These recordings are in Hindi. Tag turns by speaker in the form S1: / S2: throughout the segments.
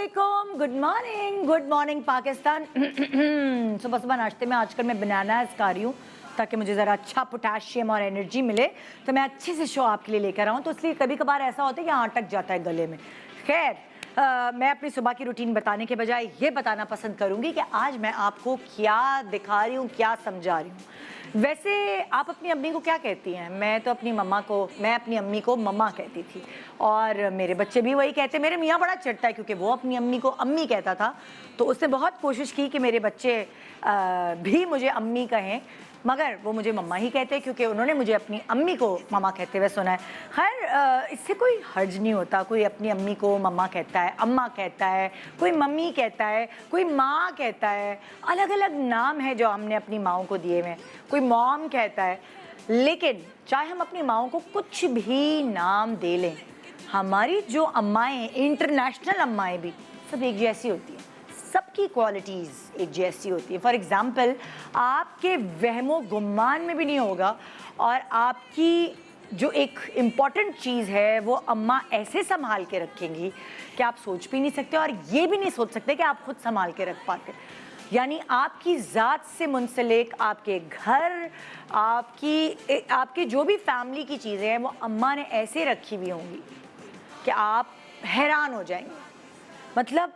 S1: अस्सलामुअलैकुम, गुड मॉर्निंग पाकिस्तान। सुबह सुबह नाश्ते में आजकल मैं बनानास खा रही हूँ ताकि मुझे ज़रा अच्छा पोटेशियम और एनर्जी मिले, तो मैं अच्छे से शो आपके लिए लेकर आऊँ। तो इसलिए कभी कभार ऐसा होता है कि यहाँ अटक जाता है गले में। खैर, मैं अपनी सुबह की रूटीन बताने के बजाय ये बताना पसंद करूँगी कि आज मैं आपको क्या दिखा रही हूँ, क्या समझा रही हूँ। वैसे आप अपनी अम्मी को क्या कहती हैं? मैं अपनी अम्मी को मम्मा कहती थी, और मेरे बच्चे भी वही कहते हैं। मेरे मियाँ बड़ा चिढ़ता है क्योंकि वो अपनी अम्मी को अम्मी कहता था, तो उसने बहुत कोशिश की कि मेरे बच्चे भी मुझे अम्मी कहें, मगर वो मुझे मम्मा ही कहते हैं क्योंकि उन्होंने मुझे अपनी अम्मी को मम्मा कहते हुए सुना है। खैर, इससे कोई हर्ज नहीं होता। कोई अपनी अम्मी को मम्मा कहता है, अम्मा कहता है, कोई मम्मी कहता है, कोई माँ कहता है। अलग अलग नाम है जो हमने अपनी माँओं को दिए हुए हैं। कोई मॉम कहता है, लेकिन चाहे हम अपनी माँओं को कुछ भी नाम दे लें, हमारी जो अम्माएँ हैं, इंटरनेशनल अम्माएँ भी सब एक जैसी होती हैं। सबकी क्वालिटीज़ एक जैसी होती है। फॉर एग्ज़ाम्पल, आपके वहमो गुमान में भी नहीं होगा, और आपकी जो एक इम्पॉर्टेंट चीज़ है वो अम्मा ऐसे संभाल के रखेंगी कि आप सोच भी नहीं सकते, और ये भी नहीं सोच सकते कि आप खुद संभाल के रख पाते। यानी आपकी ज़ात से मुंसलिक आपके घर, आपके जो भी फैमिली की चीज़ें हैं वो अम्मा ने ऐसे रखी हुई होंगी कि आप हैरान हो जाएंगे। मतलब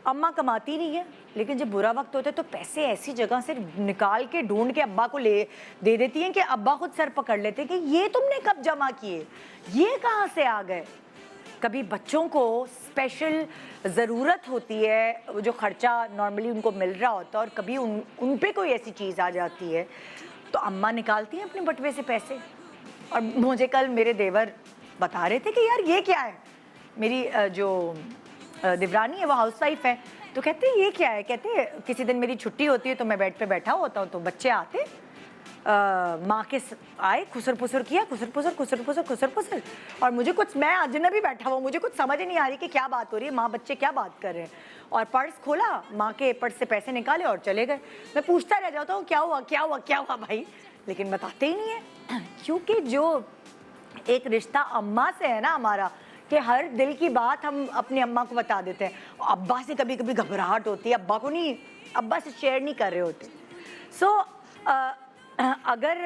S1: अम्मा कमाती नहीं है, लेकिन जब बुरा वक्त होता है तो पैसे ऐसी जगह से निकाल के ढूंढ के अब्बा को दे देती हैं कि अब्बा खुद सर पकड़ लेते हैं कि ये तुमने कब जमा किए, ये कहाँ से आ गए। कभी बच्चों को स्पेशल ज़रूरत होती है, जो खर्चा नॉर्मली उनको मिल रहा होता है, और कभी उन पे कोई ऐसी चीज़ आ जाती है तो अम्मा निकालती हैं अपने बटवे से पैसे। और मुझे कल मेरे देवर बता रहे थे कि यार ये क्या है। मेरी जो देवरानी है वो हाउस वाइफ है, तो कहते हैं ये क्या है। कहते हैं किसी दिन मेरी छुट्टी होती है तो मैं बेड पे बैठा होता हूँ, तो बच्चे आते, माँ के आए, खुसर पुसर किया, खुसर पुसर, और मुझे कुछ, मैं अजनबी बैठा हुआ, मुझे कुछ समझ ही नहीं आ रही कि क्या बात हो रही है, माँ बच्चे क्या बात कर रहे हैं। और पर्स खोला, माँ के पर्स से पैसे निकाले और चले गए। मैं पूछता रह जाता हूँ क्या हुआ भाई, लेकिन बताते ही नहीं है। क्योंकि जो एक रिश्ता अम्मा से है ना हमारा, कि हर दिल की बात हम अपनी अम्मा को बता देते हैं। अब्बा से कभी कभी घबराहट होती है, अब्बा को नहीं, अब्बा से शेयर नहीं कर रहे होते। सो अगर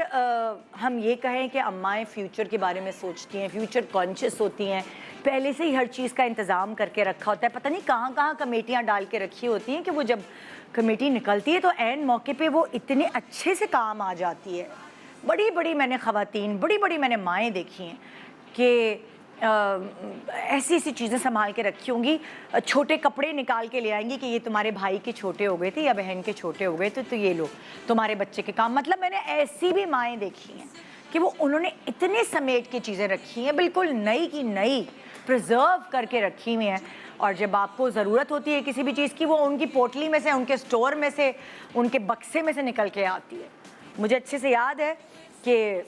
S1: हम ये कहें कि अम्माएँ फ्यूचर के बारे में सोचती हैं, फ्यूचर कॉन्शियस होती हैं, पहले से ही हर चीज़ का इंतज़ाम करके रखा होता है। पता नहीं कहाँ कहाँ कमेटियाँ डाल के रखी होती हैं कि वो जब कमेटी निकलती है तो ऐन मौके पे वो इतने अच्छे से काम आ जाती है। बड़ी बड़ी मैंने ख़वातीन, बड़ी बड़ी मैंने माएँ देखी हैं कि ऐसी ऐसी चीज़ें संभाल के रखी होंगी। छोटे कपड़े निकाल के ले आएंगी कि ये तुम्हारे भाई के छोटे हो गए थे या बहन के छोटे हो गए थे, तो ये लो तुम्हारे बच्चे के काम। मतलब मैंने ऐसी भी माएँ देखी हैं कि वो उन्होंने इतने समेट के चीज़ें रखी हैं, बिल्कुल नई की नई प्रिजर्व करके रखी हुई हैं। और जब आपको ज़रूरत होती है किसी भी चीज़ की, वो उनकी पोटली में से, उनके स्टोर में से, उनके बक्से में से निकल के आती है। मुझे अच्छे से याद है कि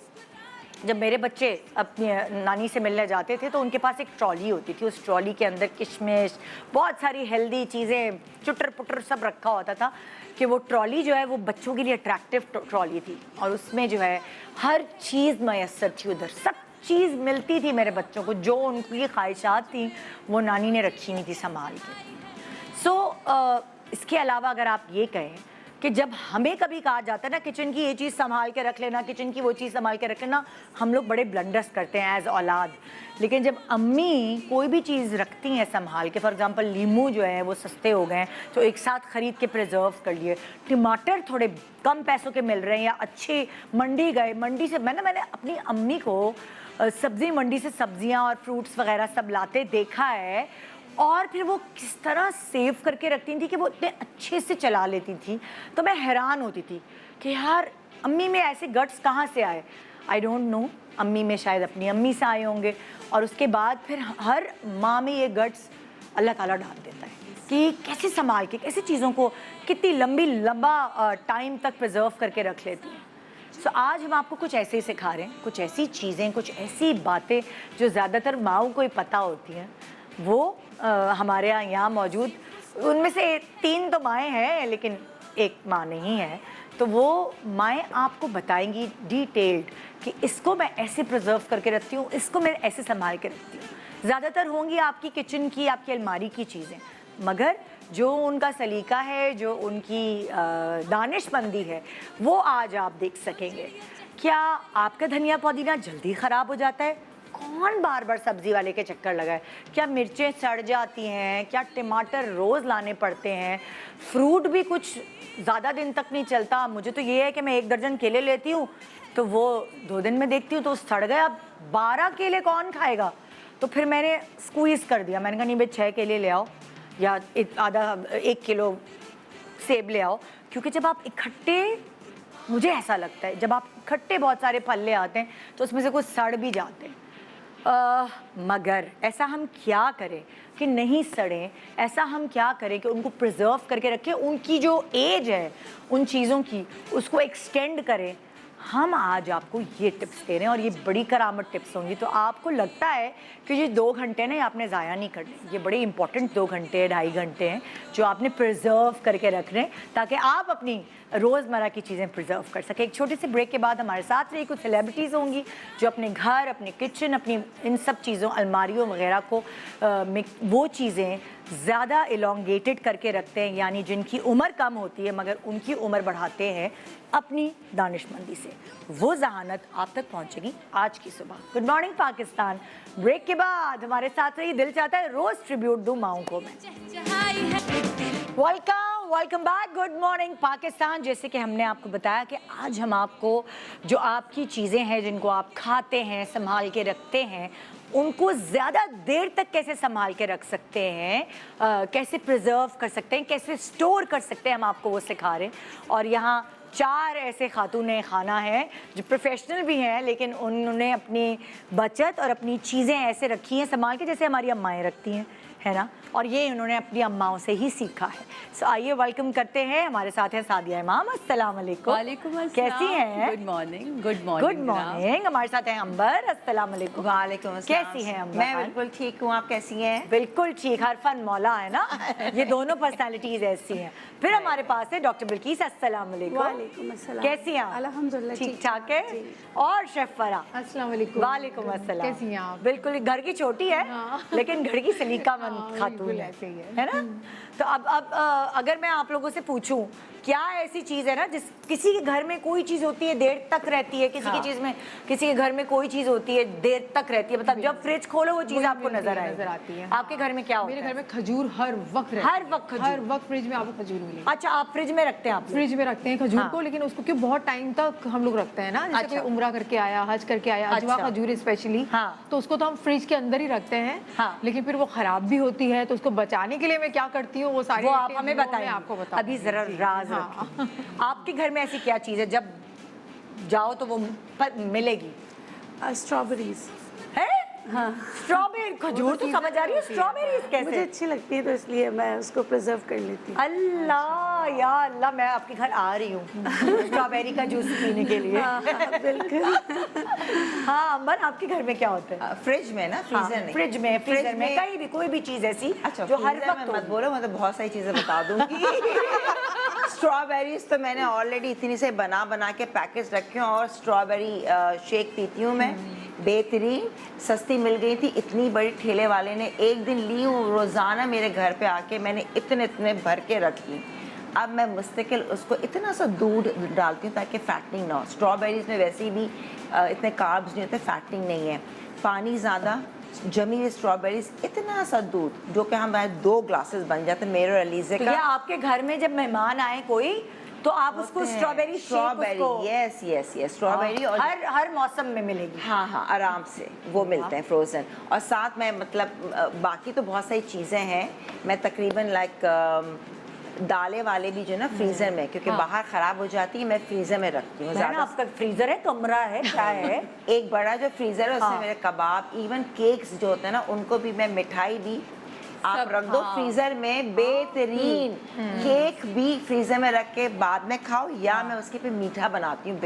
S1: जब मेरे बच्चे अपनी नानी से मिलने जाते थे तो उनके पास एक ट्रॉली होती थी। उस ट्रॉली के अंदर किशमिश, बहुत सारी हेल्दी चीज़ें, चुटर पुटर सब रखा होता था, कि वो ट्रॉली जो है वो बच्चों के लिए अट्रैक्टिव ट्रॉली थी, और उसमें जो है हर चीज़ मैसर थी। उधर सब चीज़ मिलती थी मेरे बच्चों को, जो उनकी ख्वाहिशात थी वो नानी ने रखी हुई थी संभाल के। इसके अलावा अगर आप ये कहें कि जब हमें कभी कहा जाता है ना किचन की ये चीज़ संभाल के रख लेना, किचन की वो चीज़ संभाल के रख लेना, हम लोग बड़े ब्लंडर्स करते हैं एज औलाद। लेकिन जब अम्मी कोई भी चीज़ रखती हैं संभाल के, फॉर एग्जांपल लीमू जो है वो सस्ते हो गए हैं तो एक साथ ख़रीद के प्रिजर्व कर लिए, टमाटर थोड़े कम पैसों के मिल रहे हैं या अच्छे, मंडी गए, मंडी से मैंने अपनी अम्मी को सब्ज़ी मंडी से सब्ज़ियाँ और फ्रूट्स वगैरह सब लाते देखा है, और फिर वो किस तरह सेव करके रखती थी कि वो इतने अच्छे से चला लेती थी। तो मैं हैरान होती थी कि यार अम्मी में ऐसे गट्स कहाँ से आए। आई डोंट नो, अम्मी में शायद अपनी अम्मी से आए होंगे, और उसके बाद फिर हर माँ में ये गट्स अल्लाह ताला डाल देता है कि कैसे संभाल के, कैसे चीज़ों को कितनी लंबा टाइम तक प्रिजर्व करके रख लेती हैं। सो आज हम आपको कुछ ऐसे ही सिखा रहे हैं, कुछ ऐसी चीज़ें, कुछ ऐसी बातें जो ज़्यादातर माँओं को ही पता होती हैं। वो हमारे यहाँ मौजूद, उनमें से 3 तो माएँ हैं लेकिन एक माँ नहीं है, तो वो माएँ आपको बताएंगी डिटेल्ड कि इसको मैं ऐसे प्रिजर्व करके रखती हूँ, इसको मैं ऐसे संभाल के रखती हूँ। ज़्यादातर होंगी आपकी किचन की, आपकी अलमारी की चीज़ें, मगर जो उनका सलीका है, जो उनकी दानिशमंदी है, वो आज आप देख सकेंगे। क्या आपका धनिया पुदीना जल्दी ख़राब हो जाता है? कौन बार बार सब्ज़ी वाले के चक्कर लगाए? क्या मिर्चें सड़ जाती हैं? क्या टमाटर रोज़ लाने पड़ते हैं? फ्रूट भी कुछ ज़्यादा दिन तक नहीं चलता। मुझे तो ये है कि मैं 1 दर्जन केले लेती हूँ तो वो 2 दिन में देखती हूँ तो सड़ गया। 12 केले कौन खाएगा? तो फिर मैंने स्क्वीज़ कर दिया। मैंने कहा नहीं भाई 6 केले ले आओ या 1 किलो सेब ले आओ, क्योंकि जब आप इकट्ठे, मुझे ऐसा लगता है जब आप इकट्ठे बहुत सारे फल ले आते हैं तो उसमें से कुछ सड़ भी जाते हैं। मगर ऐसा हम क्या करें कि नहीं सड़ें? ऐसा हम क्या करें कि उनको प्रिजर्व करके रखें, उनकी जो एज है उन चीज़ों की उसको एक्सटेंड करें? हम आज आपको ये टिप्स दे रहे हैं और ये बड़ी करामत टिप्स होंगी। तो आपको लगता है कि ये 2 घंटे ना आपने ज़ाया नहीं करने, ये बड़े इंपॉर्टेंट 2 घंटे 2.5 घंटे हैं जो आपने प्रिजर्व करके रख रहे हैं ताकि आप अपनी रोज़मर्रा की चीज़ें प्रिजर्व कर सकें। एक छोटे से ब्रेक के बाद हमारे साथ रही कुछ सेलिब्रिटीज़ होंगी जो अपने घर, अपने किचन, अपनी इन सब चीज़ों, अलमारियों वगैरह को वो चीज़ें ज़्यादा इलोंगेटेड करके रखते हैं, यानी जिनकी उम्र कम होती है मगर उनकी उम्र बढ़ाते हैं अपनी दानिशमंदी से। वो जहानत आप तक पहुंचेगी आज की सुबह। Good morning Pakistan. ब्रेक के बाद हमारे साथ रही, दिल चाहता है रोज़ ट्रिब्यूट दूं माओं को मैं। Welcome back. Good morning Pakistan. जैसे कि हमने आपको बताया कि आज हम आपको जो आपकी चीज़ें हैं जिनको आप खाते हैं, संभाल के रखते हैं, उनको ज़्यादा देर तक कैसे संभाल के रख सकते हैं, कैसे प्रिजर्व कर सकते हैं, कैसे स्टोर कर सकते हैं, हम आपको वो सिखा रहे हैं। और यहाँ 4 ऐसे खातून खाना हैं जो प्रोफेशनल भी हैं लेकिन उन्होंने अपनी बचत और अपनी चीज़ें ऐसे रखी हैं संभाल के जैसे हमारी अम्माएँ रखती हैं, है ना। और ये उन्होंने अपनी अम्माओं से ही सीखा है। सो आइए वेलकम करते हैं, हमारे साथ हैं सादिया इमाम। अस्सलाम वालेकुम।
S2: वालेकुम अस्सलाम।
S1: कैसी हैं?
S2: Good morning. Good morning.
S1: Good morning. हमारे साथ हैं अंबर। अस्सलाम वालेकुम।
S2: वालेकुम अस्सलाम।
S1: कैसी हैं अंबर?
S2: मैं बिल्कुल ठीक हूँ, आप कैसी हैं?
S1: बिल्कुल ठीक, हर फन मौला है ना। ये दोनों पर्सनालिटीज ऐसी हैं। फिर हमारे पास है डॉक्टर बिल्किस। अस्सलाम वालेकुम।
S3: वालेकुम अस्सलाम।
S1: कैसी हैं आप?
S3: अल्हम्दुलिल्लाह
S1: ठीक ठाक है। और शेफ फरा।
S3: अस्सलाम वालेकुम।
S1: वालेकुम अस्सलाम।
S3: कैसी हैं आप?
S1: बिल्कुल, घर की छोटी है लेकिन घर की सलीकामंद खातून
S3: ऐसे ही
S1: है ना। तो अब अगर मैं आप लोगों से पूछूं, क्या ऐसी चीज़ है ना जिस किसी के घर में कोई चीज़ होती है देर तक रहती है, किसी की चीज़ में, किसी के घर में कोई चीज़ होती है देर तक रहती है, मतलब जब फ्रिज खोलो वो चीज़ आपको नजर
S3: आती है।
S1: आपके घर में क्या होता है?
S3: मेरे घर में खजूर हर वक्त रहती है। हर वक्त फ्रिज में आपको खजूर मिलेगी।
S1: अच्छा, आप फ्रिज में रखते हैं? आप
S3: फ्रिज में रखते हैं खजूर को, लेकिन उसको क्यों बहुत टाइम तक हम लोग रखते हैं ना, जैसे कोई उम्रा करके आया, हज करके आया, अजवा खजूर स्पेशली, तो उसको तो हम फ्रिज के अंदर ही रखते हैं। लेकिन फिर वो खराब भी होती है, तो उसको बचाने के लिए मैं क्या करती हूँ वो सारी
S1: आप हमें बताएं।
S3: आपको बताऊं
S1: अभी जरा राज रखिए। आपके घर में ऐसी क्या चीज़ है जब जाओ तो वो मिलेगी?
S4: स्ट्रॉबेरीज
S1: है। हाँ, स्ट्रॉबेरी। खजूर तो समझ आ रही है, स्ट्रॉबेरीज कैसे?
S4: मुझे अच्छी लगती है तो इसलिए मैं उसको प्रिजर्व कर लेती हूँ।
S1: अल्लाह या अल्लाह, मैं आपके घर आ रही हूँ स्ट्रॉबेरी का जूस पीने के लिए।
S4: बिल्कुल।
S1: हाँ अंबर, आपके घर में क्या होता है?
S2: फ्रिज में ना, फ्रीजर नहीं।
S1: फ्रिज में, फ्रीजर में, कहीं भी कोई भी चीज़ ऐसी जो हर वक्त
S2: मत बोलो, मैं तो बहुत सारी चीजें बता दूंगी। स्ट्रॉबेरीज तो मैंने ऑलरेडी इतनी से बना के पैकेज रखे हैं और स्ट्रॉबेरी शेक पीती हूँ मैं, बेहतरीन। सस्ती मिल गई थी, इतनी बड़ी ठेले वाले ने एक दिन ली हूँ, रोज़ाना मेरे घर पे आके मैंने इतने भर के रखी। अब मैं मुस्तकिल उसको इतना सा दूध डालती हूँ ताकि फैटनिंग ना हो। स्ट्रॉबेरीज में वैसे भी इतने कार्ब्स नहीं होते, फैटनिंग नहीं है। पानी ज़्यादा, जमी हुई स्ट्रॉबेरीज, इतना सा दूध जो कि हमारे 2 ग्लासेस बन जाते हैं मेरे और अलीज़े का।
S1: आपके घर में जब मेहमान आए कोई तो आप उसको स्ट्रॉबेरी,
S2: यस स्ट्रॉबेरी, और
S1: हर मौसम में मिलेगी।
S2: हाँ आराम से वो मिलते हैं फ्रोजन। और साथ में मतलब बाकी तो बहुत सारी चीज़ें हैं, मैं तकरीबन दालें वाले भी जो ना फ्रीजर में, क्योंकि बाहर खराब हो जाती है, मैं फ्रीजर में रखती हूँ।
S1: आपका फ्रीजर है, कमरा है, क्या है?
S2: एक बड़ा जो फ्रीजर है उसमें मेरे कबाब, इवन केक्स जो होते हैं ना उनको भी, मैं मिठाई भी आप रख दो फ्रीजर में, बेहतरीन केक भी फ्रीजर में रख के बाद में खाओ, या मैं उसके पे मीठा बनाती हूँ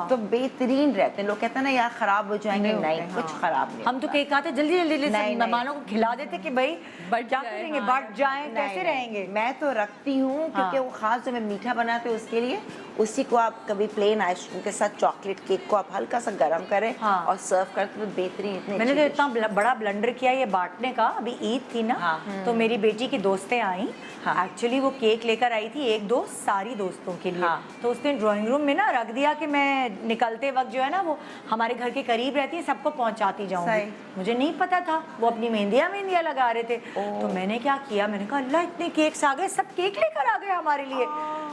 S2: तो बेहतरीन रहते हैं। लोग कहते हैं ना यार खराब हो जाएंगे, नहीं कुछ खराब नहीं।
S1: हम तो केक आते जल्दी मेहमानों को खिला देते कि भाई क्या करेंगे, बढ़ जाए, कैसे रहेंगे।
S2: मैं तो रखती हूँ क्योंकि वो खास जो मैं मीठा बनाती हूँ उसके लिए उसी को आप कभी प्लेन आइसक्रीम के साथ चॉकलेट केक को आप हल्का सा गर्म करें और सर्व करते तो बेहतरीन। इतने
S1: मैंने तो इतना बड़ा ब्लंडर किया ये बांटने का। अभी ईद थी ना, तो मेरी बेटी की दोस्तें आई। एक्चुअली वो केक लेकर आई थी एक दोस्त सारी दोस्तों के लिए। तो उसने ड्राइंग रूम में ना रख दिया कि मैं निकलते वक्त जो है ना वो हमारे घर के करीब रहती है, सबको पहुंचाती जाऊंगी। मुझे नहीं पता था, वो अपनी मेहंदियां लगा रहे थे। तो मैंने क्या किया, मैंने कहा अल्लाह इतने केक्स आ गए, सब केक लेकर आ गए हमारे लिए।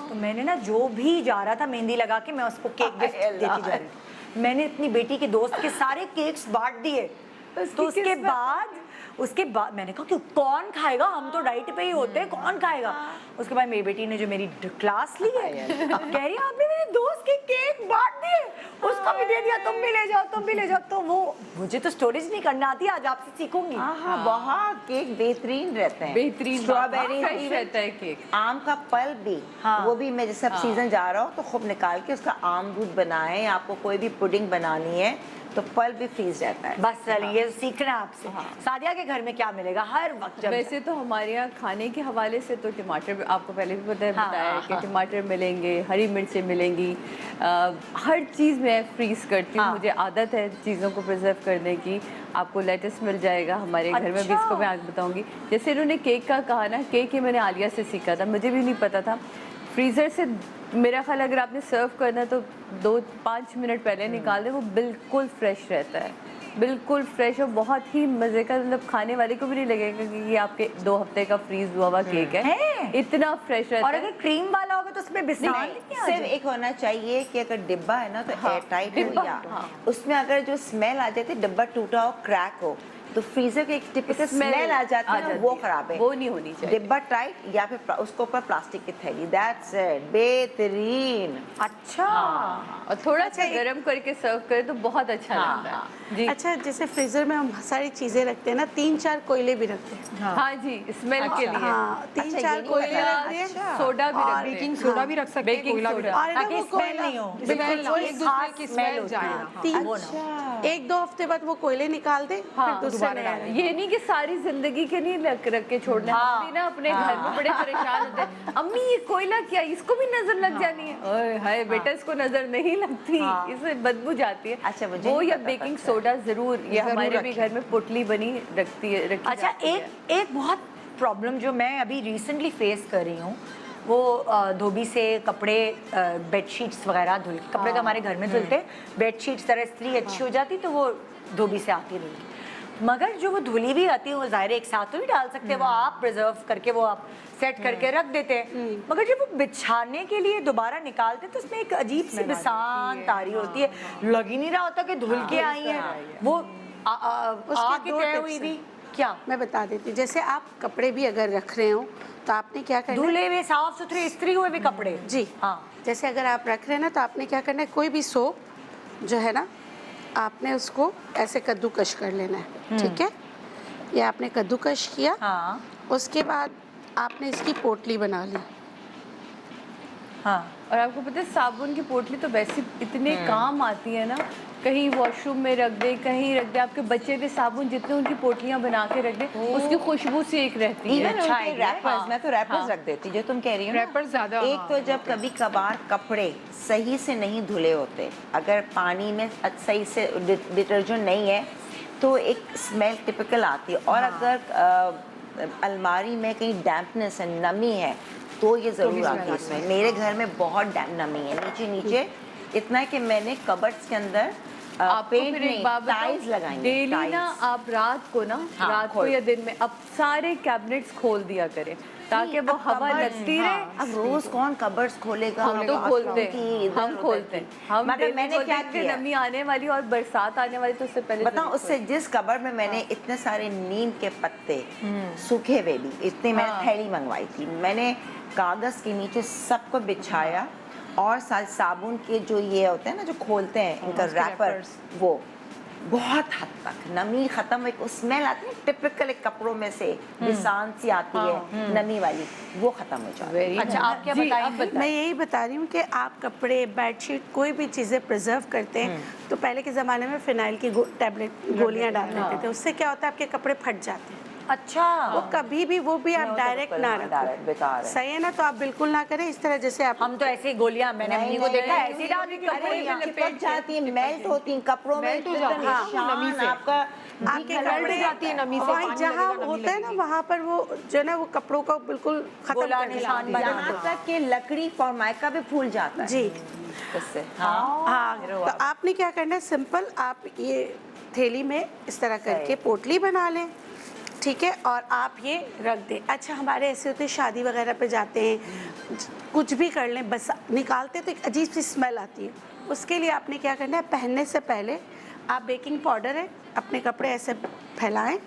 S1: तो मैंने ना जो भी जा रहा था मेहंदी लगा के मैं उसको केक गिफ्ट देती जा रही थी। मैंने अपनी बेटी के दोस्त के सारे केक्स बांट दिए। तो उसके बाद मैंने कहा कि कौन खाएगा, हम तो डाइट पे ही होते हैं, कौन खाएगा। उसके बाद मेरी बेटी ने जो मेरी क्लास ली है कह रही है आपने मेरे दोस्त के केक बांट दिए, उसको भी दे दिया, तुम भी ले जाओ, तुम भी ले जाओ। तो वो मुझे तो स्टोरेज नहीं करना आती, आज आपसे सीखूंगी।
S2: बहुत केक बेहतरीन रहते हैं,
S3: बेहतरीन
S2: स्ट्रॉबेरी
S3: रहता है केक।
S2: आम का पल्प भी, वो भी मैं जैसे अब सीजन जा रहा हूँ तो खूब निकाल के उसका आम दूध बनाए। आपको कोई भी पुडिंग बनानी है तो पल्प भी फ्रीज रहता है।
S1: बस चलिए ये सीखना है आपसे। सादिया के घर में क्या मिलेगा हर वक्त?
S5: वैसे तो हमारे यहाँ खाने के हवाले से तो टमाटर आपको पहले भी बताया है कि टमाटर मिलेंगे, हरी मिर्चें मिलेंगी, हर चीज़ मैं फ्रीज करती हूँ। मुझे आदत है चीज़ों को प्रिजर्व करने की। आपको लेटस मिल जाएगा हमारे घर में भी, इसको मैं आगे बताऊँगी। जैसे इन्होंने केक का कहा ना, केक ही मैंने आलिया से सीखा था, मुझे भी नहीं पता था। फ्रीज़र से मेरा ख्याल अगर आपने सर्व करना है तो 2-5 मिनट पहले निकाल दें, वो बिल्कुल फ्रेश रहता है, बिल्कुल फ्रेश और बहुत ही मज़े का। मतलब खाने वाले को भी नहीं लगेगा कि ये आपके 2 हफ्ते का फ्रीज हुआ हुआ केक है, इतना फ्रेश रहता है।
S1: और अगर क्रीम वाला होगा तो उसमें बिस्कुट
S2: सिर्फ एक होना चाहिए कि अगर डिब्बा है ना तो एयर टाइट हो, या उसमें अगर जो स्मेल आ जाती है, डिब्बा टूटा हो, क्रैक हो, तो फ्रीजर के एक टिपिकल स्मेल आ जाती है, वो खराब है,
S5: वो नहीं होनी चाहिए।
S2: डिब्बा टाइट या फिर उसको ऊपर प्लास्टिक की थैली, दैट्स इट, बेहतरीन।
S1: अच्छा
S5: और थोड़ा सा गर्म करके सर्व करें तो बहुत अच्छा लगता है जी।
S4: अच्छा, जैसे फ्रीजर में हम सारी चीजें रखते हैं ना, 3-4 कोयले भी रखते हैं।
S5: हाँ जी, स्मेल के लिए।
S4: हाँ, 3-4 कोयले रखते हैं,
S5: सोडा भी रखते हैं,
S3: बेकिंग सोडा भी रख सकते हैं,
S5: बेकिंग
S3: कोयला भी
S5: सोडा।
S4: और
S1: ताकि
S4: वो
S1: स्मेल नहीं हो,
S4: बिल्कुल
S3: एक दूसरे की स्मेल जाए।
S4: अच्छा, 1-2 हफ्ते बाद वो कोयले निकाल दे, फिर दूसरा नया रहे।
S5: ये नहीं कि सारी जिंदगी के नहीं रख के छोड़ना है। हम भी ना अपने घर में बड़े परेशान होते हैं, अम्मी ये कोयला क्या, इसको भी नजर लग जानी है। ओए हाय बेटा, इसको नजर नहीं लगती, इससे बदबू जाती है।
S2: अच्छा, मुझे
S5: वो
S2: नहीं
S5: या
S2: पता
S5: बेकिंग सोडा जरूर, ये हमारे भी घर में पुटली बनी रखती है।
S1: अच्छा, एक बहुत प्रॉब्लम जो मैं अभी रिसेंटली फेस कर रही हूँ, वो धोबी से कपड़े, बेडशीट्स वगैरह धुल, कपड़े तो हमारे घर में धुलते, बेडशीट्स तरह इस्त्री अच्छी हो जाती तो वो धोबी से आती धुल के। मगर जो वो धुली भी आती है वो ज़ाहिर एक साथ तो ही डाल सकते हैं, वो आप प्रिजर्व करके वो आप सेट करके रख देते हैं। मगर जब वो बिछाने के लिए दोबारा निकालते तो उसमें एक अजीब सी बिसात आ रही होती है, लग ही नहीं रहा होता कि धुल के आई है वो आके तय हुई भी। क्या
S4: मैं बता देती हूँ, जैसे आप कपड़े भी अगर रख रहे हो तो आपने क्या करना है,
S1: धुले हुए साफ सुथरे इस्त्री हुए भी कपड़े
S4: जी
S1: हाँ,
S4: जैसे अगर आप रख रहे हैं ना तो आपने क्या करना है, कोई भी सोप जो है ना, आपने उसको ऐसे कद्दूकश कर लेना है, ठीक है। ये आपने कद्दूकश किया,
S1: हाँ
S4: उसके बाद आपने इसकी पोटली बना ली।
S1: हाँ,
S5: और आपको पता है साबुन की पोटली तो वैसे इतने काम आती है ना, कहीं वॉशरूम में रख दे, कहीं रख दे, आपके बच्चे भी साबुन जितने उनकी पोटलियां बना के रख दे, उसकी खुशबू से एक रहती है।
S2: इवन उनके रैपर्स, मैं तो रैपर्स रख देती, जो तुम कह रही हो ना,
S3: रैपर ज्यादा।
S2: एक तो जब कभी कभार कपड़े सही से नहीं धुले होते, अगर पानी में सही से डिटर्जेंट नहीं है तो एक स्मेल टिपिकल आती है। और अगर अलमारी में कहीं डैम्पनेस है, नमी है, तो ये ज़रूर आती है इसमें। मेरे घर में बहुत नमी है, नीचे इतना है कि मैंने कबर्ड्स के अंदर पेंट नहीं, टाइल्स लगाई।
S5: डेली ना आप रात को ना, रात को या दिन में अब सारे कैबिनेट्स खोल दिया करें ताकि वो हवा लगती रहे।
S2: अब रोज कौन कबर्ड्स खोलेगा?
S5: हम तो खोलते हैं, हम खोलते हैं, हम
S2: मैंने क्या किया,
S5: नमी आने वाली और बरसात आने वाली तो उससे पहले
S2: बताओ, उससे जिस कबर्ड में मैंने इतने सारे नीम के पत्ते सूखे हुए भी, इतने मैंने थैली मंगवाई थी, मैंने कागज के नीचे सबको बिछाया और साबुन के जो ये होते हैं ना, जो खोलते हैं इनका रैपर, वो बहुत हद तक नमी खत्म, एक स्मेल आती है टिपिकल एक कपड़ों में से बिसान सी आती है नमी वाली, वो खत्म हो जाती है।
S1: अच्छा, आप क्या बताएंगे?
S4: मैं यही बता रही हूँ कि आप कपड़े, बेडशीट, कोई भी चीज़ें प्रिजर्व करते हैं तो पहले के ज़माने में फिनाइल की टैबलेट गोलियाँ डाल देते थे, उससे क्या होता है आपके कपड़े फट जाते हैं।
S1: अच्छा
S4: वो कभी भी वो भी आप डायरेक्ट ना
S2: डायरेक्ट बेकार
S4: रखो,
S2: है।
S4: सही है ना? तो आप बिल्कुल ना करें इस तरह, जैसे आप
S1: हम तो ऐसे ही गोलियां, मैंने अम्मी को देखा है ऐसे ही डाल देती हूँ
S2: अरे
S1: गोलियां।
S2: चिपक जाती है, मेल्ट होती हैं कपड़ों में,
S3: Melt हो
S2: तो
S3: जाती हैं,
S2: निशान
S3: नमी से।
S2: आपका
S4: आपके
S3: मेल्ट हो
S4: कपड़े
S3: जाती है नमी से,
S4: वहीं
S3: पानी
S4: जहाँ
S3: लगेगा, नमी
S4: होता है ना
S3: लगेगी।
S4: वहाँ पर वो जो है ना वो कपड़ों का बिल्कुल खत्म
S1: गोला
S4: कर
S1: निशान
S4: देती है।
S1: बना
S2: यहाँ तक कि लकड़ी फॉर्माइका भी फूल जाता है
S4: जी
S2: इससे। हाँ
S4: हाँ, तो आपने क्या करना है, सिंपल आप ये थैली में इस तरह करके पोटली बना लें, ठीक है, और आप ये रख दें। अच्छा, हमारे ऐसे होते हैं शादी वगैरह पे जाते हैं, कुछ भी कर लें, बस निकालते तो एक अजीब सी स्मेल आती है। उसके लिए आपने क्या करना है, पहनने से पहले आप बेकिंग पाउडर है अपने कपड़े ऐसे फैलाएं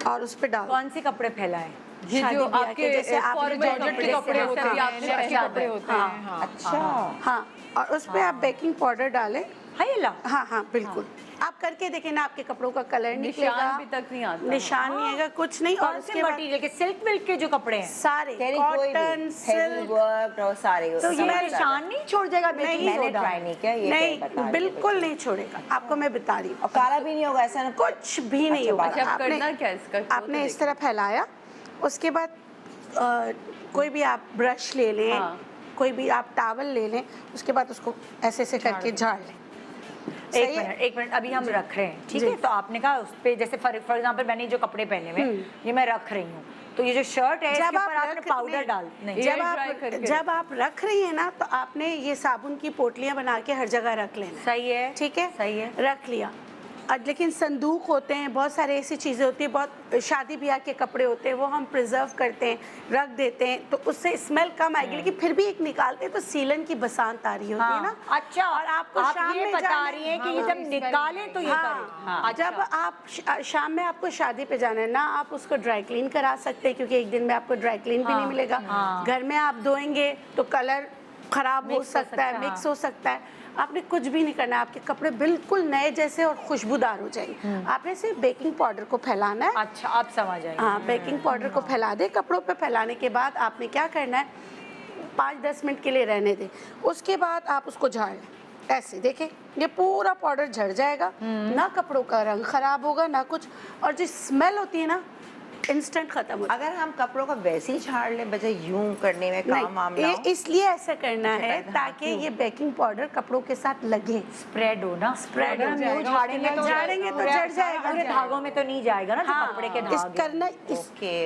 S4: और उस पर डाल।
S1: कौन से कपड़े फैलाएं?
S3: ये
S4: शादी
S3: जो
S4: ब्याह के
S3: आपके
S4: जैसे आपने
S3: फॉर्मल
S4: जॉर्जेट
S3: के कपड़े होते हैं, आपने कपड़े होते हैं, हाँ।
S2: अच्छा
S4: हाँ, और उस पर आप बेकिंग पाउडर डालें।
S1: हाय ला
S4: हाँ हाँ बिल्कुल, आप करके देखें ना, आपके कपड़ों का कलर निकलेगा,
S5: निशान भी तक नहीं आता।
S4: निशान नहीं आएगा, कुछ नहीं। और
S1: कौन से
S4: उसके बाद
S1: मटेरियल के? सिल्क विल्क के जो कपड़े हैं
S4: सारे
S2: कोई
S4: कॉटन,
S2: भी हेवी
S4: सिल्क,
S2: वर्क और सारे
S4: तो
S1: ये
S4: मैं
S1: निशान नहीं छोड़ जाएगा बेकिंग
S2: मैंने
S1: सोडा?
S2: ट्राई नहीं किया, ये
S4: नहीं
S2: बता रही है
S4: बिल्कुल नहीं छोड़ेगा, आपको मैं बता रही हूँ,
S2: और काला भी नहीं होगा ऐसा ना?
S4: कुछ भी नहीं होगा।
S5: अच्छा, अब करना क्या इसका?
S4: आपने इस तरह फैलाया, उसके बाद कोई भी आप ब्रश ले लें,
S5: हाँ।
S4: कोई भी आप टॉवल ले लें, उसके बाद उसको ऐसे ऐसे करके झाड़ लें।
S1: एक मिनट अभी हम रख रहे हैं, ठीक है? तो आपने कहा उस पे जैसे फॉर एग्जांपल मैंने जो कपड़े पहने हुए ये मैं रख रही हूँ, तो ये जो शर्ट है इसके ऊपर आपने पाउडर डाल नहीं?
S4: जब आप रख रही हैं ना, तो आपने ये साबुन की पोटलियां बना के हर जगह रख लेना।
S1: सही है,
S4: ठीक है,
S1: सही है।
S4: रख लिया। और लेकिन संदूक होते हैं, बहुत सारे ऐसी चीज़ें होती हैं, बहुत शादी ब्याह के कपड़े होते हैं, वो हम प्रिजर्व करते हैं, रख देते हैं, तो उससे स्मेल कम आएगी, लेकिन फिर भी एक निकालते हैं तो सीलन की बसंत आ रही होती है ना।
S1: अच्छा,
S4: और आपको
S1: आप
S4: शाम
S1: ये
S4: में
S1: बता
S4: जाना
S1: रही हैं कि ये
S3: हाँ,
S1: जब निकाले तो ये
S4: हाँ,
S1: करें। अच्छा।
S4: जब आप शाम में आपको शादी पे जाना है ना, आप उसको ड्राई क्लीन करा सकते हैं, क्योंकि एक दिन में आपको ड्राई क्लीन भी नहीं मिलेगा। घर में आप धोएंगे तो कलर खराब हो सकता है, मिक्स हो सकता है। आपने कुछ भी नहीं करना है, आपके कपड़े बिल्कुल नए जैसे और खुशबूदार हो जाएंगे। आपने सिर्फ बेकिंग पाउडर को फैलाना है।
S1: अच्छा, आप समझ आए।
S4: हाँ, बेकिंग पाउडर को फैला दे कपड़ों पे। फैलाने के बाद आपने क्या करना है, 5-10 मिनट के लिए रहने दें, उसके बाद आप उसको झाड़ लें। ऐसे देखें, ये पूरा पाउडर झड़ जाएगा, ना कपड़ों का रंग खराब होगा ना कुछ, और जो स्मेल होती है ना इंस्टेंट खत्म हो जाएगी।
S2: अगर हम कपड़ों का वैसे ही झाड़ ले, बजाय यूं करने में काम वाम ना
S4: नहीं,
S2: हो?
S4: इसलिए ऐसा करना है ताकि ये बेकिंग पाउडर कपड़ों के साथ लगे,
S1: स्प्रेड हो ना,
S4: स्प्रेड
S1: अगर हम यूं झाड़ेंगे तो
S4: झड़ जाएगा।
S1: पूरे धागों में तो नहीं जाएगा ना, जो
S4: हाँ,
S1: कपड़े के
S4: इस
S1: धागे।
S4: करना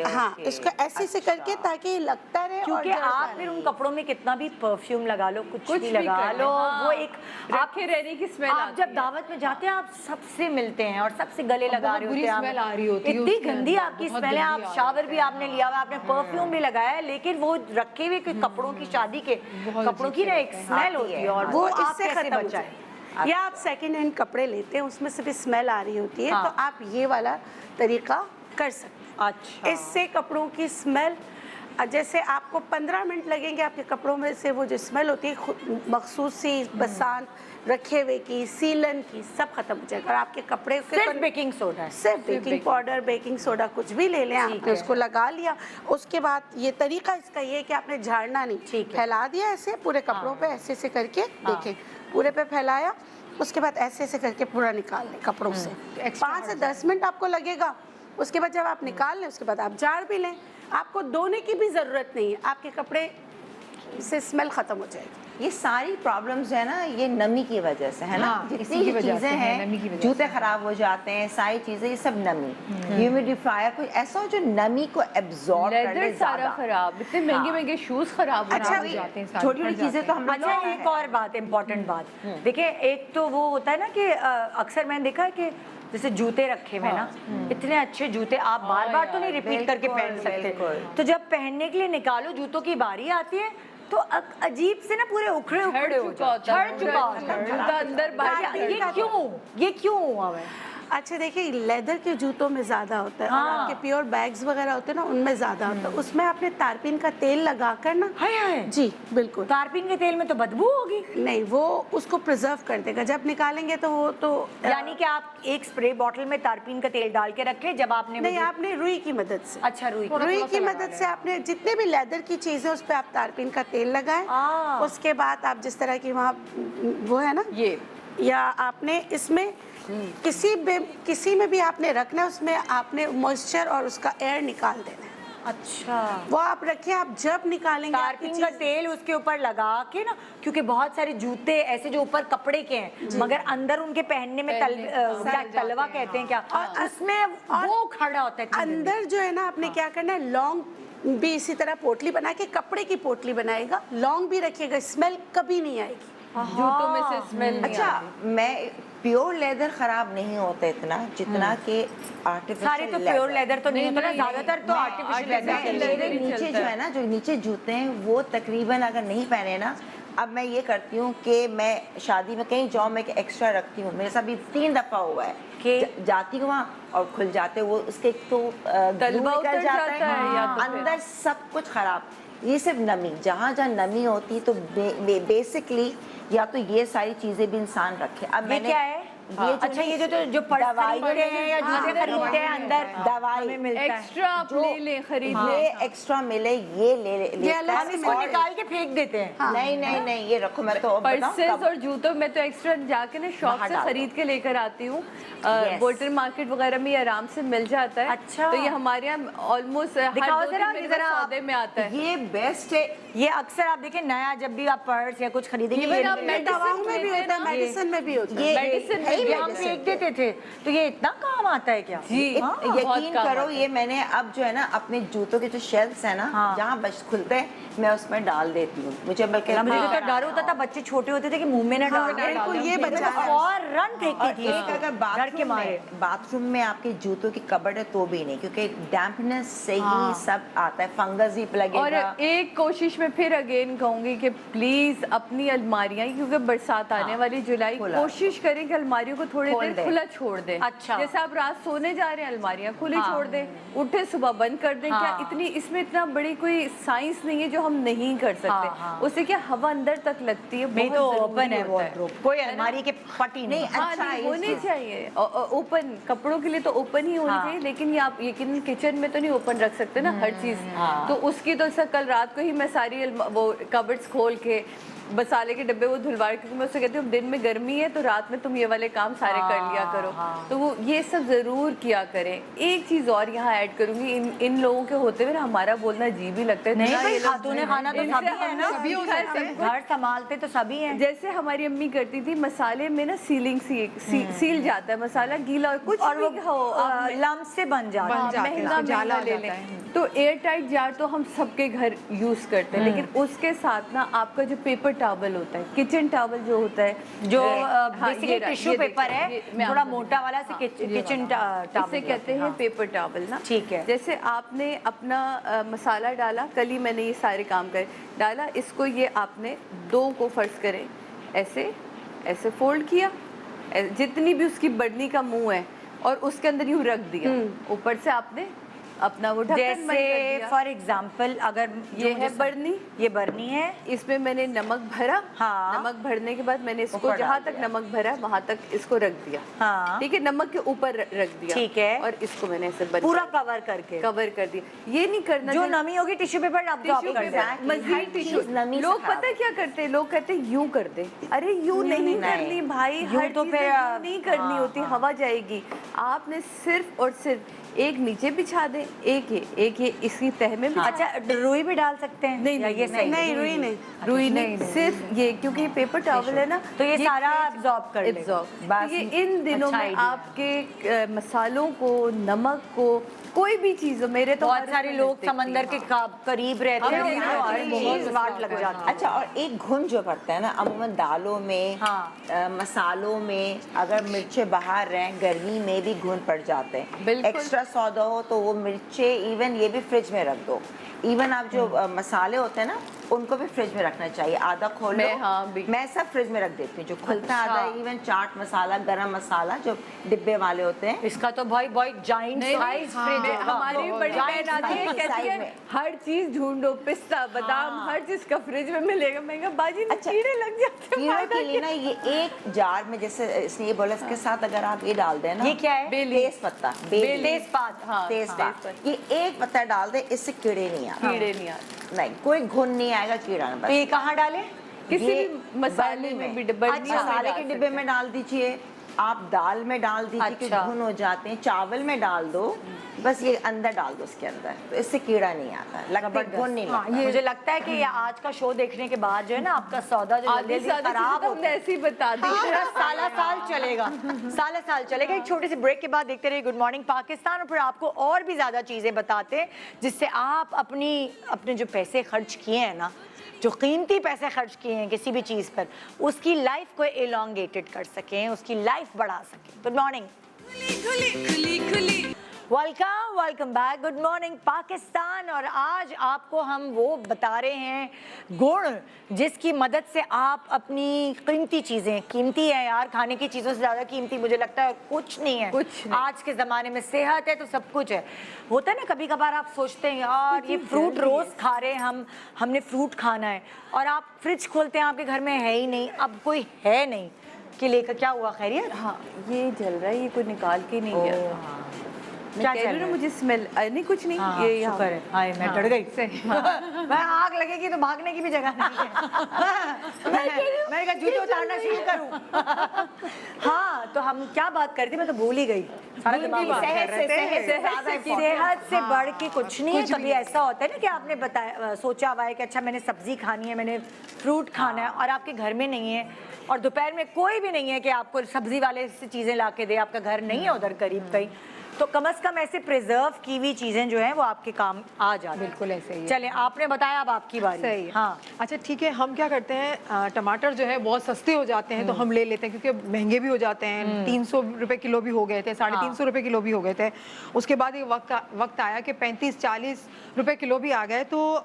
S4: हाँ, इसको ऐसे से करके ताकि ये लगता रहे।
S1: क्योंकि
S4: और
S1: आप फिर उन कपड़ों में कितना भी परफ्यूम लगा लो, कुछ भी
S5: भी
S1: लगा
S5: कर
S1: लो,
S5: लो,
S1: वो एक
S5: रखे रहने की स्मेल
S1: आप जब दावत में जाते हैं, आप सबसे मिलते हैं और सबसे गले लगा रहे होते
S3: बुरी
S1: हैं।
S3: स्मेल आ रही होती है
S1: इतनी
S3: उसके
S1: गंदी
S3: अंदर,
S1: आपकी
S3: बहुत
S1: स्मेल है।
S3: गंदी
S1: आप
S3: आ
S1: शावर भी आपने लिया हुआ, आपने परफ्यूम भी लगाया है, लेकिन वो रखे हुए कोई कपड़ों की शादी के कपड़ों की ना एक स्मेल होती है, और
S4: वो
S1: आप
S4: इससे
S1: कैसे
S4: खत्म हो
S1: बचाएं?
S4: जाए। या आप सेकेंड हैंड कपड़े लेते हैं, उसमें से भी स्मेल आ रही होती है, तो आप ये वाला तरीका कर सकते हैं।
S1: अच्छा,
S4: इससे कपड़ों की स्मेल, जैसे आपको 15 मिनट लगेंगे, आपके कपड़ों में से वो जो स्मेल होती है मखसूस सी बसंत रखे हुए की, सीलन की, सब खत्म हो जाएगा। और आपके कपड़े
S1: सिर्फ बेकिंग सोडा है?
S4: सिर्फ बेकिंग पाउडर, बेकिंग सोडा कुछ भी ले लें, आपने उसको लगा लिया। उसके बाद ये तरीका इसका ये है कि आपने झाड़ना नहीं, फैला दिया ऐसे पूरे कपड़ों पे, ऐसे ऐसे करके देखें, पूरे पे फैलाया, उसके बाद ऐसे ऐसे करके पूरा निकाल लें कपड़ों से। 5 से 10 मिनट आपको लगेगा। उसके बाद जब आप निकाल लें, उसके बाद आप झाड़ भी लें, आपको धोने की भी ज़रूरत नहीं है, आपके कपड़े से स्मेल खत्म हो जाएगी।
S2: ये सारी प्रॉब्लम्स है ना, ये नमी की वजह से है ना।
S3: हाँ,
S2: जितनी
S3: इसी की
S2: भी
S3: वजह से
S2: चीजें
S3: है, नमी की
S2: हैं,
S3: वजह
S2: जूते खराब हो जाते हैं, सारी चीजें, ये सब नमी। ह्यूमिडिफायर कोई ऐसा हो जो नमी को एब्जॉर्ब कर ले
S5: लेदर सारा
S2: ज्यादा।
S5: खराब, इतने महंगे महंगे शूज खराब हो जाते हैं, सारे
S2: छोटी
S5: फट
S2: छोटी चीजें
S5: जाते
S2: तो
S5: हैं।
S2: हम लोग
S1: अच्छा, एक और बात, इम्पोर्टेंट बात, देखिए, एक तो वो होता है ना कि अक्सर मैंने देखा है कि जैसे जूते रखे हुए ना, इतने अच्छे जूते आप बार बार तो नहीं रिपीट करके पहन सकते, तो जब पहनने के लिए निकालो, जूतों की बारी आती है तो अजीब से ना पूरे उखड़े उखड़े हो जाते हैं, झड़ चुका होता है
S5: जूता अंदर बाहर।
S1: ये क्यों हुआ है?
S4: अच्छा देखिए, लेदर के जूतों में ज़्यादा होता है, और
S1: हाँ।
S4: आपके प्योर बैग्स वगैरह होते हैं ना, उनमें ज़्यादा होता है। उसमें आपने तारपीन का तेल लगा कर ना,
S1: हाय हाय,
S4: जी बिल्कुल,
S1: तारपीन के तेल में तो बदबू होगी।
S4: नहीं, वो उसको प्रिजर्व कर देगा, जब निकालेंगे तो वो तो
S1: यानी कि आप एक स्प्रे बॉटल में तारपीन का तेल डाल के रखें, जब आपने
S4: नहीं, आपने रुई की मदद से,
S1: अच्छा, रुई
S4: की मदद से आपने जितने भी लेदर की चीज़ें उस पर आप तारपीन का तेल लगाएं। उसके बाद आप जिस तरह की वहाँ वो है ना, या आपने इसमें किसी में भी आपने रखना है, उसमें आपने मॉइस्चर और उसका एयर निकाल देना है।
S1: अच्छा,
S4: वो आप रखिए, आप जब निकालेंगे आपकी
S1: तारपीन का
S4: चीज़-
S1: तेल उसके ऊपर लगा के ना, क्योंकि बहुत सारे जूते ऐसे जो ऊपर कपड़े के हैं मगर अंदर उनके पहनने में क्या तलवा कहते हैं क्या, और उसमें वो खड़ा होता है
S4: अंदर जो है ना, आपने क्या करना है, लौंग भी इसी तरह पोटली बना के, कपड़े की पोटली बनाएगा, लौंग भी रखिएगा, स्मेल कभी नहीं आएगी।
S5: जूतों में से स्मेल नहीं
S2: अच्छा,
S5: आती।
S2: मैं प्योर लेदर खराब नहीं होता इतना जितना कि आर्टिफिशियल
S1: सारे तो प्योर लेदर तो नहीं होता ना, ज्यादातर तो आर्टिफिशियल
S5: artificial
S1: लेदर
S5: leather
S2: मेरे
S5: ही
S2: नीचे
S5: चलता
S2: जो
S5: है।
S2: है ना, जो नीचे जूते हैं वो तकरीबन अगर नहीं पहने ना, अब मैं ये करती हूँ कि मैं शादी में कहीं जाऊँ, मैं एक्स्ट्रा रखती हूँ। मेरे साथ भी 3 दफा हुआ है कि जाती हूँ वहाँ और खुल जाते, वो उसके एक तो
S5: तलवा
S2: glue
S5: उतर
S2: निकल जाता
S5: जाता है या तो फिर-
S2: अंदर सब कुछ खराब। ये सिर्फ नमी, जहाँ जहाँ नमी होती तो बेसिकली या तो ये सारी चीजें भी इंसान रखे। अब
S1: ये
S2: मैंने
S1: क्या है?
S2: ये
S1: अच्छा, ये जो पर्स
S2: दवाई
S1: खरीदते हैं या जूते खरीदते हैं अंदर
S2: दवाई
S1: हमें मिलता है,
S5: एक्स्ट्रा आप
S2: जो
S5: ले लें, खरीद
S2: ये
S5: लें।
S2: एक्स्ट्रा मिले ये ले
S4: ये अलग
S1: हम
S4: से
S1: इसको
S2: और-
S1: निकाल के फेंक देते हैं।
S2: नहीं नहीं नहीं, ये रखो, मैं तो अब बताऊं
S5: पर्सेस
S2: कब-
S5: और जूतों में तो एक्स्ट्रा जाके ना शॉप
S2: बाहर
S5: से
S2: डाल दो।
S5: खरीद के लेकर आती हूँ।
S2: Yes.
S5: बोल्टन मार्केट वगैरह में ये आराम से मिल जाता है।
S1: अच्छा।
S5: तो ये हमारे यहाँ ऑलमोस्ट
S1: दिखाओ
S5: हर 2
S1: जरा,
S5: दिन मेरे
S1: जरा
S5: पास
S1: आप-
S5: सौदे में आता है।
S2: ये बेस्ट है।
S1: ये अक्सर आप देखें, नया जब भी आप पर्स या कुछ खरीदेंगे
S5: Even
S1: ये
S5: आप
S4: ये दवाओं में भी होता है, मेडिसिन में भी होता है।
S2: ये
S5: मेडिसिन में
S1: ये
S5: भी
S1: हम
S5: medicine
S1: फेंक देते थे, तो ये इतना काम आता है क्या?
S5: जी,
S1: हाँ,
S5: बहुत
S2: यकीन
S5: काम
S2: करो,
S5: आता है।
S2: ये मैंने अब जो है ना अपने जूतों के जो शेल्फ्स है ना,
S1: हाँ।
S2: जहाँ बस खुलते हैं मैं उसमें डाल देती हूँ। मुझे बल्कि
S1: मुझे तो डर होता था, बच्चे छोटे होते थे कि मुंह में ना डाल दें।
S4: बिल्कुल, ये
S1: मैं तो
S4: बचाना है।
S1: फौरन फेंकती
S2: और
S1: थी
S2: एक
S1: इसको,
S2: अगर
S1: डर के मारे।
S2: बाथरूम में आपके जूतों की कबर्ड है तो भी नहीं, क्योंकि डैम्पनेस से ही सब आता है, फंगस ही
S5: और
S2: लगेगा।
S5: एक कोशिश में फिर अगेन कहूंगी कि प्लीज अपनी अलमारियां, क्योंकि बरसात आने वाली जुलाई,
S2: खुला।
S5: कोशिश करें कि अलमारियों को थोड़ी
S2: खोल
S5: देर
S2: दें।
S5: खुला छोड़ दें।
S1: अच्छा।
S5: जैसे आप रात सोने जा रहे हैं, अलमारियां खुली छोड़ दें, उठे सुबह बंद कर दें। क्या इतनी इसमें इतना बड़ी कोई साइंस नहीं है जो हम नहीं कर सकते। उससे क्या हवा अंदर तक लगती है,
S1: नहीं
S5: बहुत
S1: तो
S5: जरूरी
S1: ओपन है
S5: होता
S1: वार्डरोब, कोई अलमारी के पटी नहीं।
S5: हाँ,
S2: अच्छा,
S5: नहीं,
S2: ये
S5: होने
S2: चीज़।
S5: चाहिए ओपन, कपड़ों के लिए तो ओपन ही होनी चाहिए, लेकिन ये आप यकीन किचन में तो नहीं ओपन रख सकते ना हर चीज। तो उसकी तो कल रात को ही मैं सारी वो कबर्ड्स खोल के मसाले के डब्बे वो धुलवा, क्योंकि मैं उससे कहती हूँ दिन में गर्मी है तो रात में तुम ये वाले काम सारे कर लिया करो। तो वो ये सब जरूर किया करें। एक चीज और यहाँ ऐड करूंगी, इन लोगों के होते हुए ना हमारा बोलना जी भी लगता है।
S1: नहीं
S5: इतना
S1: भाई,
S5: ये लोग-
S1: खातूने खाना तो
S5: इनसे
S1: सभी है ना,
S5: हम सभी हो सकते हैं।
S1: घर संभालते तो सभी हैं।
S5: जैसे हमारी अम्मी करती थी, मसाले में ना सीलिंग सील जाता है मसाला, गीला और कुछ
S1: और वो
S5: भी हो आप
S1: लम्ब से बन जाता है।
S3: जाते हैं,
S5: महंगा
S3: जाला
S5: महंगा ले
S3: जाता
S5: लें। तो एयर टाइट जार तो हम सबके घर यूज करते हैं, लेकिन उसके साथ ना आपका जो पेपर टॉवल होता है, किचन टॉवल जो होता है,
S1: जो
S5: हाँ,
S1: बेसिकली
S5: ये रहा,
S1: टिश्यू
S5: ये
S1: पेपर
S5: देखिए,
S1: है,
S5: ये मैं
S1: थोड़ा
S5: आपको
S1: मोटा वाला से
S5: हाँ,
S1: किचन
S5: इसे
S1: टॉवल
S5: कहते हैं पेपर टॉवल ना।
S1: ठीक है।
S5: जैसे आपने अपना मसाला डाला, कल ही मैंने ये सारे काम करे डाला, इसको ये आपने 2 को फर्ज करें ऐसे ऐसे फोल्ड किया, जितनी भी उसकी बढ़नी का मुंह है, और उसके अंदर यूं रख दिया, ऊपर से आपने अपना वो ढक्कन बंद कर
S1: जैसे
S5: दिया।
S1: फॉर एग्जांपल अगर
S5: ये है बर्नी,
S1: ये बर्नी है,
S5: इसमें मैंने नमक भरा।
S1: हाँ।
S5: नमक भरने के बाद मैंने इसको
S2: ऊपर
S5: जहाँ
S2: डाल
S5: तक नमक भरा वहां तक इसको रख दिया।
S1: हाँ।
S5: ठीक है, नमक के ऊपर रख दिया।
S1: ठीक है।
S5: और इसको मैंने ऐसे बंद
S1: पूरा
S5: कर
S1: कवर करके
S5: कवर कर दिया। ये नहीं करना
S1: जो
S5: जब-
S1: नमी होगी टिश्यू पेपर आप
S5: टिश्यू
S1: कर
S5: पेपर,
S1: दें।
S5: मजीद टिश्यू।
S2: नमी से
S5: लोग
S2: खराब
S5: पता है क्या करते हैं, लोग कहते हैं यूं कर दे। अरे यूं नहीं करनी भाई,
S1: यूं
S5: हर
S1: तो
S5: चीज़
S1: फिर,
S5: यूं नहीं करनी
S1: हाँ,
S5: होती, हवा जाएगी। आपने सिर्फ और सिर्फ एक नीचे बिछा दे, एक ये इसकी तह में बिछा।
S1: अच्छा, रुई भी डाल सकते हैं?
S5: नहीं,
S1: या
S5: नहीं,
S1: ये सही
S4: नहीं,
S1: है?
S4: रुई नहीं।
S5: रुई नहीं, सिर्फ ये, क्योंकि ये पेपर टॉवल है ना,
S1: तो ये सारा absorb कर लेगा।
S5: absorb।
S1: बस,
S5: तो ये इन दिनों
S1: अच्छा
S5: में
S1: idea।
S5: आपके मसालों को, नमक को, कोई भी चीज हो, मेरे तो
S1: बहुत
S5: हर
S1: सारे
S5: उसमें
S1: लोग
S5: मिलती
S1: समंदर के
S5: थी।
S1: करीब रहते हैं,
S5: हाँ,
S1: उनको
S5: हाँ,
S1: और बहुत वाट लग जाती है।
S2: अच्छा, और एक घुन जो पड़ता है ना अमूमन दालों में,
S1: हाँ।
S2: मसालों में, अगर मिर्चे बाहर रहें गर्मी में भी घुन पड़ जाते हैं।
S5: बिल्कुल।
S2: एक्स्ट्रा सौदा हो तो वो मिर्चे इवन ये भी फ्रिज में रख दो। इवन आप जो मसाले होते हैं ना उनको भी फ्रिज में रखना चाहिए, आधा खोलो। मैं सब फ्रिज में रख देती हूँ, जो खुलता है आधा, इवन चाट मसाला, गरम मसाला जो डिब्बे वाले होते हैं।
S1: इसका तो भाई बहुत जाइंट
S5: नहीं,
S1: साइज
S5: हाँ,
S1: फ्रिज है।
S5: हमारी बड़ी बहन आती है, कहती
S2: साइज
S5: है
S2: में।
S5: हर चीज ढूंढो, पिस्ता बादाम हर चीज का फ्रिज में मिलेगा। मैं कहा बाजी ने कीड़े लग जाते हैं,
S2: कीड़े के लिए ना ये एक जार में, जैसे इसने ये बोला, इसके साथ अगर आप ये डाल दें ना,
S1: ये क्या है?
S2: तेज पत्ता,
S1: तेजपात।
S5: हाँ,
S2: तेजपात, ये एक पत्ता डाल दे, इससे कीड़े नहीं आते।
S5: कीड़े नहीं आते।
S2: नहीं, कोई घुन नहीं आएगा, कीड़ा ना
S1: तो
S2: बस।
S1: ये कहाँ डाले?
S5: किसी
S2: ये
S5: भी मसाले
S2: बर्नी
S5: में भी
S2: अच्छा,
S5: बर्नी में
S2: मसाले
S5: डाल
S2: के
S5: सकते
S2: डिब्बे
S5: हैं।
S2: में डाल दीजिए, आप दाल में डाल दीजिए कि
S1: अच्छा।
S2: घुन हो जाते हैं, चावल में डाल दो, बस ये अंदर डाल दो इसके अंदर, तो इससे कीड़ा नहीं आता, लगता है घुन नहीं लगता।
S1: मुझे लगता है कि ये आज का शो देखने के बाद जो है ना आपका सौदा जो
S5: आधी
S1: जल्दी
S5: से आधी
S1: खराब
S5: चीज़ें तो हमने ऐसे ही बता दी।
S1: पूरा साला साल चलेगा, साला साल चलेगा। एक छोटे से ब्रेक के बाद देखते रहिए गुड मॉर्निंग पाकिस्तान, और फिर आपको और भी ज्यादा चीजें बताते हैं जिससे आप अपने जो पैसे खर्च किए हैं ना, जो कीमती पैसे खर्च किए हैं किसी भी चीज पर, उसकी लाइफ को एलोंगेटेड कर सकें, उसकी लाइफ बढ़ा सकें। Good morning, welcome back, good morning Pakistan. और आज आपको हम वो बता रहे हैं गुण जिसकी मदद से आप अपनी कीमती चीज़ें, कीमती है यार, खाने की चीज़ों से ज़्यादा कीमती मुझे लगता है कुछ नहीं है।
S5: कुछ नहीं।
S1: आज के ज़माने में सेहत है तो सब कुछ है। होता है ना कभी कभार आप सोचते हैं यार ये फ्रूट रोज़ खा रहे हैं हमने फ्रूट खाना है, और आप फ्रिज खोलते हैं आपके घर में है ही नहीं, अब कोई है नहीं कि लेकर, क्या हुआ खैरियत?
S5: हाँ, ये जल रहा है, ये कोई निकाल के नहीं गया था। मैं
S1: क्या
S5: कह रही हूँ ना, मुझे स्मेल नहीं, कुछ नहीं,
S1: हाँ,
S5: ये
S1: शुक्र है। हाय, मैं डर गई। मैं आग लगेगी तो भागने की भी जगह नहीं है। मैं कहा जूते उतारना शुरू करूं। हाँ, तो हम क्या बात करते, मैं तो भूल ही गई। सारा दिमाग सेहत से बढ़ के कुछ नहीं है। कभी ऐसा होता है ना कि आपने बताया, सोचा हुआ है कि अच्छा मैंने सब्जी खानी है, मैंने फ्रूट खाना है, और आपके घर में नहीं है, और दोपहर में कोई भी नहीं है कि आपको सब्जी वाले से चीजें ला के दे, आपका घर नहीं है उधर करीब कहीं, तो कम से कम ऐसे प्रिजर्व की हुई चीजें जो हैं वो आपके काम आ जाती हैं।
S3: बिल्कुल ऐसे ही है।
S1: चले, आपने बताया, अब आपकी बारी।
S3: सही है।
S1: हाँ,
S3: अच्छा ठीक है, हम क्या करते हैं, टमाटर जो है बहुत सस्ते हो जाते हैं तो हम ले लेते हैं, क्योंकि महंगे भी हो जाते हैं। 300 रुपए किलो भी हो गए थे, 350 रुपए किलो भी हो गए थे। उसके बाद एक वक्त आया कि 35-40 रुपए किलो भी आ गए, तो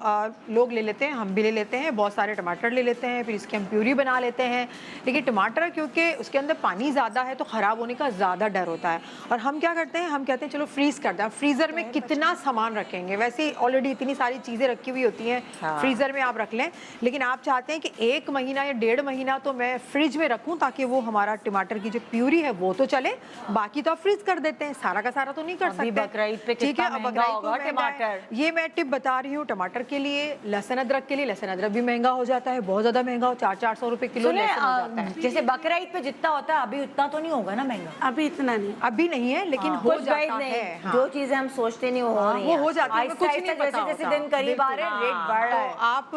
S3: लोग ले लेते हैं, हम भी ले लेते हैं, बहुत सारे टमाटर ले लेते हैं, फिर इसकी हम प्यूरी बना लेते हैं। लेकिन टमाटर क्योंकि उसके अंदर पानी ज़्यादा है तो ख़राब होने का ज़्यादा डर होता है, और हम क्या करते हैं, हम कहते हैं चलो फ्रीज कर दें। फ्रीजर में कितना सामान रखेंगे, वैसे ही ऑलरेडी इतनी सारी चीज़ें रखी हुई होती हैं, फ्रीजर में आप रख लें। लेकिन आप चाहते हैं कि 1 महीना या 1.5 महीना तो मैं फ्रिज में रखूं, ताकि वो हमारा टमाटर की जो प्यूरी है वो तो चले, बाकी तो आप फ्रीज कर देते हैं, सारा का सारा तो नहीं कर सकते।
S1: बकरीद पे
S3: ठीक है,
S1: कितना
S3: अब
S1: महंगा
S3: बकरीद
S1: होगा
S3: को महंगा है।
S1: टमाटर।
S3: ये मैं टिप बता रही हूँ टमाटर के लिए। लहसुन अदरक के लिए, लहसुन अदरक भी महंगा हो जाता है, बहुत ज्यादा महंगा, 400-400 रुपए किलो
S1: सुनिए,
S3: लहसुन हो जाता है।
S1: जैसे बकरीद पे जितना होता है अभी उतना तो नहीं होगा ना महंगा?
S4: अभी इतना नहीं।
S3: अभी नहीं है, लेकिन हो
S2: कुछ गाइड
S3: जाता
S2: नहीं,
S3: है। हाँ।
S2: जो चीजें हम सोचते नहीं वो हो रही
S3: वो
S2: हैं।
S3: हो जाती है,
S1: आहिस्ता
S3: कुछ
S1: आहिस्ता
S3: नहीं पता
S1: जैसे
S3: होता।
S1: दिन करीब आ रहे हैं, रेट बढ़ रहा है।
S3: तो आप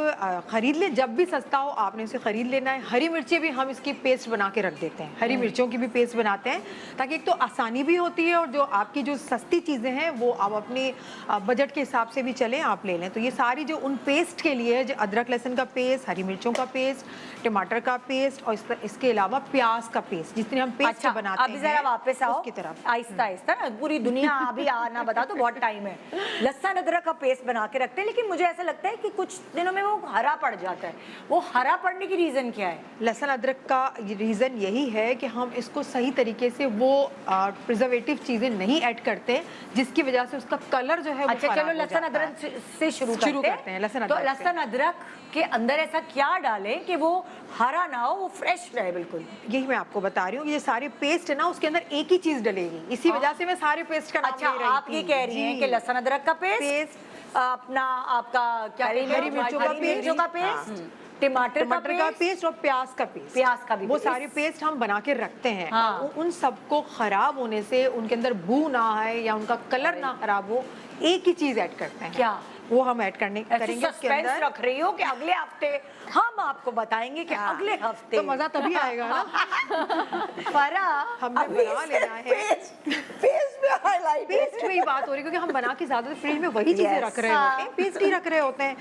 S3: खरीद ले, जब भी सस्ता हो आपने उसे खरीद लेना है। हरी मिर्ची भी हम इसकी पेस्ट बना के रख देते हैं, हरी मिर्चों की भी पेस्ट बनाते हैं, ताकि एक तो आसानी भी होती है, और जो आपकी जो सस्ती चीज़ें हैं वो आप अपने बजट के हिसाब से भी चलें, आप ले लें। तो ये सारी जो उन पेस्ट के लिए है, जो अदरक लहसुन का पेस्ट, हरी मिर्चों का पेस्ट, टमाटर का पेस्ट, और इसके अलावा प्याज का पेस्ट, जितने हम पेस्ट बनाते
S1: अभी जरा
S3: हैं
S1: वापस आओ
S3: उसकी तरफ।
S1: आहिस्ता आहिस्ता ना, पूरी दुनिया अभी आना बता तो बहुत टाइम है। लहसुन अदरक का पेस्ट बना के रखते हैं, लेकिन मुझे ऐसा लगता है कि कुछ दिनों में वो हरा पड़ जाता है। वो हरा पड़ने की रीजन क्या है?
S3: लहसुन अदरक का रीज़न यही है कि हम इसको सही तरीके से वो प्रिजर्वेटिव चीज़ें नहीं ऐड करते, जिसकी वजह से उसका कलर जो है वो
S1: अच्छा
S3: खराब
S1: चलो,
S3: हो
S1: लहसुन
S3: जाता
S1: अदरक
S3: है।
S1: से शुरू करते हैं।
S3: लहसुन
S1: तो
S3: अदरक से।
S1: लहसुन अदरक के अंदर ऐसा क्या डालें कि वो हरा ना हो, वो फ्रेश रहे बिल्कुल?
S3: यही मैं आपको बता रही हूँ, ये सारे पेस्ट है ना, उसके अंदर एक ही चीज डलेगी, इसी वजह से मैं सारे पेस्ट का नाम
S1: अच्छा,
S3: ले रही
S1: आप
S3: थी।
S1: ये कह रही हैं कि लहसुन अदरक का पेस्ट, अपना आपका क्या
S2: हरी
S1: कहते हैं?
S3: मिर्चों का
S1: मिर्चों का पेस्ट, टमाटर
S3: का पेस्ट और प्याज का पेस्ट,
S1: प्याज का भी
S3: वो
S1: पेस्ट।
S3: सारे पेस्ट हम बना के रखते हैं।
S1: हाँ।
S3: और उन सबको खराब होने से, उनके अंदर बू ना आए या उनका कलर ना खराब हो, एक ही चीज ऐड करते हैं।
S1: क्या?
S3: वो हम ऐड करेंगे उसके
S1: सस्पेंस
S3: अंदर।
S1: रख रही हो कि अगले हफ्ते हम आपको बताएंगे कि अगले हफ्ते
S3: तो मजा तभी आएगा ना।
S1: फरा
S3: हमने बना लेना है।
S2: पेस्ट में हाईलाइट
S3: पेस्ट में ही बात हो रही है, क्योंकि हम बना के ज्यादा फ्रिज में वही चीजें
S2: Yes.
S3: रख रहे होते हैं, पेस्ट ही रख रहे होते हैं।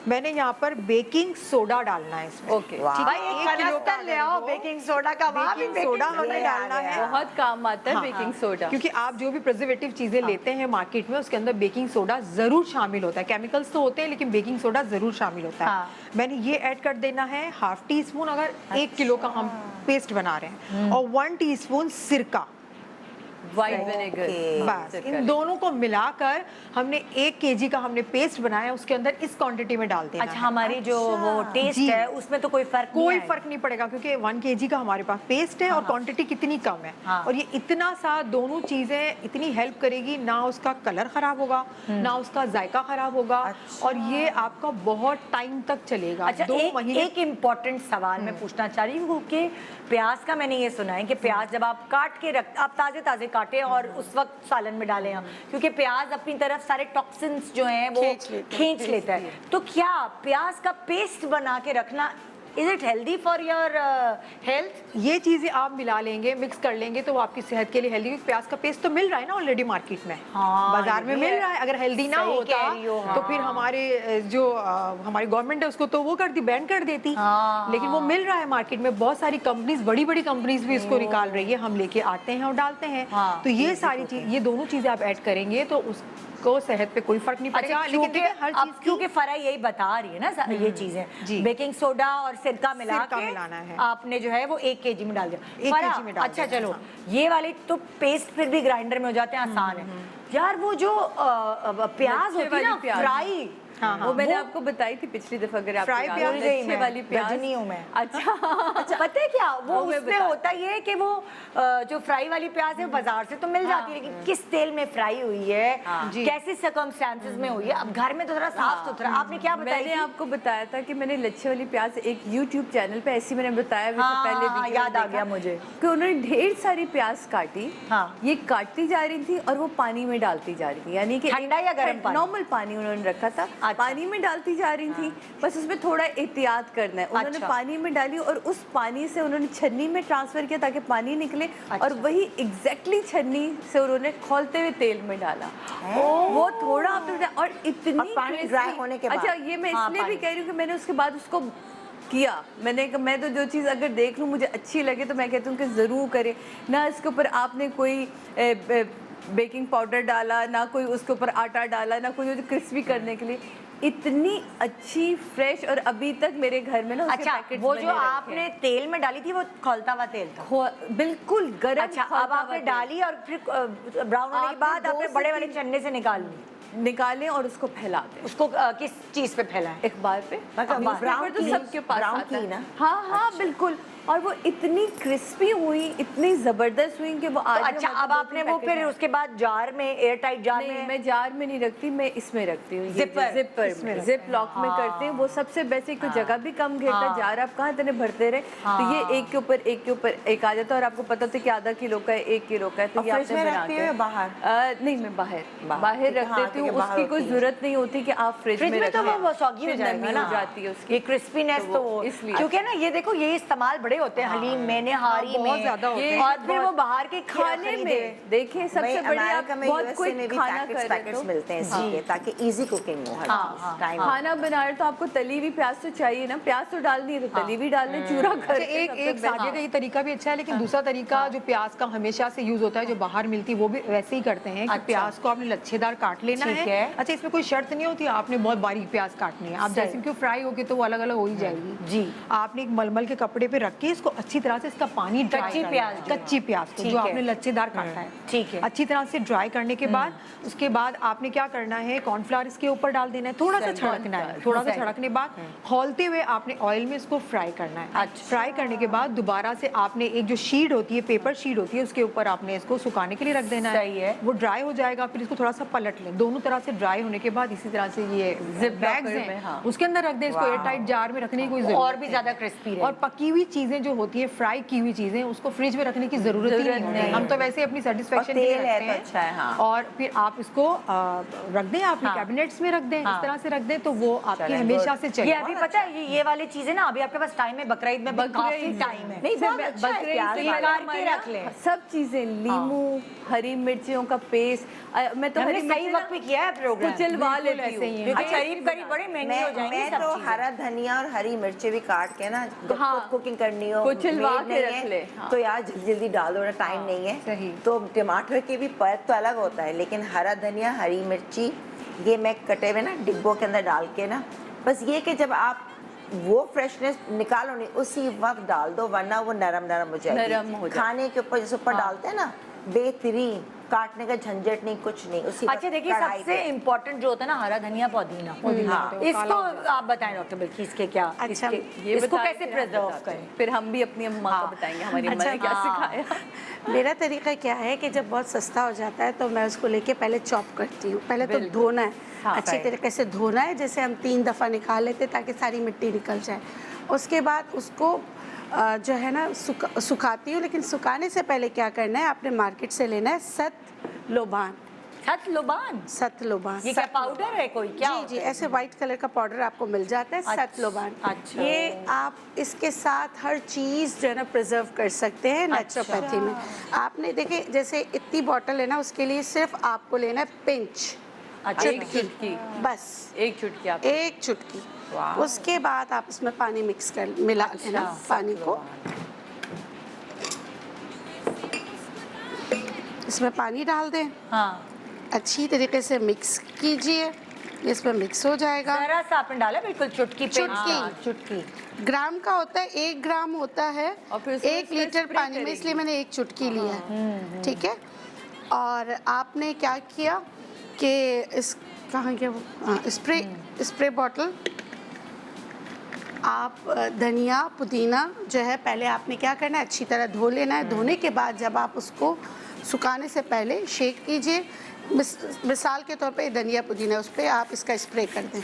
S3: मैंने यहाँ पर बेकिंग सोडा डालना है इसमें।
S5: ओके,
S3: ठीक है,
S1: भाई
S3: 1 किलो का
S1: ले आओ बेकिंग सोडा का। वहाँ भी
S3: बेकिंग सोडा हमें
S2: ये
S3: डालना
S2: आ गया।
S3: है।
S5: बहुत काम आता है बेकिंग सोडा।
S3: क्योंकि आप जो भी प्रिजर्वेटिव चीजें लेते हैं मार्केट में, उसके अंदर बेकिंग सोडा जरूर शामिल होता है। केमिकल्स तो होते हैं, लेकिन बेकिंग सोडा जरूर शामिल होता है।
S1: हाँ।
S3: मैंने ये ऐड कर देना है, 1/2 टीस्पून, अगर 1 किलो का हम पेस्ट बना रहे हैं, और 1 टीस्पून सिरका।
S5: वाइट विनेगर
S3: बस इन दोनों को मिलाकर हमने 1 kg का हमने पेस्ट बनाया, उसके अंदर इस क्वांटिटी में डाल देना
S1: अच्छा,
S3: है।
S1: हमारी जो वो टेस्ट
S3: जी।
S1: है उसमें तो कोई फर्क
S3: कोई
S1: नहीं आएगा।
S3: फर्क नहीं पड़ेगा क्योंकि 1 kg का हमारे पास पेस्ट है और क्वांटिटी कितनी कम है
S1: हाँ।
S3: और ये इतना सा दोनों चीजें इतनी हेल्प करेगी, ना उसका कलर खराब होगा ना उसका जायका खराब होगा और ये आपका बहुत टाइम तक चलेगा।
S1: अच्छा,
S3: 2 महीने।
S1: एक इम्पोर्टेंट सवाल मैं पूछना चाह रही हूँ कि प्याज का मैंने ये सुना है कि प्याज जब आप काट के रख, आप ताजे ताजे काटे और उस वक्त सालन में डालें हम, क्योंकि प्याज अपनी तरफ सारे टॉक्सिन्स जो हैं वो खींच लेता है। तो क्या प्याज का पेस्ट बना के रखना is it healthy for your health?
S3: ये चीजें आप मिला लेंगे, मिक्स कर लेंगे तो वो आपकी सेहत के लिए हेल्दी, क्योंकि प्याज का पेस्ट तो मिल रहा है ना ऑलरेडी मार्केट में।
S1: हाँ,
S3: बाजार में
S1: ये
S3: मिल रहा है। अगर हेल्दी ना
S1: सही
S3: होता
S1: कह रही हो,
S3: तो फिर हमारे जो हमारी गवर्नमेंट है उसको तो वो कर दी, बैन कर देती। लेकिन वो मिल रहा है मार्केट में, बहुत सारी कंपनीज, बड़ी बड़ी कंपनीज भी इसको निकाल रही है, हम लेके आते हैं और डालते हैं। तो ये सारी चीज, ये दोनों चीजें आप ऐड करेंगे तो उसको सेहत पे कोई फर्क नहीं पड़ेगा।
S1: अच्छा,
S3: लेकिन देखिए हर चीज
S1: क्योंकि फरा यही बता रही है ना ये चीजें, बेकिंग सोडा और सिरका मिला
S3: सिरका
S1: के
S3: मिलाना है।
S1: आपने जो है वो 1 kg में डाल दिया।
S3: 1
S1: फरा,
S3: kg में डाल
S1: अच्छा
S3: दिया,
S1: चलो,
S3: हाँ।
S1: ये वाले तो पेस्ट फिर भी ग्राइंडर में हो जाते हैं, आसान है यार। वो जो प्याज होती है ना फ्राई,
S5: वो मैंने आपको बताई थी पिछली दफा, अगर आपको
S3: फ्राई
S5: याद
S3: प्याज
S5: हो,
S1: गई
S5: लच्छे
S1: मैं,
S5: वाली प्याज
S1: गजनी हूं मैं।
S5: अच्छा
S1: पता है क्या वो
S5: मैं
S1: उसमें
S5: बता-
S1: होता ये है कि वो जो फ्राई वाली प्याज है वो बाजार से तो मिल जाती है, लेकिन किस तेल में फ्राई हुई है, कैसे सर्कमस्टेंसेस में हुई है, अब घर में तो थोड़ा साफ सुथरा। आपने क्या बताया?
S5: मैंने आपको बताया था कि मैंने लच्छे वाली प्याज एक YouTube चैनल पे ऐसी मैंने बताया भी था,
S1: हाँ,
S5: पहले
S1: हाँ,
S5: वीडियो
S1: याद आ
S5: देखा
S1: गया मुझे
S5: कि उन्होंने ढेर सारी प्याज काटी।
S1: हाँ।
S5: ये काटती जा रही थी और वो पानी में डालती जा रही थी, यानी कि
S1: ठंडा या गर्म पानी?
S5: नॉर्मल पानी उन्होंने रखा था।
S1: अच्छा।
S5: पानी में डालती जा रही थी, बस उसमें थोड़ा एहतियात करना है। उन्होंने
S1: अच्छा।
S5: पानी में डाली और उस पानी से उन्होंने छन्नी में ट्रांसफर किया ताकि पानी निकले, और वही एग्जैक्टली छन्नी से उन्होंने खोलते हुए तेल में डाला। वो थोड़ा आपने और इतनी
S2: और पानी
S5: crispy-
S2: dry होने के बाद।
S5: अच्छा, ये मैं
S1: हाँ,
S5: इसलिए भी
S1: पानी।
S5: कह रही हूँ कि मैंने उसके बाद उसको किया। मैं तो जो चीज़ अगर देख लूँ मुझे अच्छी लगे तो मैं कहती हूँ कि ज़रूर करें ना। इसके ऊपर आपने कोई बेकिंग पाउडर डाला, ना कोई उसके ऊपर आटा डाला, ना कोई क्रिस्पी करने के लिए। इतनी अच्छी फ्रेश, और अभी तक मेरे घर में ना उसके
S1: अच्छा,
S5: पैकेट्स
S1: वो
S5: बने
S1: जो
S5: रखे
S1: आपने
S5: हैं।
S1: तेल में डाली थी वो खौलता हुआ तेल था?
S5: बिल्कुल गरम।
S1: अच्छा, अब आपने डाली और फिर ब्राउन होने के
S5: आपने
S1: बाद
S5: 2
S1: आपने
S5: से
S1: बड़े वाले
S5: 3
S1: छन्ने से निकाल ली,
S5: निकालें और उसको फैला दें।
S1: उसको किस चीज पे फैलाएं?
S5: अखबार पे,
S2: मतलब
S5: न्यूज़पेपर
S2: brown
S5: तो
S2: की-
S5: सबके पास
S2: brown
S5: आता
S2: की
S5: है
S2: ना?
S5: हाँ हाँ बिल्कुल। और वो इतनी क्रिस्पी हुई, इतनी जबरदस्त हुई कि वो आज
S1: तो अच्छा, अब आपने वो फिर उसके बाद जार में, एयर टाइट जार
S5: नहीं,
S1: में?
S5: मैं जार में नहीं रखती, मैं इसमें रखती हूँ,
S1: Zipper?
S5: जिपर जिप लॉक में करते हैं। वो सबसे बेसिक, तो जगह भी कम घेरता है, जार आप कहाँ इतने भरते रहे। तो ये एक के ऊपर एक आ जाता है, और आपको पता था कि आधा किलो का है, 1 किलो का है, तो
S2: और
S5: ये
S2: फ्रिज
S5: आपने
S2: में
S5: बना
S2: रखती
S5: के
S2: हो या बाहर?
S5: नहीं, मैं बाहर
S2: क्योंकि
S5: रख
S2: हाँ,
S5: देती हूँ।
S2: क्योंकि बाहर
S5: उसकी कोई
S2: होती है।
S5: जरूरत नहीं होती कि आप फ्रिज
S1: फ्रिज में तो
S5: रखें।
S1: वो सॉगी हो
S5: फिर
S1: जाएगा
S5: नमी
S1: ना,
S5: हो जाती है उसकी।
S1: ये क्रिस्पीनेस
S5: तो
S1: तो
S5: वो इसलिए।
S1: क्योंकि ना ये देखो, ये इस्तेमाल बड़े होते हैं हलीम में, निहारी
S3: बहुत
S1: में,
S3: ज्यादा होते
S5: हैं।
S1: और फिर वो बाहर के
S5: खाने
S1: खरीदे
S5: में देखें सबसे बड़ी, आप
S2: अमेरिका में,
S5: बहुत
S2: यूएसए
S5: कोई
S2: में भी
S5: खाना कर रहे
S2: पैकेट्स
S5: तो
S2: मिलते हैं इसी के, ताकि इजी कुकिंग हो हर चीज टाइम।
S5: खाना बना रहे तो आपको तली हुई प्याज तो चाहिए ना, प्याज तो डालनी है तो तली हुई डालने, चूरा
S3: अच्छा,
S5: कर
S3: एक सादे का ये तरीका भी अच्छा है, लेकिन दूसरा तरीका जो प्याज का हमेशा से यूज होता है, जो बाहर मिलती है, वो भी वैसे ही करते हैं कि प्याज को आपने लच्छेदार काट लेना
S1: ठीक
S3: है।
S1: है।
S3: अच्छा, इसमें कोई शर्त नहीं होती आपने बहुत बारीक प्याज काटनी है, आप जैसे क्यों फ्राई होगी तो वो अलग अलग हो ही जाएगी
S1: जी।
S3: आपने एक मलमल के कपड़े पे रख के इसको अच्छी तरह से इसका पानी ड्राई
S1: कच्ची
S3: करना
S1: प्याज
S3: है।
S1: जो है।
S3: कच्ची प्याज को
S1: ठीक
S3: जो
S1: है।
S3: आपने लच्छेदार काटा है,
S1: ठीक है।
S3: अच्छी तरह से ड्राई करने के बाद उसके बाद आपने क्या करना है, कॉर्नफ्लावर इसके ऊपर डाल देना है, थोड़ा सा छिड़कना है, थोड़ा सा छिड़कने बाद खौलते हुए आपने ऑयल में इसको फ्राई करना है।
S1: अच्छा।
S3: फ्राई करने के बाद दोबारा से आपने एक जो शीट होती है, पेपर शीट होती है, उसके ऊपर आपने इसको सुखाने के लिए रख देना
S1: सही है।
S3: वो ड्राई हो जाएगा, फिर इसको थोड़ा सा पलट लें, दोनों तरह से ड्राई होने के बाद इसी तरह से ये
S5: Zip
S3: बैग्स
S5: locker में,
S3: हैं
S5: हाँ।
S3: उसके अंदर रख दें, इसको एयर टाइट जार में रखने की कोई जरूरत
S1: और भी
S3: नहीं।
S1: ज्यादा क्रिस्पी रहे।
S3: और पकी हुई चीजें जो होती है, फ्राई की हुई चीजें, उसको फ्रिज में रखने की जरूरत ही नहीं होती। हम तो वैसे ही अपनी सेटिस्फेक्शन
S2: और तेल है तो अच्छा है, हाँ।
S3: और फिर आप इसको रख दें, अपने कैबिनेट्स में रख दें, इस तरह से रख दें तो वो आपकी हमेशा से
S1: ये
S3: चले।
S1: अभी पता है, ये वाली चीजें ना, अभी आपके पास टाइम है, बकरीद में भी काफी टाइम है।
S2: नहीं, बहुत अच्छा है
S5: बकरीद
S2: प्याज
S5: से
S2: वाला।
S1: काट के
S5: हमारे
S1: रख
S5: यहाँ
S1: लें।
S5: सब चीजें, नींबू, हरी मिर्चियों का पेस्ट, मैं तो
S1: हमने
S5: हरी
S1: सही
S5: मिर्ची
S1: वक्त पे किया है प्रोग्राम।
S5: कुचलवा
S3: बिल्कुल
S5: लेती
S3: ऐसे ही
S5: हूँ
S3: है।
S5: क्योंकि
S1: करीब करीब बड़े महंगी हो जाएंगी
S2: मैं
S1: सब
S2: तो
S1: चीजें।
S2: हरा धनिया और हरी मिर्ची भी काट के ना, जब
S5: हाँ।
S2: खुद कुकिंग करनी हो,
S5: कुचलवा
S2: maid
S5: के
S2: नहीं
S5: रख
S2: है,
S5: ले, हाँ।
S2: तो यार जल्दी जल्दी डाल दो ना, टाइम नहीं है।
S3: सही।
S2: तो टमाटर के भी परत तो अलग होता है, लेकिन हरा धनिया, हरी मिर्ची, ये मैं कटे हुए ना डिब्बों के अंदर डाल के ना, बस ये कि जब आप वो फ्रेशनेस निकालो नहीं, उसी वक्त डाल दो, वरना वो नरम नरम हो जाएगी।
S5: नरम हो जाए।
S2: खाने के ऊपर जैसे ऊपर डालते हैं ना, बेहतरीन, काटने का झंझट नहीं, कुछ नहीं। उसी
S1: अच्छा देखिए,
S2: कढ़ाई
S1: सबसे
S2: पे।
S1: इम्पोर्टेंट जो होता है ना, हरा धनिया पुदीना।
S2: हाँ।
S1: इसको आप बताएं डॉक्टर बिल्किस के क्या
S4: अच्छा,
S1: इसके, इसको
S5: बताएं,
S1: कैसे
S5: फिर हम
S1: प्रिजर्व
S5: बताते हैं।
S1: करें?
S5: फिर हम भी अपनी अम्मा को बताएंगे हमारी अम्मा ने क्या सिखाया।
S4: मेरा तरीका क्या है कि जब बहुत सस्ता हो जाता है तो मैं उसको लेके पहले चॉप करती हूँ। पहले तो धोना है, अच्छी तरीके से धोना है, जैसे हम 3 दफ़ा निकाल लेते ताकि सारी मिट्टी निकल जाए। उसके बाद उसको जो है ना सुखाती हूँ, लेकिन सुखाने से पहले क्या करना है, आपने मार्केट से लेना है सतलोबान। सतलोबान
S1: ये क्या पाउडर है कोई, क्या
S4: जी, ऐसे वाइट कलर का पाउडर आपको मिल जाता है, सतलोबान।
S1: अच्छा।
S4: ये आप इसके साथ हर चीज़ जो है ना प्रिजर्व कर सकते हैं नेचुरोपैथी में। आपने देखिए, जैसे इतनी बॉटल है ना, उसके लिए सिर्फ आपको लेना है पिंच,
S5: एक चुटकी,
S4: बस
S5: एक चुटकी आप,
S4: एक चुटकी। उसके बाद आप इसमें पानी मिला लेना, पानी को इसमें पानी डाल दें,
S1: हाँ,
S4: अच्छी तरीके से मिक्स कीजिए, इसमें मिक्स हो जाएगा।
S1: जरा सा आपने डाला, बिल्कुल चुटकी पे।
S4: चुटकी ग्राम का होता है, 1 ग्राम होता है
S5: और फिर उसमें
S4: 1 लीटर
S5: स्प्रे
S4: पानी में, इसलिए मैंने 1 चुटकी लिया है, ठीक है। और आपने क्या किया कि इस कहाँ गया वो, स्प्रे बॉटल, आप धनिया पुदीना जो है पहले आपने क्या करना है, अच्छी तरह धो लेना है। धोने के बाद जब आप उसको सुखाने से पहले शेक कीजिए। मिसाल के तौर पे धनिया पुदीना, उस पर आप इसका स्प्रे कर दें,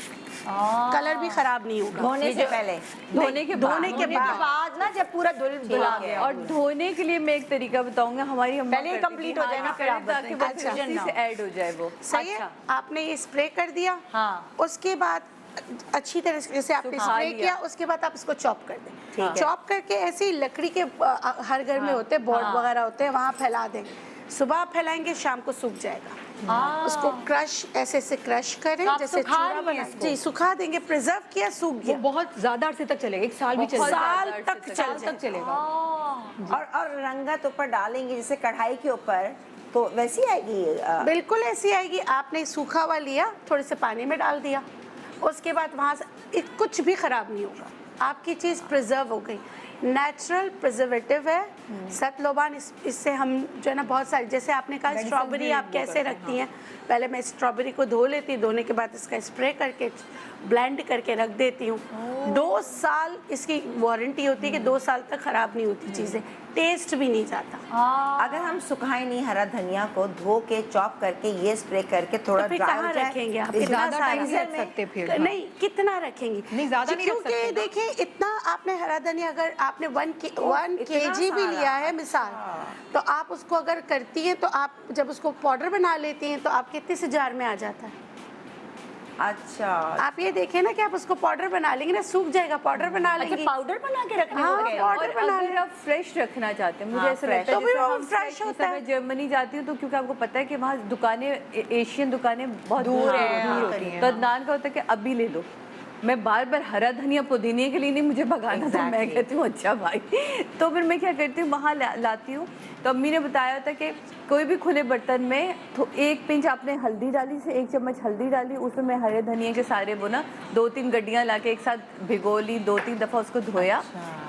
S4: कलर भी खराब नहीं होगा।
S2: धोने से पहले,
S5: धोने के
S1: बाद ना, जब पूरा धुला गया।
S5: और धोने के लिए मैं एक तरीका बताऊंगा, हमारी अम्मा
S1: पहले
S5: करती
S1: कंप्लीट
S5: थी,
S1: हो जाए ना, फिर आप
S5: ताकि वो
S1: बताएं।
S5: फिर उसी से ऐड हो जाए वो।
S4: सही है, आपने ये स्प्रे कर दिया,
S1: हाँ।
S4: उसके बाद अच्छी तरह से आपने स्प्रे किया, उसके बाद आप इसको चॉप कर दें। चॉप करके ऐसे ही लकड़ी के हर घर में होते हैं, बोर्ड वगैरह होते हैं, वहाँ फैला दें। सुबह फैलाएंगे, शाम को सूख जाएगा। उसको क्रश ऐसे क्रश करें,
S1: तो आप
S4: जैसे
S1: सुखा
S4: चूरा
S1: लिए
S4: बना,
S1: इसको?
S4: जी सुखा देंगे, प्रिजर्व किया, सूख
S3: वो
S4: गया,
S3: बहुत ज्यादा अरसे तक चलेगा, 1 साल भी चलेगा।
S4: साल तक
S3: चलेगा।
S2: और रंगत ऊपर डालेंगे जैसे कढ़ाई के ऊपर, तो वैसी आएगी।
S4: बिल्कुल ऐसी आएगी। आपने सूखा हुआ लिया, थोड़े से पानी में डाल दिया, उसके बाद वहाँ से कुछ भी ख़राब नहीं होगा, आपकी चीज़ प्रिजर्व हो गई। नेचुरल प्रिजर्वेटिव है सतलोबान। इससे हम जो है ना बहुत सारी, जैसे आपने कहा स्ट्रॉबेरी आप कैसे रखती हैं, पहले मैं स्ट्रॉबेरी को धो लेती हूँ, धोने के बाद इसका स्प्रे करके ब्लेंड करके रख देती हूँ। 2 साल इसकी वारंटी होती है कि 2 साल तक ख़राब नहीं होती चीज़ें, टेस्ट भी नहीं जाता।
S2: अगर हम सुखाए नहीं हरा धनिया को, धो के चॉप करके ये स्प्रे करके थोड़ा
S4: तो फिर
S2: ड्राई
S4: कहाँ
S2: हो जाए,
S4: रखेंगे आप?
S3: ज्यादा टाइम नहीं रख सकते फिर।
S4: नहीं, कितना रखेंगे?
S3: नहीं, ज्यादा नहीं रख
S4: क्योंकि
S3: सकते ना।
S4: देखिए, इतना आपने हरा धनिया, अगर आपने 1 kg भी लिया है मिसाल, तो आप उसको अगर करती हैं, तो आप जब उसको पाउडर बना लेती हैं, तो आप कितने से जार में आ जाता है?
S2: अच्छा,
S4: आप ये देखें ना कि आप उसको पाउडर बना लेंगे ना, सूख जाएगा, पाउडर बना
S1: अच्छा,
S4: लेंगे।
S1: पाउडर बना के रखने
S4: हाँ,
S1: को कह रहे हो?
S4: पाउडर
S5: और
S4: बना
S5: अगर
S4: लें।
S5: आप फ्रेश रखना चाहते हैं, मुझे
S2: हाँ,
S5: ऐसा
S2: fresh।
S5: लगता है
S4: तो फिर
S5: जैसे
S4: वो
S5: हम
S4: fresh होता है।
S5: मैं जर्मनी जाती हूँ, तो क्योंकि आपको पता है कि वहाँ दुकानें, एशियन दुकानें बहुत दूर
S1: होती
S5: हैं, तो अदनान का होता है कि अभी ले लो। मैं बार बार हरा धनिया पुदीने के लिए नहीं मुझे भगाना था, मैं कहती हूँ अच्छा भाई। तो फिर मैं क्या करती हूँ, वहाँ लाती हूँ। तो अम्मी ने बताया था कि कोई भी खुले बर्तन में 1 पिंच आपने हल्दी डाली, से 1 चम्मच हल्दी डाली, उसमें मैं हरे धनिया के सारे वो ना 2-3 गड्डियाँ ला के एक साथ भिगो ली, 2-3 दफ़ा उसको धोया,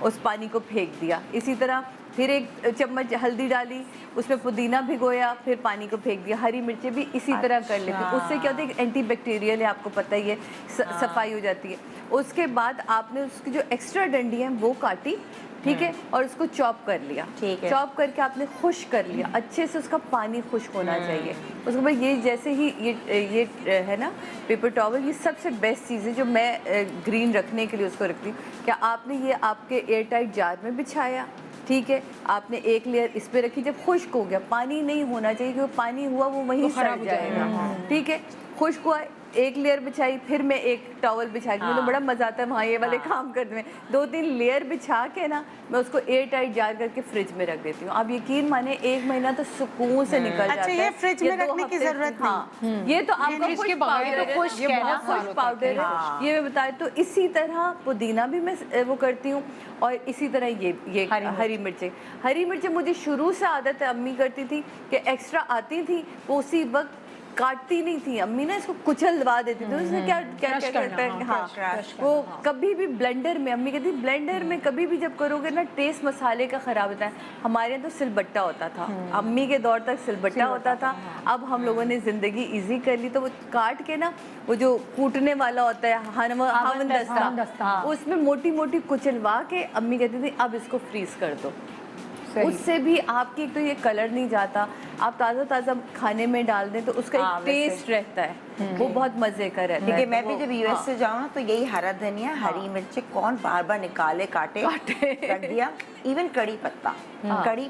S5: उस पानी को फेंक दिया। इसी तरह फिर 1 चम्मच हल्दी डाली, उसमें पुदीना भिगोया, फिर पानी को फेंक दिया। हरी मिर्चें भी इसी तरह कर लेती हूँ। उससे क्या होता है, एंटी बैक्टीरियल है, आपको पता ही है, सफाई हो जाती है। उसके बाद आपने उसकी जो एक्स्ट्रा डंडी है वो काटी, ठीक है, और उसको चॉप कर लिया।
S2: ठीक है।
S5: चॉप करके आपने खुश्क कर लिया, अच्छे से उसका पानी खुश्क होना चाहिए। उसके बाद ये जैसे ही ये है ना पेपर टॉवल, ये सबसे बेस्ट चीज़ है जो मैं ग्रीन रखने के लिए उसको रखती हूँ। क्या आपने ये आपके एयर टाइट जार में बिछाया, ठीक है, आपने 1 लेयर इस पे रखी, जब खुश्क हो गया, पानी नहीं होना चाहिए क्योंकि पानी हुआ वो वहीं सड़ जाएगा, ठीक है। खुश्क हुआ, 1 लेयर बिछाई, फिर मैं 1 टॉवल बिछा के, मुझे बड़ा मजा आता है वहाँ ये वाले काम करने में। 2-3 लेयर बिछा के ना मैं उसको एयर टाइट जार करके फ्रिज में रख देती हूँ। आप यकीन माने 1 महीना तो सुकून से निकल जाता है।
S4: ये फ्रिज में
S5: 2
S4: रखने की
S5: हफ्ते
S4: जरूरत नहीं।
S5: हाँ, ये तो आपका
S3: फ्रिज के
S5: खुश्क
S3: बगैर
S5: पाउडर
S3: तो
S5: है,
S3: खुश्क
S5: ये
S3: है ना,
S5: बहुत खुश्क
S3: सालों
S5: पाउडर
S3: तक
S5: है, ये मैं बताया। तो इसी तरह पुदीना भी मैं वो करती हूँ, और इसी तरह ये हरी मिर्चें मुझे शुरू से आदत है, अम्मी करती थी कि एक्स्ट्रा आती थी वो उसी वक्त काटती नहीं थी अम्मी ना, इसको कुचल दबा देती थी। उसने क्या क्या क्या करते हैं, हाँ वो कभी भी ब्लेंडर में, अम्मी कहती ब्लेंडर में कभी भी जब करोगे ना टेस्ट मसाले का खराब होता है। हमारे यहाँ तो सिलबट्टा होता था, अम्मी के दौर तक सिलबट्टा होता था। अब हम लोगों ने जिंदगी इजी कर ली, तो वो काट के ना वो जो कूटने वाला होता है हमदस्ता, उसमें मोटी मोटी कुचलवा के अम्मी कहती थी अब इसको फ्रीज कर दो। उससे भी आपकी तो ये कलर नहीं जाता, आप ताज़ा ताज़ा खाने में डाल दें तो उसका एक टेस्ट रहता है, वो बहुत मज़े का रहता है।
S2: देखिए मैं भी जब यूएस से जाऊँ ना तो यही हरा धनिया, हरी मिर्च कौन बार बार निकाले काटे रख दिया। इवन कड़ी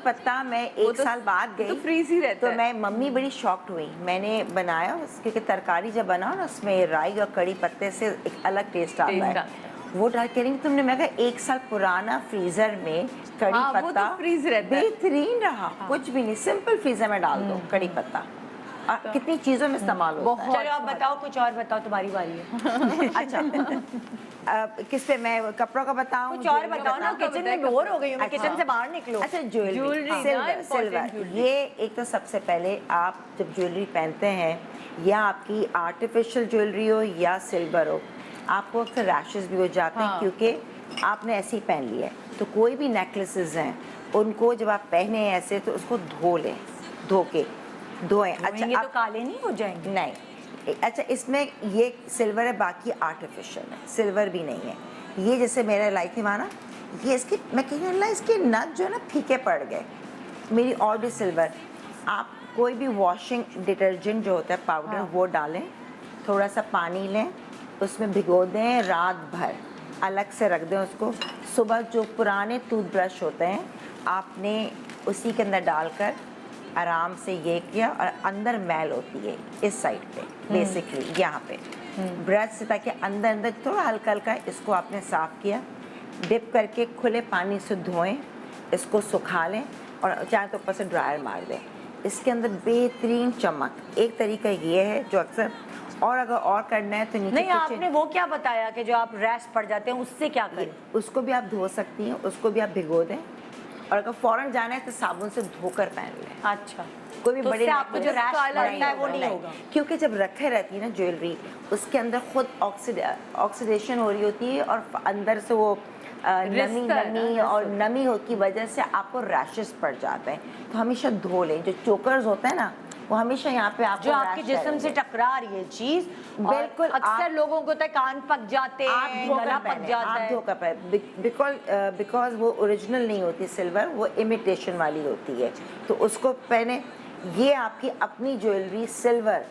S2: पत्ता मैं एक साल बाद गई
S5: तो फ्रीज ही रहता
S2: तो मैं मम्मी बड़ी शॉक्ड हुई। मैंने बनाया क्योंकि तरकारी जब बनाओ ना उसमें राई और कड़ी पत्ते से एक अलग टेस्ट आता है। वो डाल के रही तुमने, मैं कहा 1 साल पुराना फ्रीजर में कड़ी पत्ता
S5: वो तो फ्रीज रहता है,
S2: बेहतरीन रहा। कुछ भी नहीं, सिंपल फ्रीजर में डाल दो कड़ी पत्ता, कितनी चीजों में इस्तेमाल होता है।
S1: चलो आप बताओ, कुछ और बताओ, तुम्हारी बारी है।
S2: अच्छा किस पे, मैं कपड़ों का बताऊं?
S1: कुछ और बताओ ना, किचन में बोर हो गई हूँ मैं, किचन से बाहर निकलो।
S2: अच्छा ज्वेलरी, सिल्वर, ये एक तो सबसे पहले आप जब ज्वेलरी पहनते हैं, या आपकी आर्टिफिशियल ज्वेलरी हो या सिल्वर हो, आपको अक्सर रैशेस भी हो जाते हैं क्योंकि आपने ऐसे ही पहन लिया है। तो कोई भी नेकलेसेस हैं उनको जब आप पहने ऐसे तो उसको धोएं। अच्छा
S1: ये तो काले नहीं हो जाएंगे?
S2: नहीं। अच्छा इसमें ये सिल्वर है, बाकी आर्टिफिशियल है, सिल्वर भी नहीं है। ये जैसे मेरे लाई थी माना, ये इसके मैं कहीं अल्लाह इसके नग जो है ना फीके पड़ गए, मेरी और भी सिल्वर। आप कोई भी वॉशिंग डिटर्जेंट जो होता है पाउडर वो डालें, थोड़ा सा पानी लें, उसमें भिगो दें रात भर, अलग से रख दें उसको। सुबह जो पुराने टूथब्रश होते हैं आपने उसी के अंदर डालकर आराम से ये किया, और अंदर मैल होती है इस साइड पे बेसिकली यहाँ पे ब्रश से, ताकि अंदर थोड़ा हल्का हल्का इसको आपने साफ़ किया। डिप करके खुले पानी से धोएं, इसको सुखा लें और चाहे तो ऊपर से ड्रायर मार दें। इसके अंदर बेहतरीन चमक, एक तरीका ये है जो अक्सर, और अगर और करना है तो नीचे
S1: नहीं, आपने वो क्या बताया कि जो आप रैश पड़ जाते हैं उससे क्या करें?
S2: उसको भी आप धो सकती हैं, उसको भी आप भिगो दें, और अगर फौरन जाना है तो साबुन से धोकर पहन लें।
S1: अच्छा,
S2: कोई भी
S1: तो
S2: बड़े
S1: आपको जो रैश पड़ता है वो नहीं होगा,
S2: क्योंकि जब रखे रहती है ना ज्वेलरी, उसके अंदर खुद ऑक्सीडेशन हो रही होती है और अंदर से वो नमी की वजह से आपको रैशेस पड़ जाते हैं। तो हमेशा धो लें। जो चोकर्स होते हैं ना वो हमेशा यहाँ पे आपको
S1: जो आपके जिस्म से टकरा रही है चीज,
S2: बिल्कुल।
S1: अक्सर लोगों को तो कान पक जाते हैं, गला पक जाता है।
S2: आप धोकर पहने, बिकॉज वो ओरिजिनल नहीं होती सिल्वर, वो इमिटेशन वाली होती है, तो उसको पहने। ये आपकी अपनी ज्वेलरी सिल्वर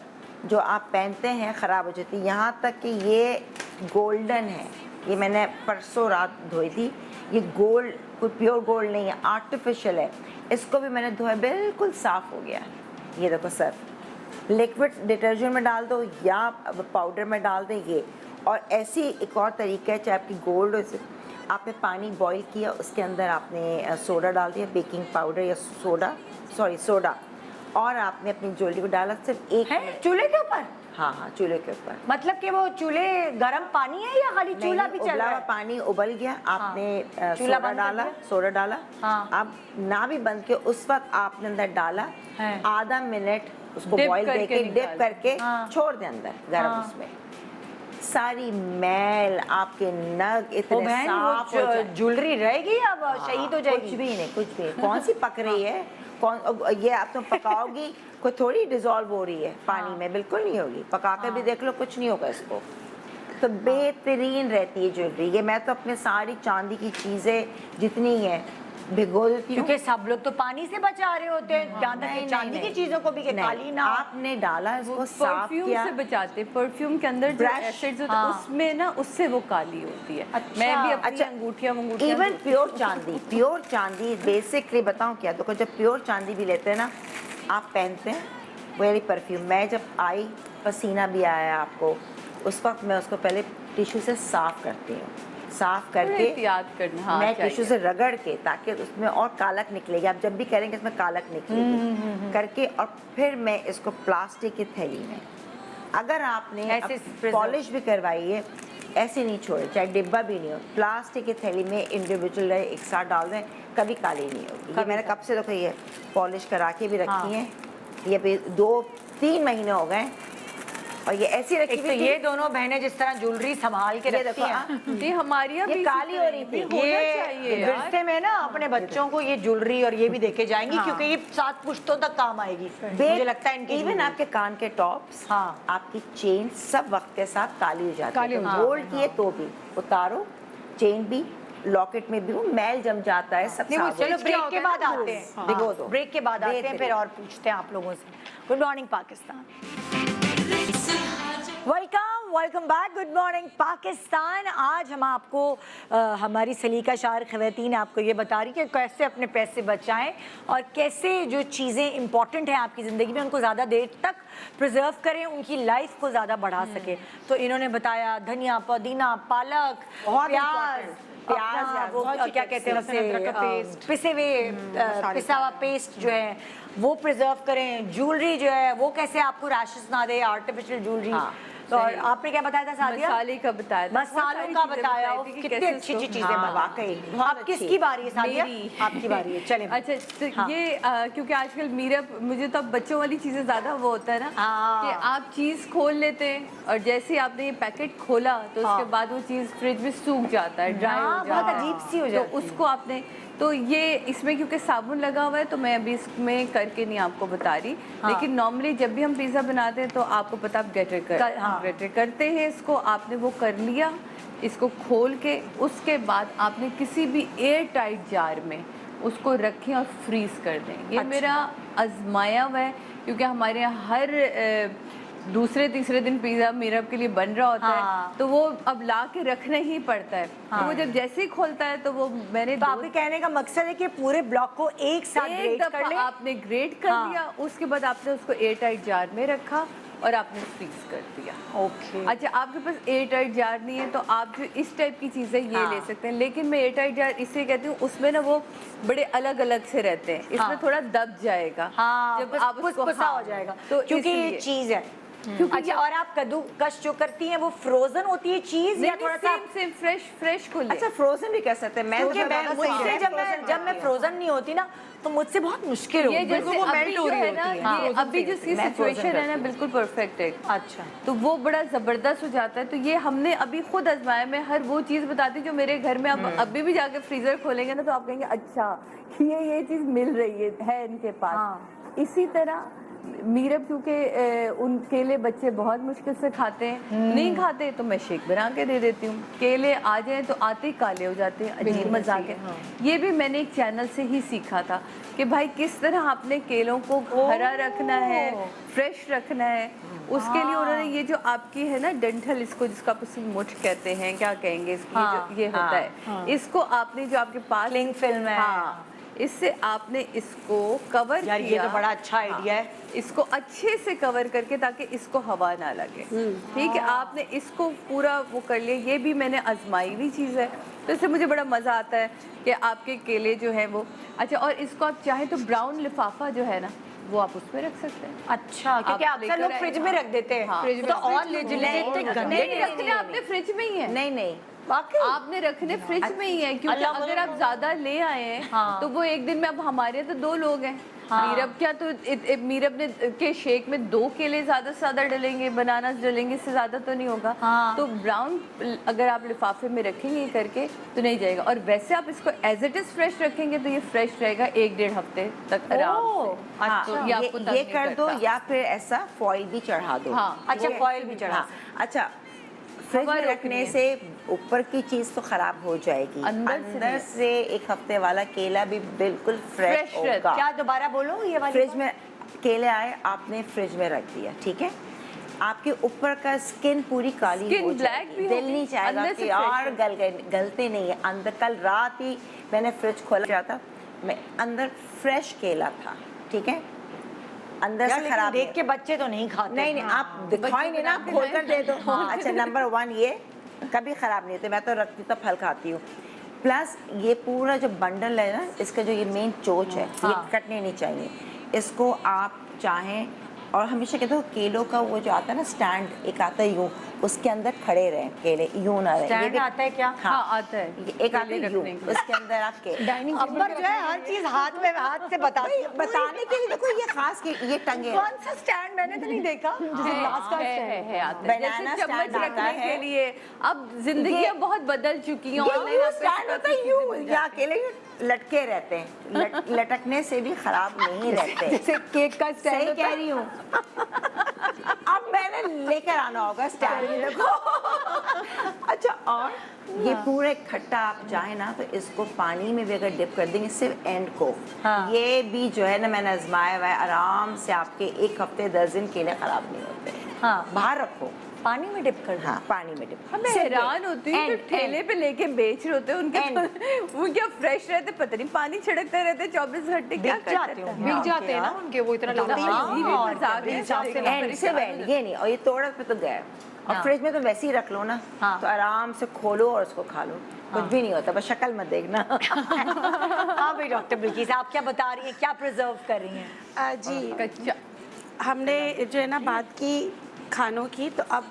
S2: जो आप पहनते हैं ख़राब हो जाती है, यहाँ तक कि ये गोल्डन है, ये मैंने परसों रात धोई थी। ये गोल्ड, कोई प्योर गोल्ड नहीं है, आर्टिफिशियल है। इसको भी मैंने धोया, बिल्कुल साफ़ हो गया। ये देखो सर, लिक्विड डिटर्जेंट में डाल दो या पाउडर में डाल दें ये। और ऐसी एक और तरीका है, चाहे आपकी गोल्ड हो, आपने पानी बॉईल किया, उसके अंदर आपने सोडा डाल दिया, बेकिंग पाउडर या सोडा, और आपने अपनी ज्वेलरी को डाला सिर्फ एक
S1: चूल्हे के ऊपर।
S2: हाँ, चूल्हे के ऊपर।
S1: मतलब कि वो चूल्हे गर्म पानी है या खाली चूल्हा भी चल रहा है?
S2: पानी उबल गया, आपने सोडा डाला, आप ना भी बंद के उस वक्त आपने अंदर डाला, आधा मिनट उसको बॉईल देके डिप करके छोड़ दे अंदर गर्म उसमें। सारी मैल आपके नग इतने साफ हो जाए।
S1: ज्वेलरी रहेगी अब शहीद हो जाएगी?
S2: कुछ भी नहीं, कुछ भी। कौन सी पक रही है, कौन ये आप तुम पकाओगी, कोई थोड़ी डिजॉल्व हो रही है पानी में, बिल्कुल नहीं होगी। पकाकर भी देख लो, कुछ नहीं होगा इसको। तो बेहतरीन रहती है ज्वेलरी। ये मैं तो अपने सारी चांदी की चीज़ें जितनी हैं भिगो देती हूँ,
S1: क्योंकि सब लोग तो पानी से बचा रहे होते हैं, चांदी की चीजों को भी काली ना।
S2: आपने डाला, इसको साफ किया।
S5: से बचाते, परफ्यूम के अंदर जो एसिड्स होते हैं उसमें ना, उससे वो काली होती है। मैं भी अपनी अंगूठियां
S2: इवन प्योर चांदी बेसिकली बताऊं क्या, तो जब प्योर चांदी भी लेते हैं ना आप पहनते हैं वेरी परफ्यूम। मैं जब आई, पसीना भी आया आपको, उस वक्त मैं उसको पहले टिश्यू से साफ करती हूँ, साफ करके
S5: याद करना,
S2: मैं टिश्यू से रगड़ के, ताकि उसमें और कालक निकलेगी। आप जब भी करेंगे इसमें कालक निकलेगी करके, और फिर मैं इसको प्लास्टिक की थैली में, अगर आपने पॉलिश भी करवाई है, ऐसे नहीं छोड़े, चाहे डिब्बा भी नहीं हो, प्लास्टिक की थैली में इंडिविजुअल एक साथ डाल दें, कभी काली नहीं होगी। ये मैंने कब से देखो ये पॉलिश करा के भी रखी है। ये भी 2 3 महीने हो गए और ये ऐसी रखी
S1: एक तो ये दोनों बहनें जिस तरह ज्वेलरी संभाल के रखती हैं,
S5: ये हमारी
S2: ये काली हो रही थी।
S5: चाहिए
S1: ये विरसे में ना अपने बच्चों को ये ज्वेलरी और ये भी देके जाएंगी,
S2: हाँ।
S1: क्योंकि ये 7 पुश्तों तक काम आएगी। मुझे लगता है इनकी
S2: इवन
S1: jewelry।
S2: आपके कान के टॉप्स,
S1: हाँ।
S2: आपकी चेन सब वक्त के साथ काली हो जाती
S3: काली
S2: है।
S3: हो
S2: तो
S3: जाती है,
S2: गोल्ड की है तो भी उतारो, चेन भी, लॉकेट में भी वो मैल जम जाता है सब
S1: नहीं, वो
S2: साबुन।
S1: चलो ब्रेक के बाद आते हैं।
S2: हाँ।
S1: देखो
S2: दो।
S1: ब्रेक के बाद आते हैं,
S2: बेहतरीन।
S1: फिर और पूछते हैं आप लोगों से। Good morning Pakistan, welcome back. Good morning Pakistan. आज हम आपको हमारी सलीका शार ख़वातीन आपको ये बता रही कि कैसे अपने पैसे बचाएं और कैसे जो चीज़ें इंपॉर्टेंट हैं आपकी ज़िंदगी में उनको ज़्यादा देर तक प्रिजर्व करें, उनकी लाइफ को ज़्यादा बढ़ा सके। तो इन्होंने बताया धनिया, पुदीना, पालक,
S2: बहुत
S1: प्याज,
S2: important। प्याज,
S1: वो
S2: बहुत सी
S1: क्या कहते हैं
S3: अदरक का
S1: उसे,
S3: पेस्ट।
S1: पिसे हुए पिसा हुआ पेस्ट जो है वो प्रिजर्व करें। ज्वेलरी जो है वो कैसे आपको रैशेस ना दे, आर्टिफिशियल ज्वेलरी।
S2: हाँ,
S1: और आपने क्या बताया था सादिया?
S5: मसाले का बताया था,
S1: मसालों का बताया, कितनी अच्छी अच्छी चीजें
S2: हाँ,
S1: वाकई।
S2: बहुत
S1: अब
S2: अच्छी।
S1: किसकी बारी है सादिया?
S5: मेरी।
S1: आपकी बारी है, चले।
S5: अच्छा तो
S1: हाँ।
S5: ये क्योंकि आजकल मेरा मुझे तो अब बच्चों वाली चीजें ज्यादा वो होता है ना
S1: हाँ।
S5: कि आप चीज खोल लेते हैं और जैसे ही आपने ये पैकेट खोला तो
S1: हाँ।
S5: उसके बाद वो चीज फ्रिज में सूख जाता है, ड्राई
S1: हाँ,
S5: हो जाता
S1: बहुत
S5: है।
S1: अजीब सी हो
S5: तो
S1: जाती है।
S5: उसको आपने तो ये इसमें क्योंकि साबुन लगा हुआ है तो मैं अभी इसमें करके नहीं आपको बता रही।
S1: हाँ।
S5: लेकिन नॉर्मली जब भी हम पिज्जा बनाते हैं तो आपको पता आप
S1: हाँ।
S5: ग्रेटर करते हैं इसको, आपने वो कर लिया, इसको खोल के उसके बाद आपने किसी भी एयर टाइट जार में उसको रखें और फ्रीज कर दें। ये
S1: अच्छा।
S5: मेरा आजमाया हुआ है क्योंकि हमारे यहाँ हर दूसरे तीसरे दिन पिज़्ज़ा मीरब के लिए बन रहा होता
S1: हाँ।
S5: है तो वो अब ला के रखना ही पड़ता है। तो वो जब जैसे ही खोलता है तो वो मैंने
S1: तो आपके कहने का मकसद है कि पूरे ब्लॉक को एक साथ
S5: एक
S1: ग्रेट कर
S5: दफा
S1: ले।
S5: आपने ग्रेट कर
S1: हाँ।
S5: लिया, उसके बाद आपने उसको एयर टाइट जार में रखा और आपने फ्रीज कर दिया।
S1: ओके।
S5: अच्छा, आपके पास एयर टाइट जार नहीं है तो आप जो इस टाइप की चीज़ें ये
S1: हाँ।
S5: ले सकते हैं। लेकिन मैं एयर टाइट जार इसलिए कहती हूँ उसमें ना वो बड़े अलग अलग से रहते हैं, इसमें
S1: हाँ।
S5: थोड़ा दब जाएगा।
S1: हाँ,
S5: जब
S1: बस
S5: आप उसको
S1: पुसा
S5: हाँ,
S1: हो जाएगा
S5: तो
S1: क्योंकि ये
S5: इसलिए।
S1: चीज है।
S5: क्योंकि
S1: अच्छा, और आप कद्दूकस जो करती हैं वो फ्रोजन होती है चीज या थोड़ा सा?
S5: सेम फ्रेश को ले।
S2: अच्छा, फ्रोजन भी कर सकते हैं। मैं
S1: क्योंकि
S2: तो ज़्यादा सही
S1: मुझसे
S2: है।
S1: जब मैं फ्रोजन नहीं होती ना तो मुझसे बहुत मुश्किल हो
S5: ये जैसे
S1: बिल्कुल वो
S5: अभी
S1: मेल्ट
S5: जो
S1: हो रही
S5: है ना,
S1: होती है।
S5: ये अभी जो इसकी
S2: मैं frozen
S5: सिचुएशन है ना
S2: करती हूँ।
S5: बिल्कुल परफेक्ट है।
S1: अच्छा,
S5: तो वो बड़ा जबरदस्त हो जाता है। तो ये हमने अभी खुद आजमाया। मैं हर वो चीज़ बताती हूँ जो मेरे घर में अब अभी भी जाके फ्रीजर खोलेंगे ना तो आप कहेंगे अच्छा ये चीज़ मिल रही है इनके पास।
S1: हाँ।
S5: इसी तरह मीरब क्योंकि उन केले बच्चे बहुत मुश्किल से खाते हैं, नहीं खाते तो मैं शेक बना के दे देती हूँ। केले आ जाए तो आते ही काले हो जाते हैं, अजीब मजाक है। ये भी मैंने एक चैनल से ही सीखा था कि भाई किस तरह आपने केलों को हरा रखना है, फ्रेश रखना है। उसके लिए उन्होंने ये जो आपकी है ना डंठल, इसको जिसको आप उसमें मुठ कहते हैं, क्या कहेंगे इसकी,
S1: हाँ,
S5: जो ये होता है, इसको आपने जो आपके पास
S1: क्लिंग फिल्म है।
S5: हाँ, इससे आपने इसको कवर
S1: यार
S5: किया।
S1: ये तो बड़ा अच्छा आइडिया है।
S5: इसको अच्छे से कवर करके ताकि इसको हवा ना लगे। ठीक है, आपने इसको पूरा वो कर लिया। ये भी मैंने आजमाई हुई चीज़ है तो इससे मुझे बड़ा मज़ा आता है कि आपके केले जो है वो अच्छा। और इसको आप चाहें तो ब्राउन लिफाफा जो है ना वो आप उसमें रख सकते हैं।
S1: अच्छा, क्योंकि
S5: आप
S1: अक्सर लोग
S5: लेकर
S1: फ्रिज
S5: आए,
S1: में
S5: हाँ।
S1: रख देते हैं।
S5: हाँ।
S3: फ्रिज में
S1: तो
S3: रख
S1: और
S3: देते हैं।
S1: लेजिटिमेट गंदे
S5: नहीं रखने आपने फ्रिज में ही है।
S2: नहीं
S1: वाकई
S5: आपने रखने फ्रिज में ही है क्योंकि
S1: अल्लाह
S5: अगर आप ज्यादा ले आए हैं
S1: हाँ।
S5: तो वो एक दिन में, अब हमारे तो 2 लोग हैं।
S1: हाँ।
S5: मीरब क्या तो मीरब ने के शेक में 2 केले ज्यादा से ज्यादा डलेंगे, बनाना डलेंगे, इससे ज्यादा तो नहीं होगा।
S1: हाँ।
S5: तो ब्राउन अगर आप लिफाफे में रखेंगे करके तो नहीं जाएगा। और वैसे आप इसको एज इट इज फ्रेश रखेंगे तो ये फ्रेश रहेगा 1-1.5 हफ्ते तक आराम से।
S2: हाँ,
S5: तो ये आपको तंग
S2: ये
S5: नहीं
S2: कर दो
S5: करता।
S2: या फिर ऐसा फॉइल भी चढ़ा दो।
S5: हाँ।
S1: अच्छा, फॉइल भी चढ़ा।
S2: हाँ, अच्छा, फ्रिज
S5: हवा
S2: में
S5: रोकनी
S2: रखने
S5: है।
S2: से ऊपर की चीज तो खराब हो जाएगी,
S5: अंदर से नहीं।
S2: से 1 हफ्ते वाला केला भी बिल्कुल फ्रेश
S5: फ्रेश
S2: होगा।
S5: रहता।
S1: क्या दोबारा बोलो ये वाली
S2: फ्रिज में केले आए, आपने फ्रिज में रख दिया, ठीक है, आपके ऊपर का स्किन पूरी काली
S5: Skin
S2: हो
S5: black
S2: जाएगी।
S5: भी
S2: दिल
S5: होगी,
S2: नहीं चाहेगा
S5: अंदर से
S2: कि
S5: fresh
S2: और
S5: है।
S2: गल गए, गलते नहीं है अंदर। कल रात ही मैंने फ्रिज खोला था, मैं अंदर फ्रेश केला था, ठीक है, अंदर
S1: यार
S2: से
S1: लेकिन
S2: खराब
S1: देख के बच्चे तो नहीं खाते।
S2: नहीं, आप दिखाई नहीं ना, आप खोल कर दे दो। अच्छा, नंबर 1 ये कभी खराब नहीं होते, मैं तो रखती तो फल खाती हूँ। प्लस ये पूरा जो बंडल है ना, इसका जो ये मेन चोच है, ये
S1: हाँ।
S2: कटने नहीं चाहिए। इसको आप चाहें और हमेशा कहते हो केलों का वो जो आता है ना स्टैंड, एक आता है यूं, उसके अंदर खड़े रहें केले, यूं ना रहें।
S1: स्टैंड आता है क्या?
S5: हाँ आता है,
S2: ये एक आता है यूं, उसके अंदर आपके
S3: डाइनिंग
S1: अकबर जो है हर चीज हाथ से बताती है।
S2: बताने के लिए देखो, ये खास के ये टंगे हैं।
S1: कौन सा स्टैंड मैंने तो नहीं देखा।
S3: ग्लास का
S5: है आता है।
S2: Banana
S5: जैसे चम्मच
S2: stand आता
S5: रखने
S2: है।
S5: के लिए, अब जिंदगियां बहुत बदल चुकी हैं,
S2: ये
S5: ऑनलाइन
S2: यूं स्टैंड होता है, यूं या अकेले यूं लटके रहते हैं, लटकने से भी खराब नहीं रहते।
S3: जैसे केक का स्टैंड
S2: सही कह रही हूँ। अब मैंने लेकर आना होगा स्टैंड, देखो। अच्छा, और ये पूरे खट्टा आप चाहे ना तो इसको पानी में भी अगर डिप कर देंगे, सिर्फ एंड को,
S1: हाँ।
S2: ये भी जो है ना मैंने आजमाया हुआ है, आराम से आपके 1 हफ्ते 10 दिन केले खराब नहीं होते।
S1: हाँ।
S2: बाहर रखो,
S1: पानी में डिप कर दो।
S2: हाँ पानी में डिप।
S5: मैं हैरान होती हूँ, जो
S2: end,
S5: ठेले पे लेके बेच रहे होते हैं उनके वो क्या फ्रेश रहते, पता नहीं पानी छिड़कते रहते 24 घंटे, क्या
S1: बिक
S5: करते
S1: जाते
S5: हैं।
S1: होंगे।
S3: बिक जाते हैं ना उनके, वो इतना लाते
S5: हाँ,
S3: हैं।
S5: ये भी
S1: और
S5: मजाक
S1: क्या,
S5: है,
S1: हिसाब से
S2: एंड से बैंड, ये नहीं, और ये तोड़ पे तो गए, और
S1: हाँ।
S2: फ्रिज में तो वैसे ही रख लो ना,
S1: हाँ।
S2: तो आराम से खोलो और उसको खा लो, कुछ भी नहीं होता, बस शक्ल मत देखना।
S1: हाँ भाई डॉक्टर बिल्किस, आप क्या बता रही हैं, क्या प्रिजर्व कर रही हैं?
S4: जी
S5: कच्चा
S4: हमने जो है ना बात की खानों की, तो अब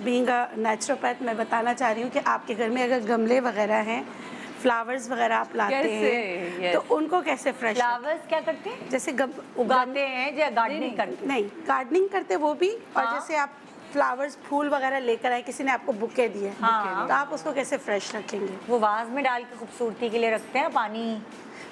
S4: बीइंग अ नेचुरोपैथ मैं बताना चाह रही हूँ कि आपके घर में अगर गमले वगैरह हैं, फ्लावर्स वगैरह आप लाते
S5: कैसे?
S4: हैं,
S5: Yes.
S4: तो उनको कैसे फ्रेश,
S1: फ्लावर्स क्या करते हैं?
S4: जैसे
S1: उगाते हैं या गार्डनिंग करते हैं?
S4: नहीं, गार्डनिंग करते वो भी, और
S1: हाँ।
S4: जैसे आप फ्लावर्स फूल वगैरह लेकर आए, किसी ने आपको बुके दिए,
S1: हाँ।
S4: तो आप उसको कैसे फ्रेश रखेंगे?
S1: वो वाज में डाल के खूबसूरती के लिए रखते हैं, पानी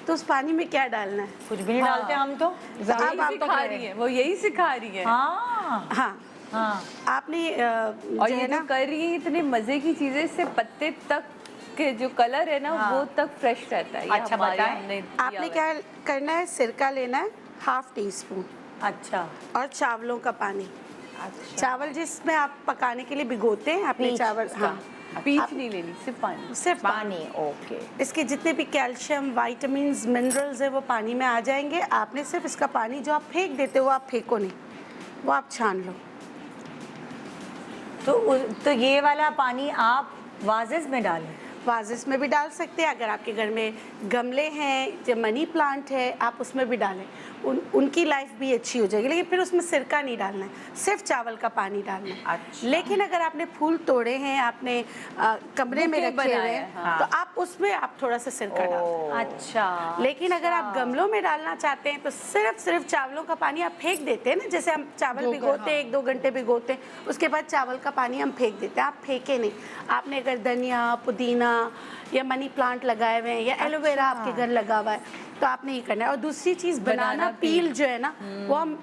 S4: तो उस पानी में क्या डालना है?
S1: कुछ भी नहीं डालते हम तो।
S4: अब आप
S5: सिखा रही है, वो यही सिखा रही है।
S1: हाँ
S4: हाँ,
S1: हाँ
S4: आपने
S5: और
S4: जो
S5: ये
S4: है
S5: जो
S4: ना,
S5: कर रही है इतने मजे की चीजें, इससे पत्ते तक के जो कलर है ना वो तक फ्रेश रहता है। ये
S1: अच्छा,
S5: हमारे
S1: बताएं।
S5: हमने किया
S4: आपने
S5: हुआ है।
S4: क्या करना है, सिरका लेना है 1/2 टीस्पून,
S1: अच्छा
S4: और चावलों का पानी, चावल जिसमें आप पकाने के लिए भिगोते हैं आपने
S2: पीच
S4: चावल,
S2: उसका।
S4: हाँ,
S5: पीच नहीं लेनी, सिर्फ पानी।
S4: सिर्फ
S2: पानी, ओके।
S4: इसके जितने भी कैल्शियम, विटामिन्स, मिनरल्स है वो पानी में आ जाएंगे। आपने सिर्फ इसका पानी जो आप फेंक देते हो, वो आप फेंको नहीं, वो आप छान लो।
S1: तो ये वाला पानी आप वाजेस में डालें?
S4: वाजिस में भी डाल सकते हैं, अगर आपके घर में गमले हैं, जो मनी प्लांट है, आप उसमें भी डालें, उनकी लाइफ भी अच्छी हो जाएगी। लेकिन फिर उसमें सिरका नहीं डालना है, सिर्फ चावल का पानी डालना है।
S2: अच्छा।
S4: लेकिन अगर आपने फूल तोड़े हैं, आपने कमरे में
S5: बुके
S4: रखे
S5: बनाया
S4: हुए
S5: है,
S4: हैं,
S2: हाँ।
S4: तो आप उसमें आप थोड़ा सा सिरका डालो।
S1: अच्छा
S4: लेकिन अगर आप गमलों में डालना चाहते हैं, तो सिर्फ चावलों का पानी आप फेंक देते हैं ना, जैसे हम चावल भिगोते हैं, 1-2 घंटे भिगोते हैं, उसके बाद चावल का पानी हम फेंक देते हैं, आप फेंके नहीं। आपने अगर धनिया, पुदीना या मनी प्लांट लगाए हुए हैं, या एलोवेरा आपके घर लगा हुआ है, तो आपने ये करना है। और दूसरी चीज़, बनाना पील जो है ना, वो हम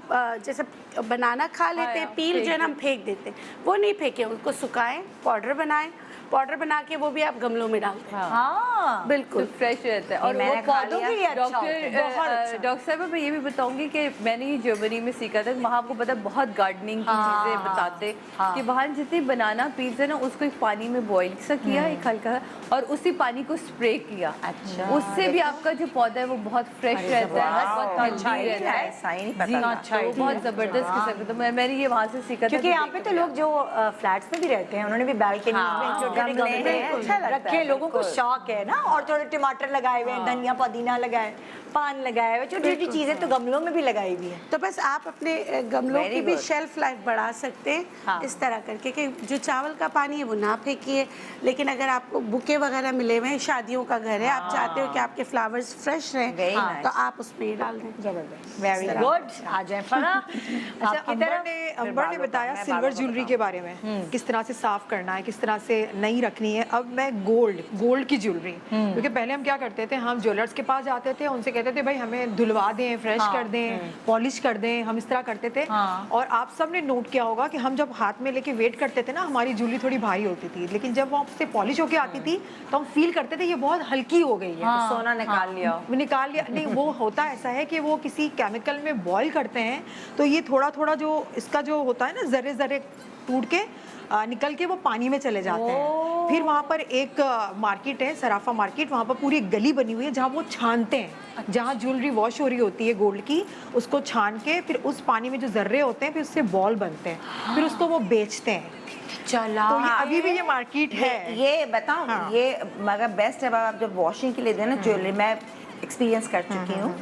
S4: जैसे बनाना खा लेते हैं, पील जो है ना हम फेंक देते हैं, वो नहीं फेंके, उनको सुखाएं, पाउडर बनाएं, पाउडर बना के वो भी आप गमलों में डालते हैं।
S1: हाँ
S4: बिल्कुल
S5: तो फ्रेश रहता है। और
S2: मैंने
S5: वो
S2: खा
S1: पौधों के लिए अच्छा होता है।
S5: डॉक्टर साहब, मैं ये भी बताऊंगी कि मैंने ये जर्मनी में सीखा था, वहाँ आपको पता है बहुत गार्डनिंग की चीजें बताते कि वहाँ जितनी बनाना पीस है ना, उसको एक पानी में बॉईल सा किया, एक हल्का, और उसी पानी को स्प्रे किया।
S2: अच्छा।
S5: उससे भी आपका जो पौधा है वो बहुत फ्रेश रहता है, बहुत
S2: अच्छा
S5: हेल्दी
S2: ही
S5: रहता है।
S2: ऐसा ही नहीं पता
S5: जी,
S2: था।
S5: तो वो बहुत जबरदस्त किस्म का, तो मैंने ये वहाँ से सीखा था।
S1: क्योंकि यहाँ पे तो लोग जो फ्लैट्स में भी रहते हैं, उन्होंने भी बैल्कनी में छोटे छोटे
S2: गमले
S1: गमले
S2: हैं, अच्छा लगता
S1: रखे,
S2: है,
S1: लोगों को
S2: बिल्कुल।
S1: शौक है ना, और थोड़े टमाटर लगाए हुए हैं, धनिया पुदीना लगाए, पान लगाए हुए, छोटी छोटी चीजें तो गमलों में भी लगाई हुई है।
S4: तो बस आप अपने गमलों
S2: Very
S4: की भी
S2: good.
S4: शेल्फ लाइफ बढ़ा सकते हैं,
S1: हाँ।
S4: इस तरह करके कि जो चावल का पानी है वो ना फेंकिए। लेकिन अगर आपको बुके वगैरह मिले हुए हैं, शादियों का घर है, आप चाहते हो कि आपके फ्लावर्स फ्रेश रहें,
S2: Very nice.
S4: तो आप उसमें ये डाल दें।
S3: जबरदस्त।
S1: Very good. आ जाए फरा
S3: अच्छा,
S1: आपकी
S3: अंबर
S1: तरफ।
S3: ने अंबर ने
S2: बालों का,
S3: बताया
S2: मैं
S3: सिल्वर
S2: बालों का
S3: ज्वेलरी के बारे में, किस तरह से साफ करना है, किस तरह से नहीं रखनी है। अब मैं गोल्ड की ज्वेलरी, क्योंकि पहले हम क्या करते थे, हम ज्वेलर्स के पास जाते थे, उनसे कहते थे भाई हमें धुलवा दें, फ्रेश कर दें, पॉलिश कर दें, हम इस तरह करते थे। और आप सब ने नोट किया होगा कि हम जब हाथ में लेके वेट करते थे ना, हमारी ज्वेलरी थोड़ी भारी होती थी, लेकिन जब वो आपसे पॉलिश होके आती थी तो हम फील करते थे ये बहुत हल्की हो गई है।
S2: सोना निकाल लिया।
S3: वो निकाल लिया नहीं, वो होता ऐसा है कि वो किसी केमिकल में बॉईल करते हैं, तो ये थोड़ा थोड़ा जो इसका जो होता है ना, जर्रे जर्रे टूट के निकल के वो पानी में चले जाते हैं। फिर वहाँ पर एक मार्केट है, सराफा मार्केट, वहाँ पर पूरी एक गली बनी हुई है जहाँ वो छानते हैं, जहाँ ज्वेलरी वॉश हो रही होती है गोल्ड की, उसको छान के फिर उस पानी में जो जर्रे होते हैं फिर उससे बॉल बनते हैं, फिर उसको वो बेचते हैं।
S1: चला
S3: तो ये अभी भी ये मार्केट है।
S2: ये बताऊं,
S3: हाँ।
S2: ये मगर बेस्ट है। आप जब वॉशिंग के लिए देना ज्वेलरी, मैं एक्सपीरियंस कर चुकी हूँ,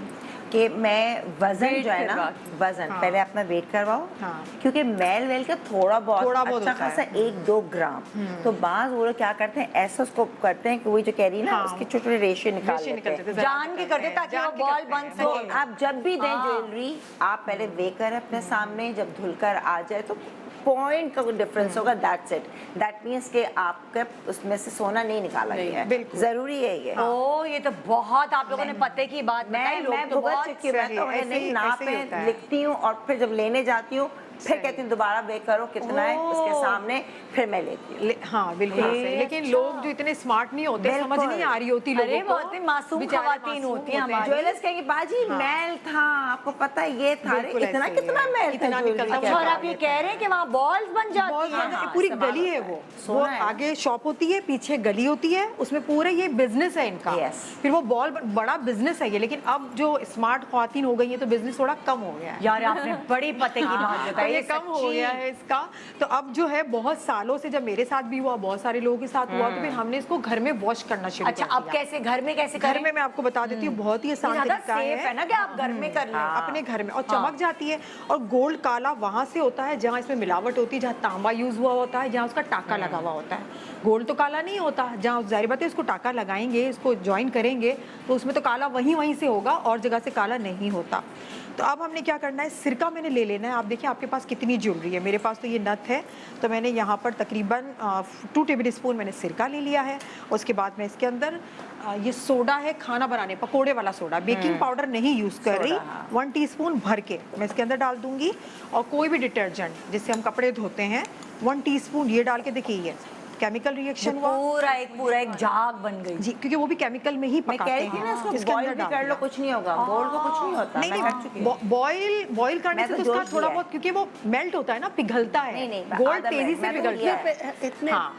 S2: कि मैं वजन
S5: Weight
S2: जो है ना,
S5: करवा के।
S2: वजन पहले अपना वेट करवाओ,
S3: हाँ।
S2: क्योंकि मैल वेल का थोड़ा बहुत अच्छा
S3: होता
S2: खासा
S3: है।
S2: 1-2 ग्राम, तो बाज वो लोग क्या करते हैं, ऐसा उसको करते हैं कि वही जो कह रही है ना,
S3: हाँ।
S2: उसके छोटे छोटे रेशे निकाल
S3: रेशे
S2: लेते
S3: निकलते
S2: हैं।
S3: थे,
S1: जान के करते ताकि वो बॉल बन
S2: तो
S1: सके।
S2: आप जब भी दें ज्वेलरी, आप पहले वे करें अपने सामने, जब धुलकर आ जाए तो पॉइंट का डिफरेंस होगा, दैट्स इट। दैट मीन्स कि आपके उसमें से सोना नहीं निकाला गया है,
S3: बिल्कुल।
S2: जरूरी है ये।
S1: ओ ये तो बहुत आप लोगों ने पते की बात बताई।
S2: मैं
S1: लोग तो
S2: भुगत
S1: बहुत
S2: चुकी हूँ, मैं
S3: सही
S2: तो
S3: है,
S2: उन्हें
S3: ऐसे
S2: नहीं
S3: ही
S2: नापे
S3: होता है।
S2: लिखती हूँ और फिर जब लेने जाती हूँ फिर कहती हूँ दोबारा वे करो कितना है उसके सामने, फिर मैं लेती हूँ।
S3: हाँ बिल्कुल
S1: ये
S3: सही। लेकिन
S1: अच्छा।
S3: लोग जो इतने स्मार्ट नहीं होते, समझ
S2: बिल्कुल।
S3: नहीं आ रही होती लोगों
S1: अरे
S3: को।
S1: बहुत ही मासूम
S3: बेचारे
S1: खवातीन
S3: मासूम
S1: होती हैं
S3: होते
S1: हमारी।
S2: ज्वेलर्स कहेंगे बाजी
S3: हाँ।
S2: मैल था, आपको पता है ये था, अरे
S3: बिल्कुल
S2: इतना
S3: ऐसे ही
S2: कितना
S3: है।
S2: मैल था
S3: इतना
S2: ज्वेलरी
S3: निकलता
S2: के
S1: अच्छा, और
S3: हुआ
S1: आप ये कह रहे हैं कि वहाँ बॉल्स बन जाती
S3: बहुत
S1: हैं?
S3: ज्यादा,
S2: हाँ,
S3: ये पूरी
S2: इस्तेमाल
S3: गली है
S2: होता है।
S3: वो
S2: सोना है।
S3: आगे शॉप होती है, पीछे गली होती है, उसमें पूरा ये बिजनेस है इनका।
S2: Yes.
S3: फिर वो बॉल बड़ा बिजनेस है ये, लेकिन अब जो स्मार्ट ख्वातीन हो गई है तो बिजनेस थोड़ा कम हो गया है।
S1: यार आपने बड़ी पते की बात
S3: तो
S1: बताई।
S3: ये कम हो गया है इसका। तो अब जो है बहुत सालों से, जब मेरे साथ भी हुआ, बहुत सारे लोगों के साथ हुआ, तो फिर हमने इसको घर में वॉश करना शुरू
S1: अच्छा,
S3: कर
S1: अब
S3: दिया।
S1: कैसे घर में कैसे
S3: घर
S1: करें?
S3: में मैं आपको बता देती हूँ, बहुत ही
S1: ये
S3: आसान
S1: ज्यादा
S3: तरीका
S1: सेफ है ना कि आप घर में कर लें।
S3: अपने घर में, और चमक जाती है। और गोल्ड काला वहां से होता है जहाँ इसमें मिलावट होती है, जहाँ तांबा यूज हुआ होता है, जहाँ उसका टाका लगा हुआ होता है। गोल्ड तो काला नहीं होता, जहाँ जाहिर बात है इसको टाका लगाएंगे, इसको ज्वाइन करेंगे तो उसमें तो काला वहीं से होगा, और जगह से काला नहीं होता। तो अब हमने क्या करना है, सिरका मैंने ले लेना है। आप देखिए आपके पास कितनी ज्वेलरी है, मेरे पास तो ये नथ है, तो मैंने यहाँ पर तकरीबन 2 टेबल स्पून मैंने सिरका ले लिया है। उसके बाद मैं इसके अंदर ये सोडा है, खाना बनाने पकोड़े वाला सोडा, बेकिंग पाउडर नहीं यूज़ कर रही, 1 टीस्पून भर के मैं इसके अंदर डाल दूंगी। और कोई भी डिटर्जेंट जिससे हम कपड़े धोते हैं, 1 टीस्पून ये डाल के देखिए, ये केमिकल रिएक्शन हुआ
S1: पूरा एक झाग बन गई।
S3: जी, क्योंकि वो भी केमिकल में ही
S2: मैं कह
S3: पकाते
S2: रही थी ना,
S3: हैं।
S2: इसको
S3: इसके
S2: बॉईल
S3: अंदर
S2: भी
S3: डाल
S2: कर लो,
S3: दिया।
S2: कुछ नहीं होगा, गोल्ड को कुछ नहीं होता।
S3: नहीं
S2: मैं कर चुकी हूँ।
S3: बॉईल करने
S2: मैं
S3: से
S2: तो
S3: तो उसका
S2: जोश
S3: थोड़ा
S2: दिया है।
S3: बहुत, क्योंकि वो मेल्ट होता है ना, पिघलता है।
S2: नहीं,
S3: गोल्ड
S2: आधा
S3: तेजी से
S2: मैं तो
S3: पिघलता
S2: लिया
S3: है।
S2: है।
S4: इतने
S3: हाँ,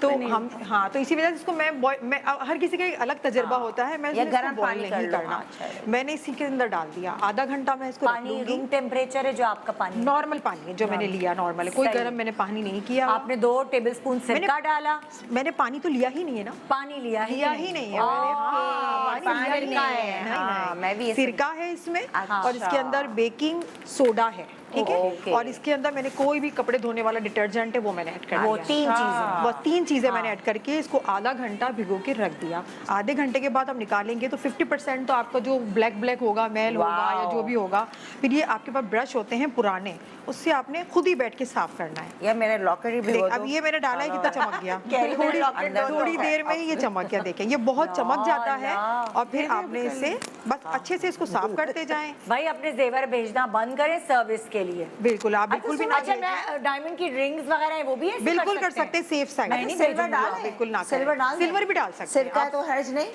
S3: तो हम तो इसी वजह से इसको मैं हर किसी का एक अलग तजर्बा होता है, मैं
S2: या
S3: इसको
S2: गर्म
S3: बॉईल
S2: पानी कर
S3: नहीं
S2: लो,
S3: करना।
S2: हाँ, अच्छा है।
S3: मैंने इसी के अंदर डाल दिया, आधा घंटा मैं इसको रख
S1: पानी
S3: लूंगी।
S1: रूम टेम्परेचर है जो आपका पानी?
S3: नॉर्मल पानी है जो मैंने लिया, नॉर्मल है, कोई
S1: सही।
S3: गर्म मैंने पानी नहीं किया।
S1: आपने 2 टेबलस्पून सिरका डाला?
S3: मैंने पानी तो लिया ही नहीं है ना,
S1: पानी लिया ही
S3: नहीं है मैंने। हाँ,
S2: पानी
S3: लिया ही
S2: नहीं
S3: नहीं
S2: है।
S3: नहीं,
S2: हाँ,
S3: नहीं।
S2: मैं भी ऐसे-
S3: सिरका है इसमें,
S2: अच्छा।
S3: और इसके अंदर बेकिंग सोडा है, ठीक है।
S2: ओके।
S3: और इसके अंदर मैंने कोई भी कपड़े धोने वाला डिटर्जेंट है वो मैंने ऐड कर
S1: वो
S3: दिया।
S1: 3 चीजें।
S3: बस 3 चीजें मैंने ऐड करके इसको आधा घंटा भिगो के रख दिया। आधे घंटे के बाद हम निकालेंगे तो 50% तो आपका जो ब्लैक होगा, मैल होगा या जो भी होगा, फिर ये आपके पास ब्रश होते हैं पुराने, उससे आपने खुद ही बैठ के साफ करना है।
S2: या मेरे लॉकर ही भिगो
S3: देख,
S2: दो।
S3: अब ये मैंने डाला है, कितना चमक गया।
S2: कैरी में लॉकेट
S3: थोड़ी
S2: दो,
S3: थोड़ी
S2: दो।
S3: देर में ही ये चमक गया, देखें ये बहुत चमक जाता है। और फिर आपने इसे बस अच्छे से इसको साफ करते जाएं।
S1: भाई अपने जेवर भेजना बंद करें सर्विस के लिए।
S3: बिल्कुल, आप बिल्कुल भी ना
S1: अच्छा, मैं डायमंड की रिंग्स वगैरह है वो भी ऐसे
S3: बिल्कुल कर सकते हैं, सेफ साइड।
S1: मैं नहीं
S2: सिल्वर
S1: भेजूंगी
S2: डाल
S1: आप।
S3: बिल्कुल ना
S2: सिल्वर डाल दें?
S3: सिल्वर भी डाल सकते हैं
S2: सिरका
S3: आप।
S2: तो हर्ज नहीं।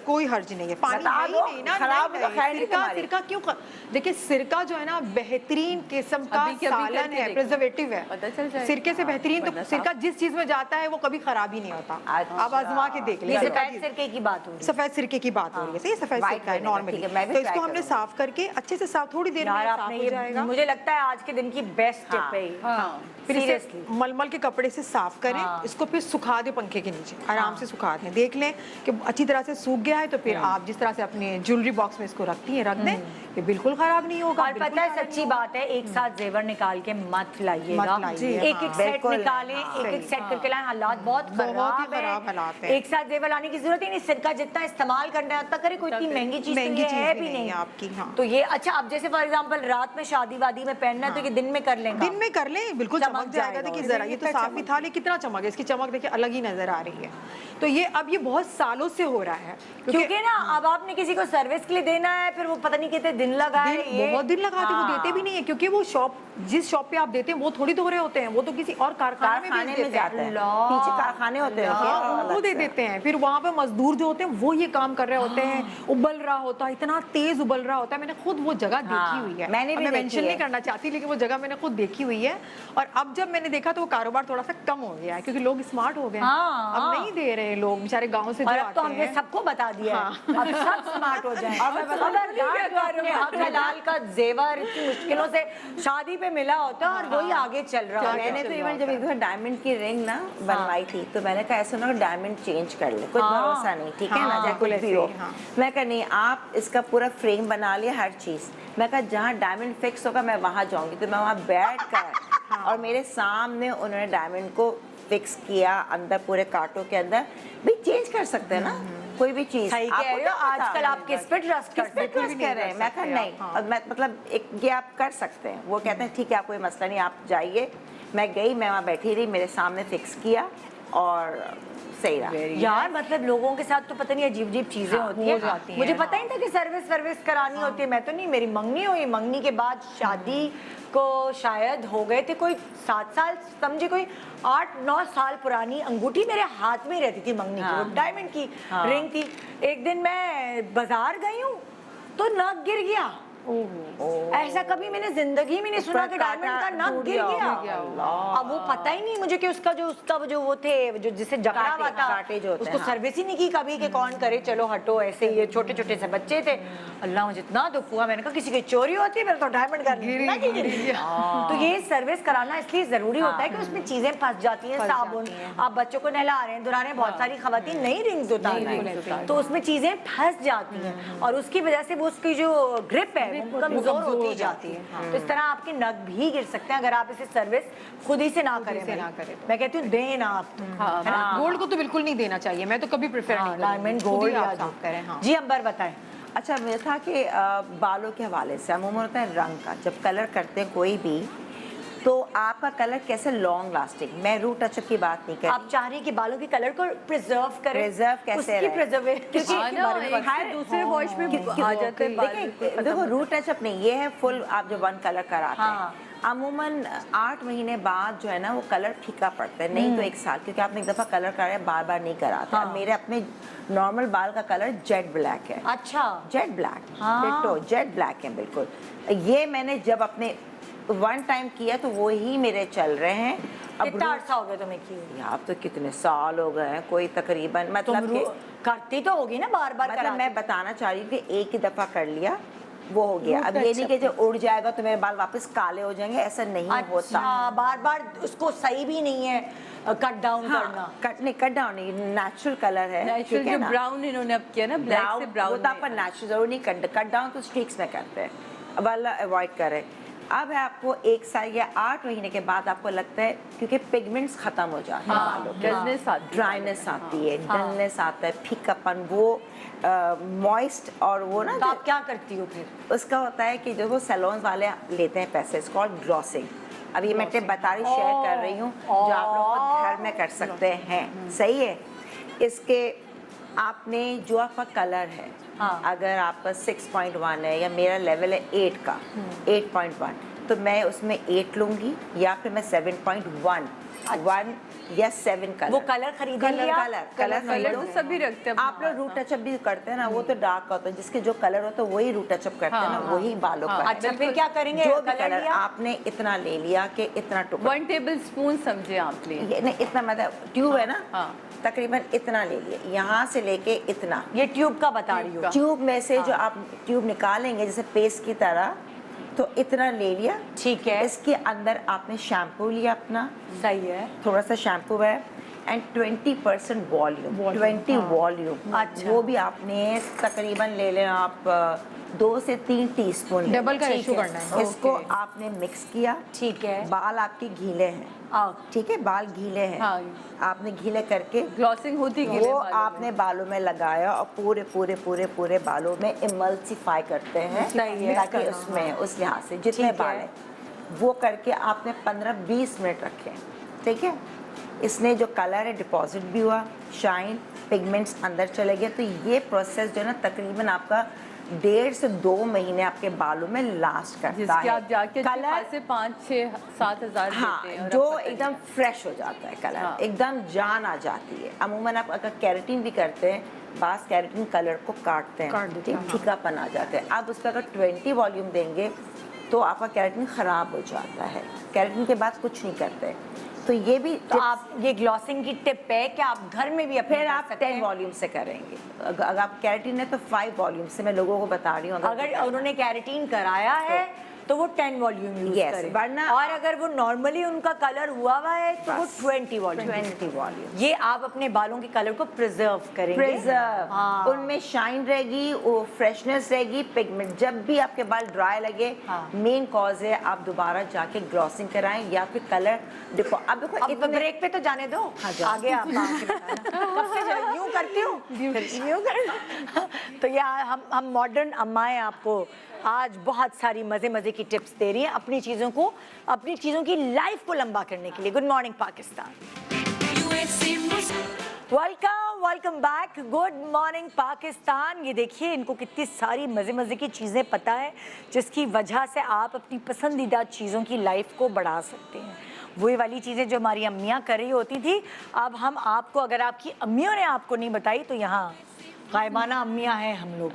S3: कोई हर्ज नहीं है, पानी
S2: बता
S3: है ही
S2: दो,
S3: नहीं ना,
S2: खराब
S3: नहीं,
S2: तो
S3: नहीं।
S2: खैर नहीं तुम्हारी।
S3: सिरका क्यों देखिए, सिरका जो है ना बेहतरीन किस्म का
S5: अभी के अभी
S3: सालन
S5: करके
S3: है,
S5: देखो।
S3: प्रिजर्वेटिव है।
S5: पता चल जाएगा।
S3: सिरके से बेहतरीन तो
S5: वरना
S3: सिरका जिस चीज में जाता है वो कभी खराब ही नहीं होता।
S2: अच्छा।
S3: आप आजमा के देख
S1: ये
S3: लें।
S1: सफेद सिरके की बात हो रही है।
S3: सफेद सिरके की बात हो रही है, सही है, सफेद
S2: White
S3: सिरका है
S2: बनेगा,
S3: नॉर्मली।
S2: ठीक है, मैं भी
S3: तो
S2: try
S3: इसको हमने
S2: करूंगी।
S3: साफ करके अच्छे से साफ, थोड़ी देर में
S1: यार
S3: साफ
S1: आपने
S3: हो
S1: ये
S3: जाएगा।
S1: मुझे लगता है आज के दिन की बेस्ट टिप है ये।
S5: हाँ।
S3: फिर इसे
S1: सीरियसली
S3: मलमल के कपड़े से साफ करें,
S1: हाँ।
S3: इसको फिर सुखा दें पंखे के नीचे, आराम से सुखा दें। देख लें कि अच्छी तरह से सूख गया है तो फिर आप जिस तरह से अपने ज्वेलरी बॉक्स में इसको रखती हैं, रख दें, ये बिल्कुल खराब नहीं होगा।
S1: और
S3: बिल्कुल
S1: पता है
S3: खराब
S1: सच्ची
S3: नहीं
S1: बात है, एक साथ जेवर निकाल के मत लाइएगा।
S3: मत लाइए,
S1: एक
S3: हाँ।
S1: सेट
S2: बिल्कुल,
S1: निकालें,
S2: हाँ।
S1: एक सेट करके लाएं, हालात बहुत
S3: बहुत ही
S1: खराब
S3: खराब हालात
S1: है।
S3: हैं।
S1: एक साथ जेवर लाने की जरूरत ही नहीं, सिरका जितना इस्तेमाल करना है उतना करे, कोई इतनी महंगी चीज
S3: महंगी
S1: तो ये
S3: चीज़
S1: है
S3: भी
S1: भी
S3: नहीं
S1: नहीं
S3: है आपकी, हाँ।
S1: तो ये अच्छा, अब जैसे फॉर एग्जांपल रात में शादी वादी में पहनना है तो ये दिन में कर लेंगे।
S3: दिन में कर लें, बिल्कुल
S1: चमक
S3: चमक जाएगा।
S1: जाएगा।
S3: देखिए जरा, ये तो साफ ही था, लेकिन कितना चमक है, इसकी चमक देखिए अलग ही नजर आ रही है। तो ये अब ये बहुत सालों से हो रहा है,
S1: क्योंकि ना अब आपने किसी को सर्विस के लिए देना है, फिर वो पता नहीं कितने दिन लगाए,
S3: बहुत दिन लगाते, वो देते भी नहीं है, क्योंकि वो शॉप, जिस शॉप पे आप देते हैं वो थोड़ी धो रहे होते हैं, वो तो किसी और कारखाने में भेज देते
S2: जाते
S3: हैं।
S2: हैं, पीछे कारखाने होते हैं
S3: हाँ,
S2: उनके,
S3: उनको
S2: अलग
S3: दे
S2: से।
S3: देते हैं। फिर वहाँ पे मजदूर जो होते हैं वो ये काम कर रहे होते हैं, उबल रहा होता है, इतना तेज उबल रहा होता है। मैंने खुद वो जगह देखी हुई है,
S2: मैंने भी
S3: मैं
S2: देखी
S3: मेंशन
S2: है।
S3: नहीं करना चाहती, लेकिन वो जगह मैंने खुद देखी हुई है। और अब जब मैंने देखा तो वो कारोबार थोड़ा सा कम हो गया है, क्योंकि लोग स्मार्ट हो गए हैं।
S1: हाँ,
S3: अब
S1: हाँ।
S3: नहीं दे रहे लोग, बेचारे गाँव से जो
S1: और अब तो
S3: आते
S1: हमने
S3: हैं।
S1: सबको बता दिया है, अब सब स्मार्ट हो जाए।
S2: अब मैं बता दूं,
S1: खबरदार जो अपने के हक हलाल का जेवर इतनी मुश्किलों से शादी पे मिला होता है और वही आगे चल रहा है।
S2: मैंने तो इवन जब एक बार डायमंड की रिंग ना बनवाई थी तो मैंने कहा ऐसा ना डायमंड चेंज कर ले, कुछ भरोसा नहीं, ठीक है ना, चाहे कुछ भी हो। मैं कहा नहीं, आप इसका पूरा फ्रेम बना लिया, हर चीज। मैं कहा जहाँ डायमंड फिक्स होगा मैं वहाँ जाऊंगी। तो मैं वहाँ बैठ कर और मेरे सामने उन्होंने डायमंड को फिक्स किया, अंदर पूरे कांटों के अंदर भी चेंज कर सकते हैं ना कोई भी चीज।
S1: सही कह रहे हो, आजकल आप किस पे ट्रस्ट करते
S2: कर रहे हैं? मैं कहा नहीं, और मैं मतलब एक ये आप कर सकते हैं। वो कहते हैं ठीक है, आप कोई मसला नहीं, आप जाइए। मैं गई, मैं वहाँ बैठी रही, मेरे सामने फिक्स किया और सही रहा।
S1: यार मतलब लोगों के साथ तो पता नहीं अजीब अजीब चीजें होती हैं। मुझे पता ही नहीं था कि सर्विस करानी होती है। मैं तो नहीं, मेरी मंगनी हुई, मंगनी के बाद शादी को शायद हो गए थे कोई 7 साल, समझे कोई 8-9 साल पुरानी अंगूठी मेरे हाथ में रहती थी मंगनी की, वो डायमंड की रिंग थी। एक दिन मैं बाजार गई हूँ तो नग गिर गया। ऐसा कभी मैंने जिंदगी में नहीं सुना कि डायमंड का नग गिर गया। अब वो पता ही नहीं मुझे कि उसका जो वो थे जो जिसे जकड़ा हुआ था उसको सर्विस ही नहीं की कभी कि कौन करे, चलो हटो ऐसे। ये छोटे छोटे से बच्चे थे। अल्लाह मुझे इतना दुख हुआ, मैंने कहा किसी की चोरी होती है, मेरा तो डायमंड का तो ये सर्विस कराना इसलिए जरूरी होता है कि उसमें चीजें फंस जाती हैं। साबुन, आप बच्चों को नहला रहे हैं, धुला रहे हैं, बहुत सारी खवातीन नई रिंग्स उतार रही हैं तो उसमें चीजें फंस जाती हैं और उसकी वजह से वो उसकी जो ग्रिप है कमजोर होती जाती है। तो इस तरह आपके नग भी गिर सकते हैं अगर आप इसे सर्विस खुद ही से ना करें। मैं कहती हूँ देना आप
S3: गोल्ड को तो बिल्कुल नहीं देना चाहिए, मैं तो कभी प्रेफर नहीं
S1: डायमंड गोल्ड करें। जी अंबर बताएं।
S2: अच्छा, मैं था कि बालों के हवाले से अमूमन होता है रंग का, जब कलर करते हैं कोई भी तो आपका कलर कैसे लॉन्ग लास्टिंग। मैं रूट टचअप की बात नहीं कर रही,
S1: आप चाह रही हैं कि बालों के कलर को प्रिजर्व करें।
S2: प्रिजर्व कैसे
S1: रहे?
S5: दूसरे वॉश में आ जाते हैं।
S2: देखो रूट टचअप नहीं, ये है फुल आप जो वन कलर कराते हैं। अमूमन 8 महीने बाद जो है ना वो कलर फीका पड़ता है, नहीं तो 1 साल, क्योंकि आपने एक दफा कलर कराया बार बार नहीं कराते। अब मेरे अपने नॉर्मल बाल का कलर जेट ब्लैक है।
S1: अच्छा,
S2: जेट ब्लैक, जेट ब्लैक है बिल्कुल। ये मैंने जब अपने 1 टाइम किया तो वो ही मेरे चल रहे हैं। अब
S1: कितना अर्सा हो गया तुम्हें किए?
S2: आप तो कितने साल हो गए हैं, कोई तकरीबन मतलब
S1: करती तो होगी ना बार बार।
S2: मतलब मैं बताना चाह रही हूँ कि एक ही दफा कर लिया वो हो गया। अब ये नहीं कि जो उड़ जाएगा तो मेरे बाल वापस काले हो जाएंगे, ऐसा नहीं होता।
S1: बार बार उसको सही भी नहीं है कट डाउन करना।
S2: कट डाउन नहीं, नेचुरल कलर है।
S5: नेचुरल जो ब्राउन इन्होंने अब किया ना, ब्लैक से ब्राउन,
S2: वो तो आपका नेचुरल जरूर नहीं। कट डाउन तो स्ट्रीक्स में करते हैं, वाला अवॉइड करें। अब है आपको 1 साल या 8 महीने के बाद आपको लगता है क्योंकि पिगमेंट्स खत्म हो जाते हैं बालों के, ड्राइनेस आती है, डलनेस आता है, फीकापन, वो मॉइस्ट और वो ना।
S1: तो आप क्या करती हो फिर?
S2: उसका होता है कि जो वो सैलून वाले लेते हैं पैसे, इसको ग्लॉसिंग। अब ये मैं टिप बता रही, शेयर कर रही हूँ जो आप लोग घर में कर सकते हैं। सही है। इसके आपने जो आपका कलर है, अगर आपका 6.1 है या मेरा लेवल है 8 का, 8.1, तो मैं उसमें 8 लूंगी या फिर मैं 7.1 1 या 7 कलर।
S1: वो कलर खरीद
S2: कलर
S5: तो सभी रखते हैं।
S2: आप लोग रूट टचअप भी करते हैं ना, वो तो डार्क होता है, जिसके जो कलर होता है वही रूट टचअप करते हैं ना, वही बालों का।
S1: अच्छा, फिर क्या करेंगे?
S2: जो भी कलर आपने इतना ले लिया कि इतना टुकड़ा,
S5: 1 टेबलस्पून समझे आप ले,
S2: ये नहीं इतना, मतलब ट्यूब है ना, तकरीबन इतना ले लिया, यहाँ से लेके इतना।
S1: ये ट्यूब का बता रही हूँ।
S2: ट्यूब में से जो आप ट्यूब निकालेंगे जैसे पेस्ट की तरह, तो इतना ले लिया, ठीक है। इसके अंदर आपने शैम्पू लिया अपना,
S1: सही है,
S2: थोड़ा सा शैम्पू है, एंड 20% वॉल्यूम, 20 वॉल्यूम। अच्छा, वो भी आपने तकरीबन ले लें आप 2 से 3 टीस्पून,
S3: डबल का रेशो करना है।
S2: इसको आपने मिक्स किया, ठीक है। बाल आपके गीले हैं, ठीक है, बाल गीले हैं, आपने गीले करके
S5: ग्लॉसिंग होती है,
S2: वो आपने बालों में लगाया और पूरे पूरे पूरे पूरे बालों में इमल्सिफाई करते हैं, ताकि उसमें उस लिहाज से जितने बाल हैं वो करके आपने 15-20 मिनट रखे, ठीक है। इसने जो कलर है डिपॉजिट भी हुआ, शाइन, पिगमेंट्स अंदर चले गए। तो ये प्रोसेस जो है ना तकरीबन आपका 1.5 से 2 महीने आपके बालों में लास्ट करता है।
S5: आप जाके कलर से 5-6-7 हज़ार
S2: जो एकदम फ्रेश हो जाता है कलर, एकदम जान आ जाती है। अमूमन आप अगर केराटिन भी करते हैं, बास केराटिन कलर को काटते हैं, फीकापन आ जाता है। आप उस पर अगर 20 वॉल्यूम देंगे तो आपका केराटिन ख़राब हो जाता है। केराटिन के बाद कुछ नहीं करते। तो ये भी
S1: तो आप ये ग्लॉसिंग की टिप है कि आप घर में भी अपने
S2: फिर
S1: कर
S2: आप
S1: सकते
S2: 10
S1: हैं।
S2: वॉल्यूम से करेंगे। अगर आप केराटिन है तो 5 वॉल्यूम से, मैं लोगों को बता रही हूँ।
S1: अगर उन्होंने कैरेटीन कराया है तो वो 10 वॉल्यूम यूज
S2: Yes,
S1: करें,
S2: वरना-
S1: और अगर वो नॉर्मली उनका कलर हुआ है तो वो 20 वॉल्यूम
S2: 20 वॉल्यूम
S1: ये आप अपने बालों के कलर को प्रिजर्व करेंगे।
S2: प्रिजर्व,
S1: हाँ।
S2: उनमें शाइन रहेगी, वो फ्रेशनेस रहेगी, पिगमेंट। जब भी आपके बाल ड्राई लगे,
S1: हाँ।
S2: मेन कॉज है आप दोबारा जाके ग्लॉसिंग कराएं या फिर कलर देखो। अब देखो
S1: अब ब्रेक पे तो जाने दो,
S2: हाँ, जाओ।
S1: आगे आप आके बताना। कब से यूं करती हूँ, फिर यूं करना। तो ये हम मॉडर्न अम्माएं आपको आज बहुत सारी मजे की टिप्स दे रही हैं अपनी चीज़ों की लाइफ को लंबा करने के लिए। Good morning Pakistan, welcome back. Good morning Pakistan. ये देखिए इनको कितनी सारी मज़े की चीज़ें पता है जिसकी वजह से आप अपनी पसंदीदा चीज़ों की लाइफ को बढ़ा सकते हैं। वही वाली चीज़ें जो हमारी अम्मियाँ कर रही होती थी, अब हम आपको, अगर आपकी अम्मियों ने आपको नहीं बताई तो यहाँ गायबाना अम्मियाँ हैं हम लोग।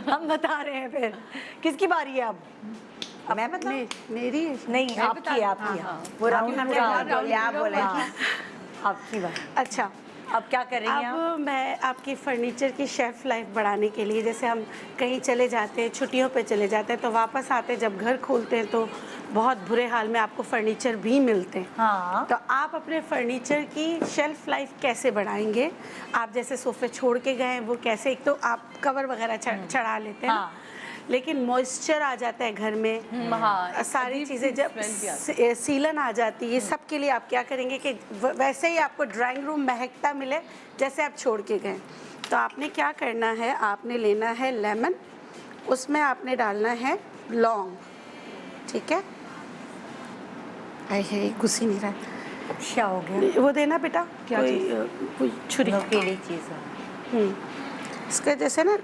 S1: हम बता रहे हैं। फिर किसकी बारी है अब?
S2: मैं बताऊं?
S4: मेरी
S1: नहीं, आपकी हाँ। वो राउंड
S2: हमने आप बोले
S1: आपकी बात।
S4: अच्छा,
S1: अब क्या कर रही हैं आप?
S4: अब मैं आपकी फर्नीचर की शेल्फ लाइफ बढ़ाने के लिए, जैसे हम कहीं चले जाते हैं, छुट्टियों पे चले जाते हैं, तो वापस आते जब घर खोलते हैं तो बहुत बुरे हाल में आपको फर्नीचर भी मिलते हैं।
S1: हाँ।
S4: तो आप अपने फर्नीचर की शेल्फ लाइफ कैसे बढ़ाएंगे? आप जैसे सोफे छोड़ के गए, वो कैसे, एक तो आप कवर वगैरह चढ़ा लेते हैं
S1: हाँ।
S4: लेकिन मॉइस्चर आ जाता है घर में,
S5: हाँ,
S4: सारी चीज़ें जब सीलन आ जाती है, सब के लिए आप क्या करेंगे कि वैसे ही आपको ड्राइंग रूम महकता मिले जैसे आप छोड़ के गए। तो आपने क्या करना है, आपने लेना है लेमन, उसमें आपने डालना है लौंग, ठीक है? है घुस ही नहीं रहा है।
S1: क्या हो गया?
S4: वो देना बेटा,
S3: क्या
S4: कोई छुरी।
S2: नोकीली चीज़ है।
S4: इसका जैसे ना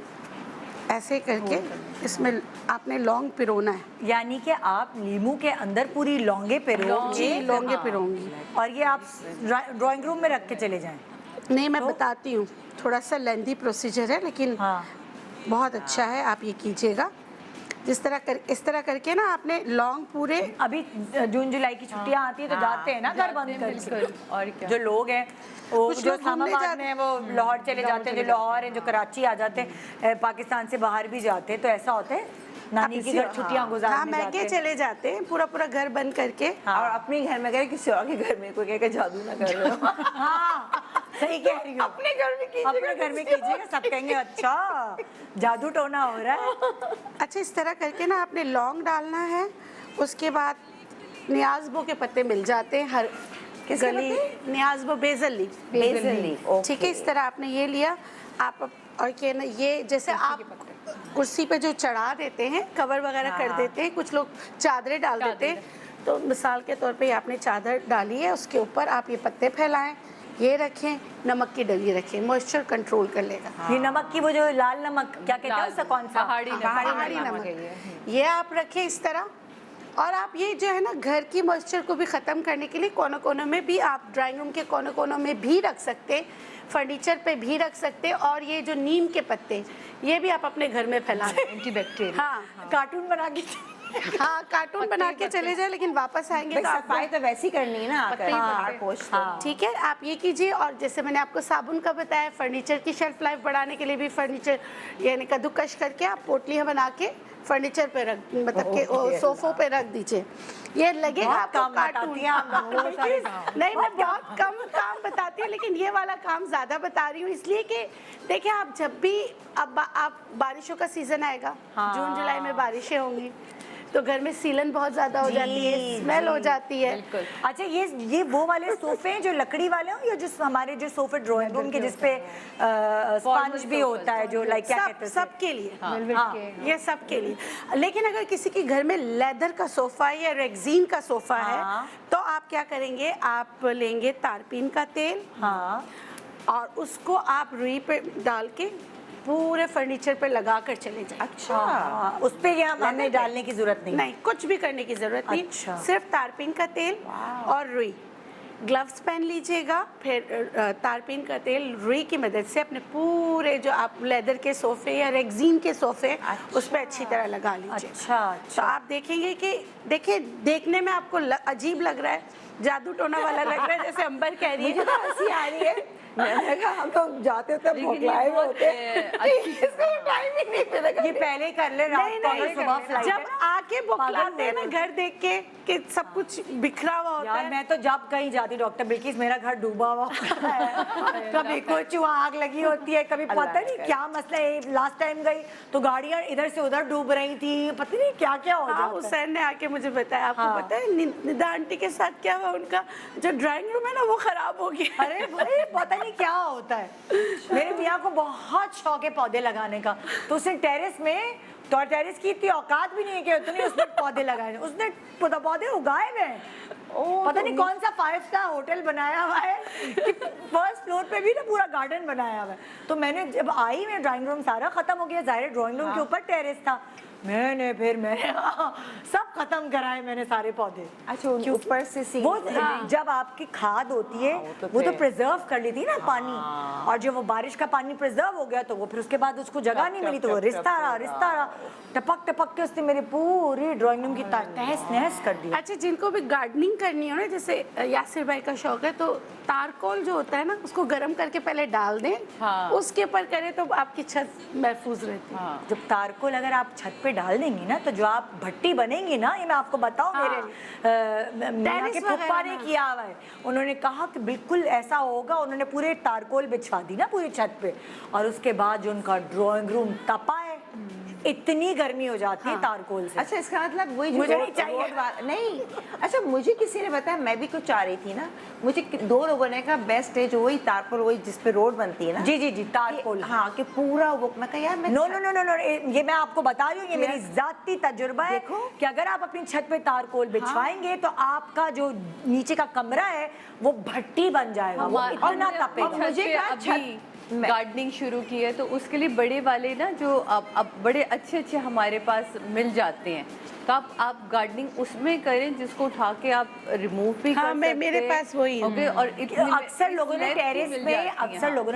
S4: ऐसे करके इसमें आपने लौंग पिरोना है।
S1: यानी कि आप लीमू के अंदर पूरी लौंगे पिरोगे।
S4: जी, लौंगे पिरोंगी।
S1: और ये आप ड्राइंग रूम में रख के चले जाएं।
S4: नहीं, मैं बताती हूँ, थोड़ा सा लेंदी प्रोसीजर है लेकिन
S1: हाँ।
S4: बहुत अच्छा है, आप ये कीजिएगा। इस तरह करके ना आपने लौंग पूरे,
S1: अभी जून जुलाई की छुट्टियां आती है तो जाते हैं ना घर बंद करके।
S5: और क्या।
S1: जो लोग हैं वो
S4: कुछ
S1: जो
S4: लोग घूमने
S1: इस्लामाबाद में हैं वो लाहौर चले जाते हैं, जो लाहौर है, जो कराची आ जाते हैं, पाकिस्तान से बाहर भी जाते हैं। तो ऐसा होता है नानी की घर छुट्टियां
S4: हाँ
S1: गुजारने
S4: मैके
S1: जाते हैं।
S4: चले जाते हैं, पूरा घर बंद करके।
S2: और अपने घर में गए, किसी और के घर में कोई कहेगा जादू ना कर रहे हो।
S1: हाँ, सही कह रही हो।
S2: अपने घर में कीजिएगा,
S1: अपने घर में कीजिएगा, सब कहेंगे अच्छा जादू टोना हो रहा है।
S4: अच्छा, इस तरह करके ना आपने लौंग डालना है। उसके बाद नियाज़बो के पत्ते मिल जाते हैं हर
S2: किसके
S4: गली, नियाज़बो, बेसल लीफ,
S2: बेसल लीफ,
S4: ठीक है? इस तरह आपने ये लिया आप, और क्या ना, ये जैसे आप कुर्सी पे जो चढ़ा देते हैं, कवर वगैरह कर देते हैं, कुछ लोग चादरें डाल देते हैं, तो मिसाल के तौर पे आपने चादर डाली है, उसके ऊपर आप ये पत्ते फैलाएं, ये रखें, नमक की डली रखें, मॉइस्चर कंट्रोल कर लेगा।
S1: ये नमक की वो जो लाल नमक क्या कहते हैं उसका, कौन सा?
S4: पहाड़ी नमक, ये आप रखें इस तरह। और आप ये जो है ना, घर की मॉइस्चर को भी ख़त्म करने के लिए कोनों कोनों में भी, आप ड्राइंग रूम के कोनों कोनों में भी रख सकते हैं, फर्नीचर पे भी रख सकते हैं। और ये जो नीम के पत्ते, ये भी आप अपने घर में फैला दें।
S3: एंटीबैक्टीरियल।
S4: हाँ
S1: कार्टून बना के
S4: हाँ, कार्टून बना के चले जाए, लेकिन वापस आएंगे तो आपको
S2: सफाई तो वैसी करनी है ना, आकर बाहर पोंछ दो।
S4: ठीक है, आप ये कीजिए। और जैसे मैंने आपको साबुन का बताया, फर्नीचर की शेल्फ लाइफ बढ़ाने के लिए भी फर्नीचर यानी कद्दूकश करके आप पोटलियाँ बना के फर्नीचर पे रख, मतलब के सोफों पे रख दीजिए। ये लगेगा आपको कार्टून। नहीं, मैं बहुत कम काम बताती हूँ, लेकिन ये वाला काम ज़्यादा बता रही हूँ इसलिए कि देखिए, आप जब भी अब आप बारिशों का सीज़न आएगा, जून जुलाई में बारिशें होंगी, तो घर में सीलन बहुत ज़्यादा हो जाती है, स्मेल हो जाती है।
S1: अच्छा, ये वो वाले सोफे हैं जो लकड़ी वाले हों, या जो हमारे जो सोफे ड्राइंग रूम के जिसपे स्पंज भी होता है, जो लाइक क्या कहते हैं,
S4: सबके लिए,
S1: हाँ,
S4: ये सबके लिए। लेकिन अगर किसी के घर में लेदर का सोफा है या रेक्सीन का सोफा है, तो आप क्या करेंगे, आप लेंगे तारपीन का तेल,
S1: हाँ,
S4: और उसको आप रुई पे डाल के पूरे फर्नीचर पे लगा कर चले जाए।
S2: अच्छा,
S1: उस पे ये हमें डालने की जरूरत नहीं।
S4: नहीं, कुछ भी करने की जरूरत नहीं,
S1: अच्छा।
S4: सिर्फ तारपीन का तेल और रुई, ग्लव्स पहन लीजिएगा, फिर तारपीन का तेल रुई की मदद से अपने पूरे जो आप लेदर के सोफे या रेक्सीन के सोफे उस पर अच्छी तरह लगा लीजिए।
S1: अच्छा,
S4: तो आप देखेंगे कि देखिए देखने में आपको अजीब लग रहा है, जादू टोना वाला लग रहा है, जैसे अंबर कह रही है।
S2: मुझे तो हंसी आ रही है। मैंने कहा हम तो जाते थे भोगलाए हुए होते इसको टाइम ही नहीं मिलेगा। ये पहले कर ले, रात को अगर सुबह फ्लाइट
S4: जब आके बौखलाते हैं ना घर देख के कि सब कुछ बिखरा हुआ होता
S1: यार
S4: है।
S1: मैं तो जब कहीं जाती डॉक्टर बिल्किस मेरा घर डूबा हुआ होता है। कभी कुछ वहाँ आग लगी होती है, कभी पता नहीं क्या मसला है। लास्ट टाइम गई तो गाड़ियाँ इधर से उधर डूब रही थी, पता नहीं क्या क्या हो
S4: हाँ,
S1: जाता है।
S4: हुसैन ने आके मुझे बताया, आपको पता है निदा आंटी के साथ क्या हुआ, उनका जो ड्राइंग रूम है ना वो खराब हो गया।
S1: अरे भाई पता नहीं क्या होता है। मेरे मियाँ को बहुत शौक है पौधे लगाने का, तो उसने टेरेस में, तो टेरेस की इतनी औकात भी नहीं है कि उतने उसने पौधे लगाए, उसने पौधे उगाए हुए हैं। पता नहीं कौन सा 5 स्टार होटल बनाया हुआ है कि फर्स्ट फ्लोर पे भी ना पूरा गार्डन बनाया हुआ है। तो मैंने जब आई, मैं ड्राइंग रूम सारा खत्म हो गया, जाहिर ड्राइंग रूम के ऊपर टेरेस था, मैंने सब खत्म कराए मैंने सारे पौधे।
S2: अच्छा, ऊपर से
S1: वो जब आपकी खाद होती है वो तो प्रिजर्व कर लेती है ना पानी, और जब वो बारिश का पानी प्रिजर्व हो गया तो वो फिर उसके बाद उसको जगह नहीं मिली, तो वो रिश्ता रहा टपक टपक के उसने मेरी पूरी ड्राइंग रूम की तहस नहस कर दी।
S4: अच्छा, जिनको भी गार्डनिंग करनी हो ना, जैसे यासिर भाई का शौक है, तो तारकोल जो होता है ना उसको गर्म करके पहले डाल दें, उसके ऊपर करें तो आपकी छत महफूज रहती है।
S1: जब तारकोल अगर आप छत पे डाल देंगी ना, तो जो आप भट्टी बनेंगी ना, ये मैं आपको बताऊं, मेरे मियां के फूफा ने किया हुआ है। उन्होंने कहा कि बिल्कुल ऐसा होगा, उन्होंने पूरे तारकोल बिछा दी ना पूरी छत पे, और उसके बाद जो उनका ड्राइंग रूम तपा है, इतनी गर्मी हो जाती है तारकोल से।
S2: अच्छा, इसका मतलब वही
S1: मुझे नहीं चाहिए।
S2: नहीं, अच्छा मुझे किसी ने बताया, मैं भी कुछ चाह रही थी ना, मुझे 2 लोगों ने कहा बेस्ट है जो वही तारकोल, वही जिस पे रोड बनती है ना।
S1: जी तारकोल।
S2: हाँ, कि पूरा वो, मैं कहा यार मैं
S1: नो, ये मैं आपको बता रही हूँ, ये मेरी जाती तजुर्बा है कि अगर आप अपनी छत पे तारकोल बिछवाएंगे तो आपका जो नीचे का कमरा है वो भट्टी बन जाएगा, वो इतना तपेगा।
S5: मुझे अभी गार्डनिंग शुरू की है तो उसके लिए बड़े वाले ना जो अब बड़े अच्छे हमारे पास मिल जाते हैं, तो आप गार्डनिंग उसमें करें जिसको उठा के आप रिमूव भी कर सकते हैं।
S4: मेरे पास वही है।
S5: ओके, और
S1: अक्सर लोगों ने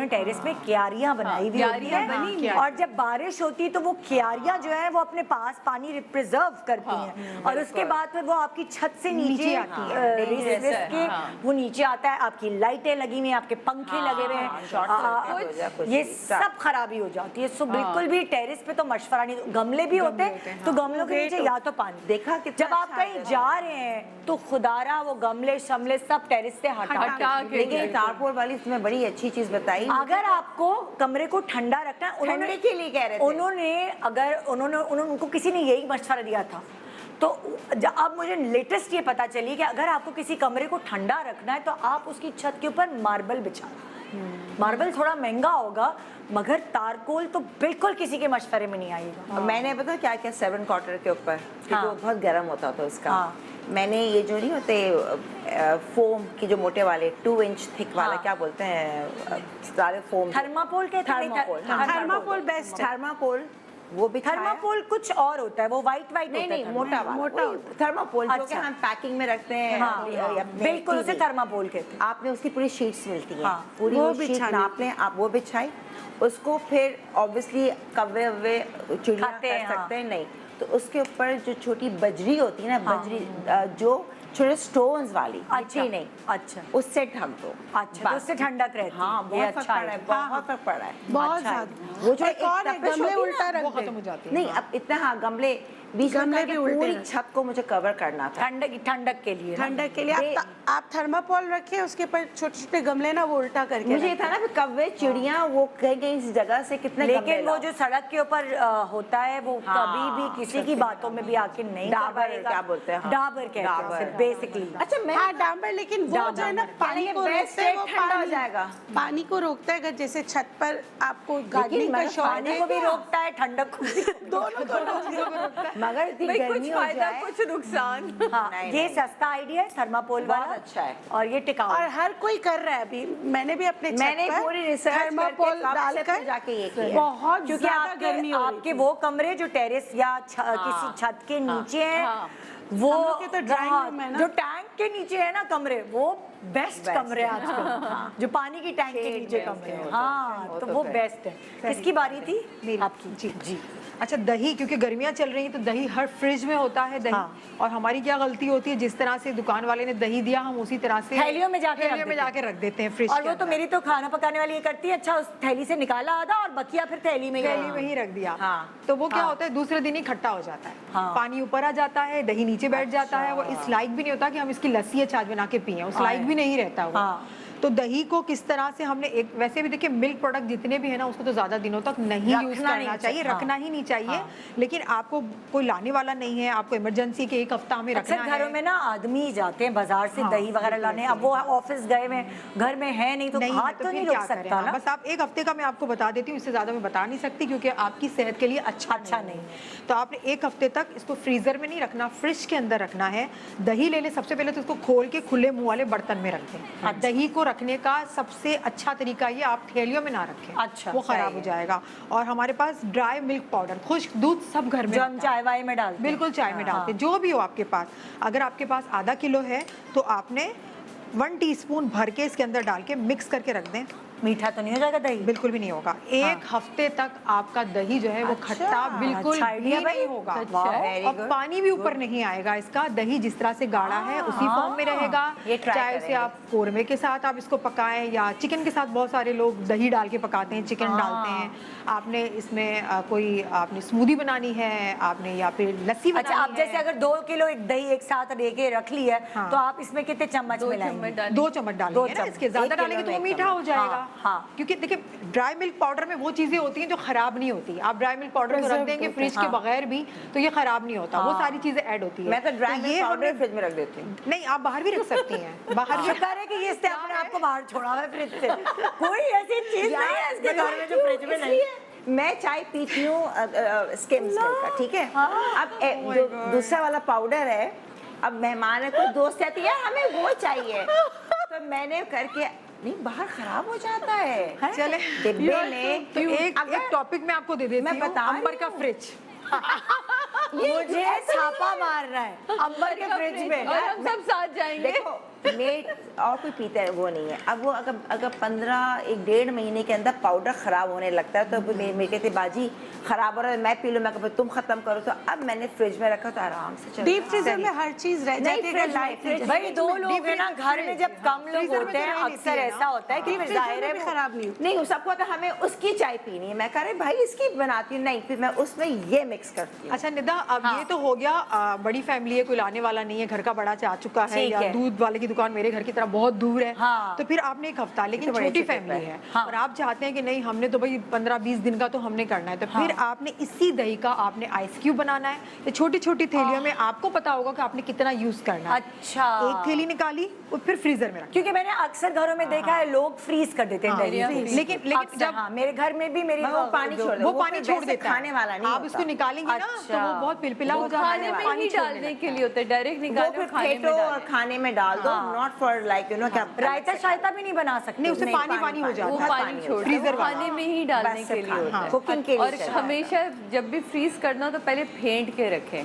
S1: टेरेस में क्यारियां बनाई हुई होती हैं, और जब बारिश होती है तो वो क्यारियां जो है वो अपने पास पानी प्रिजर्व करती हैं, और उसके बाद फिर वो आपकी छत से नीचे के वो नीचे आता है, आपकी लाइटें लगी हुई हैं, आपके पंखे लगे हुए हैं, ये सब खराबी हो जाती है। सो बिल्कुल भी टेरेस पे तो मशवरा नहीं। गमले भी होते हैं तो गमलों के नीचे या तो पानी,
S2: देखा कि
S1: जब आप कहीं जा रहे हैं तो खुदारा वो गमले शमले सब टेरेस से हटा के।
S2: लेकिन तारकोल वाली इसमें बड़ी अच्छी चीज बताई,
S1: अगर आपको कमरे को ठंडा रखना है,
S2: ठंडे के लिए कह रहे थे
S1: उनको किसी ने यही मशवरा दिया था, तो अब मुझे लेटेस्ट ये पता चली कि अगर आपको किसी कमरे को ठंडा रखना है तो आप उसकी छत के ऊपर मार्बल बिछा। मार्बल थोड़ा महंगा होगा, मगर तारकोल तो बिल्कुल किसी के मशवरे में नहीं आएगा।
S2: मैंने पता क्या क्या 7 क्वार्टर के ऊपर, क्योंकि वो बहुत गर्म होता था उसका, मैंने ये जो नहीं होते फोम की जो मोटे वाले 2 इंच थिक वाला, क्या बोलते हैं सारे फोम,
S1: थर्माकोल के
S4: थर्माकोल बेस्ट,
S2: थर्माकोल वो भी
S1: थर्माकोल कुछ और होता है, वो वाइट
S2: नहीं मोटा थर्माकोल जो कि हम पैकिंग में रखते हैं,
S1: बिल्कुल उसे थर्माकोल कहते हैं।
S2: आपने उसकी पूरी शीट्स मिलती हैं, पूरी वो शीट आपने आप वो बिछाई, उसको फिर ऑब्वियसली कव्वे वव्वे चिड़िया कर सकते हैं नहीं, तो उसके ऊपर जो छोटी बजरी होती है ना, बजरी जो छोटे स्टोन्स वाली, अच्छी नहीं,
S1: अच्छा
S2: उससे ढक दो।
S1: अच्छा, तो उससे ठंडक रहती है।
S2: हाँ, बहुत फर्क पड़ा है, बहुत फर्क पड़ा है,
S4: बहुत ज्यादा।
S2: वो जो
S4: गमले उल्टा रख
S3: खत्म हो जाती है।
S2: नहीं, अब इतना गमले बीच में भी पूरी छत को मुझे कवर करना था,
S1: ठंडक के लिए।
S4: ठंडक के लिए आप थर्माकोल रखे, उसके ऊपर छोटे छोटे गमले ना वो उल्टा करके,
S2: मुझे ये था ना कव्वे चिड़िया वो कहीं इस जगह से कितने,
S1: लेकिन वो जो सड़क के ऊपर होता है वो कभी भी किसी की बातों में भी आके नहीं,
S2: डाबर क्या बोलते हैं,
S1: डाबर कहते हैं बेसिकली।
S4: अच्छा, मैं डाबर, लेकिन वो जो है ना पानी को रोकता है, वो
S2: ठंडा हो जाएगा,
S4: पानी को रोकता है। अगर जैसे छत पर आपको गार्डनिंग का शौक
S1: पानी को भी रोकता है, ठंडक को भी
S4: दोनों चीजों को रोकता है।
S2: मगर इतनी गर्मी
S5: कुछ फायदा कुछ नुकसान।
S1: ये सस्ता आइडिया है थर्माकोल वाला,
S2: अच्छा है,
S1: और ये टिकाऊ,
S4: और हर कोई कर रहा है। अभी मैंने भी अपने
S2: पूरी रिसर्च
S4: थर्माकोल डालकर
S2: जाके ये किया,
S4: बहुत
S1: क्योंकि
S4: ज्यादा गर्मी हो रही
S1: आपके वो कमरे जो टेरेस या किसी छत के नीचे हैं, वो
S4: हम लोग के तो ड्राइंग
S1: हाँ,
S4: रूम है ना।
S1: जो टैंक के नीचे है ना कमरे, वो बेस्ट कमरे हैं आजकल। जो पानी की टैंक के नीचे कमरे हैं, हाँ, तो वो बेस्ट है। किसकी बारी थी?
S3: मेरी।
S1: आपकी।
S3: जी जी। अच्छा, दही, क्योंकि गर्मियाँ चल रही हैं तो दही हर फ्रिज में होता है दही।
S1: हाँ।
S3: और हमारी क्या गलती होती है, जिस तरह से दुकान वाले ने दही दिया हम उसी तरह से
S1: थैलियों में जाके
S3: रख देते हैं फ्रिज
S1: और
S3: के
S1: वो तो
S3: अंदर।
S1: मेरी तो खाना पकाने वाली ये करती है, अच्छा उस थैली से निकाला आधा और बकिया फिर थैली में
S3: ही रख दिया।
S1: हाँ।
S3: तो वो क्या
S1: हाँ।
S3: होता है, दूसरे दिन ही खट्टा हो जाता है।
S1: हाँ।
S3: पानी ऊपर आ जाता है, दही नीचे बैठ जाता है, वो इस लायक भी नहीं होता कि हम इसकी लस्सी या छाछ बना के पिए, उस लायक भी नहीं रहता वो।
S1: हाँ।
S3: तो दही को किस तरह से हमने एक, वैसे भी देखिए मिल्क प्रोडक्ट जितने भी है ना, उसको तो ज्यादा दिनों तक नहीं यूज करना चाहिए, रखना ही नहीं चाहिए। लेकिन आपको कोई लाने वाला नहीं है, आपको इमरजेंसी के एक हफ्ता में रखना
S1: अक्सर
S3: है।
S1: घरों में ना आदमी जाते हैं बाजार से
S3: हाँ,
S1: दही वगैरह लाने, अब वो ऑफिस गए में घर में है नहीं तो हाथ तो
S3: फिर
S1: नहीं
S3: क्या
S1: रुक
S3: करें?
S1: सकता
S3: हाँ,
S1: ना।
S3: बस आप एक हफ्ते का मैं आपको बता देती हूँ, इससे ज्यादा मैं बता नहीं सकती क्योंकि आपकी सेहत के लिए अच्छा नहीं है। तो आपने एक हफ्ते तक इसको फ्रीजर में नहीं रखना, फ्रिज के अंदर रखना है। दही ले ले, सबसे पहले तो इसको खोल के खुले मुंह वाले बर्तन में रख दें। दही को रखने का सबसे अच्छा तरीका ये, आप थैलियों में ना रखें,
S1: अच्छा,
S3: वो खराब हो जाएगा। और हमारे पास ड्राई मिल्क पाउडर, खुश्क दूध सब घर में
S1: जो हम
S3: होता है।
S1: चाय वाय में डालते हैं।
S3: बिल्कुल चाय में डालते हैं, जो भी हो आपके पास। अगर आपके पास आधा किलो है तो आपने 1 टीस्पून भर के इसके अंदर डाल के मिक्स करके रख दें।
S1: मीठा तो नहीं हो जाएगा दही?
S3: बिल्कुल भी नहीं होगा। एक हफ्ते तक आपका दही जो है वो खट्टा बिल्कुल
S1: अच्छा
S3: भी
S1: idea
S3: नहीं
S1: भाई।
S3: होगा।
S1: अच्छा,
S2: very
S3: और
S2: good,
S3: पानी भी ऊपर नहीं आएगा इसका। दही जिस तरह से गाढ़ा है उसी फॉर्म में रहेगा।
S2: ये try
S3: चाहे उसे
S2: करेंगे।
S3: आप कोरमे के साथ आप इसको पकाएं या चिकन के साथ, बहुत सारे लोग दही डाल के पकाते हैं, चिकन डालते हैं। आपने इसमें कोई आपने स्मूदी बनानी है, आपने या फिर लस्सी बनानी
S1: अच्छा, आप जैसे
S3: है।
S1: अगर 2 किलो एक दही एक साथ लेके रख ली है तो आप इसमें कितने चम्मच मिलाएंगे?
S3: 2 चम्मच डालेंगे ना इसके, ज्यादा
S2: 1
S3: डालेंगे तो
S2: किलो
S3: वो
S2: में
S3: मीठा हो जाएगा।
S1: हाँ।
S3: क्योंकि देखिए ड्राई मिल्क पाउडर में वो चीजें होती हैं जो खराब नहीं होती। आप ड्राई मिल्क पाउडर को रख देंगे फ्रिज के बगैर भी तो ये खराब नहीं होता, वो सारी चीजें ऐड होती है।
S2: मैं तो ड्राई मिल्क
S3: ये
S2: पाउडर
S3: हमने-
S2: फ्रिज में रख देती हूँ।
S3: नहीं, आप बाहर भी रख सकती हैं, बाहर भी।
S1: शुक्र है कि ये इसने अपने आप को बाहर छोड़ा हुआ है फ्रिज से। कोई ऐसी चीज नहीं है इसके घर में जो फ्रिज में नहीं है।
S2: मैं चाय पीती हूँ स्किम्स मिल्क का, ठीक है। अब जो दूसरा वाला पाउडर है, अब मेहमान है, कोई दोस्त कहती है यार हमें वो चाहिए, तो मैंने करके नहीं, बाहर खराब हो जाता है।
S3: चले
S2: डिब्बे में
S3: तो एक टॉपिक मैं आपको दे देती
S2: मैं
S3: हूँ,
S2: बता रही
S3: अंबर का
S2: हूँ।
S3: फ्रिज।
S1: मुझे छापा मार रहा है अंबर के फ्रिज में।
S5: और हम सब साथ जाएंगे।
S2: देखो मेड और कोई पीता है वो नहीं है। अब वो अगर 1.5 महीने के अंदर पाउडर खराब होने लगता है तो मेरे कहते बाजी खराब हो रहा है, मैं पी लूँ, मैं कहता तुम खत्म करो। तो अब मैंने फ्रिज में रखा तो आराम से चल
S4: डीप फ्रीजर में हर चीज रह जाती है अगर लाइट नहीं
S1: भाई 2 लोग है ना घर में, जब कम लोग होते हैं अक्सर ऐसा होता है कि फिर जाहिर है
S4: भी
S1: वो-
S4: खराब नहीं
S2: नहीं, वो सबको तो हमें उसकी चाय पीनी है। मैं कह रही भाई इसकी बनाती हूँ, नहीं फिर मैं उसमें ये मिक्स करती हूँ।
S3: अच्छा निदा, अब ये तो हो गया बड़ी फैमिली है, कोई लाने वाला नहीं है, घर का बड़ा आ चुका है,
S1: ठीक
S3: या
S1: है।
S3: दूध वाले की दुकान मेरे घर की तरफ बहुत दूर है।
S1: हाँ।
S3: तो फिर आपने एक हफ्ता, लेकिन
S2: तो बड़े
S3: छोटी
S2: अच्छे
S3: फैमिली है
S1: हाँ।
S3: और आप चाहते हैं कि नहीं हमने तो भाई 15-20 दिन का तो हमने करना है, तो फिर आपने इसी दही का आपने आइस क्यूब बनाना है। ये छोटी छोटी थैलियों में आपको पता होगा कि आपने कितना यूज करना है।
S1: अच्छा।
S3: एक थैली निकाली और फिर फ्रीजर में रखी।
S1: क्योंकि मैंने अक्सर घरों में देखा है लोग फ्रीज कर देते हैं दही को।
S3: लेकिन
S1: अक्सर,
S3: जब
S1: हाँ, मेरे घर में भी मेरी
S2: वो पानी छोड़
S3: वो पानी छोड़
S2: वैसे
S3: देता है,
S2: खाने वाला नहीं
S3: आप
S2: होता।
S3: उसको निकालेंगे ना तो
S1: अच्छा।
S3: वो बहुत पिलपिला
S5: वो
S3: हो जाता
S5: खाने
S3: है,
S5: में
S3: पानी
S5: ही
S3: छोड़ने
S5: डालने
S3: लगता
S5: के
S3: है।
S5: लिए होता है, डायरेक्ट
S2: वो
S5: निकालो
S2: फिर
S5: खाने में
S2: फेंटो और
S5: डालो।
S2: खाने में डाल दो, not for like you know क्या
S1: रायता शायता भी नहीं बना सकते।
S3: नहीं, उससे
S2: नहीं,
S3: पानी पानी हो
S2: पानी,
S3: जाता
S5: वो
S3: है।
S5: पानी छोड़
S3: फ्रीजर
S5: दो,
S3: वाला।
S5: खाने में ही डालने
S2: बस
S5: के लिए
S2: सिर्फ
S5: होता है।
S2: कुकिंग के लिए
S5: और
S2: चलता है।
S5: हमेशा जब भी फ्रीज करना हो तो पहले फेंट के रखें,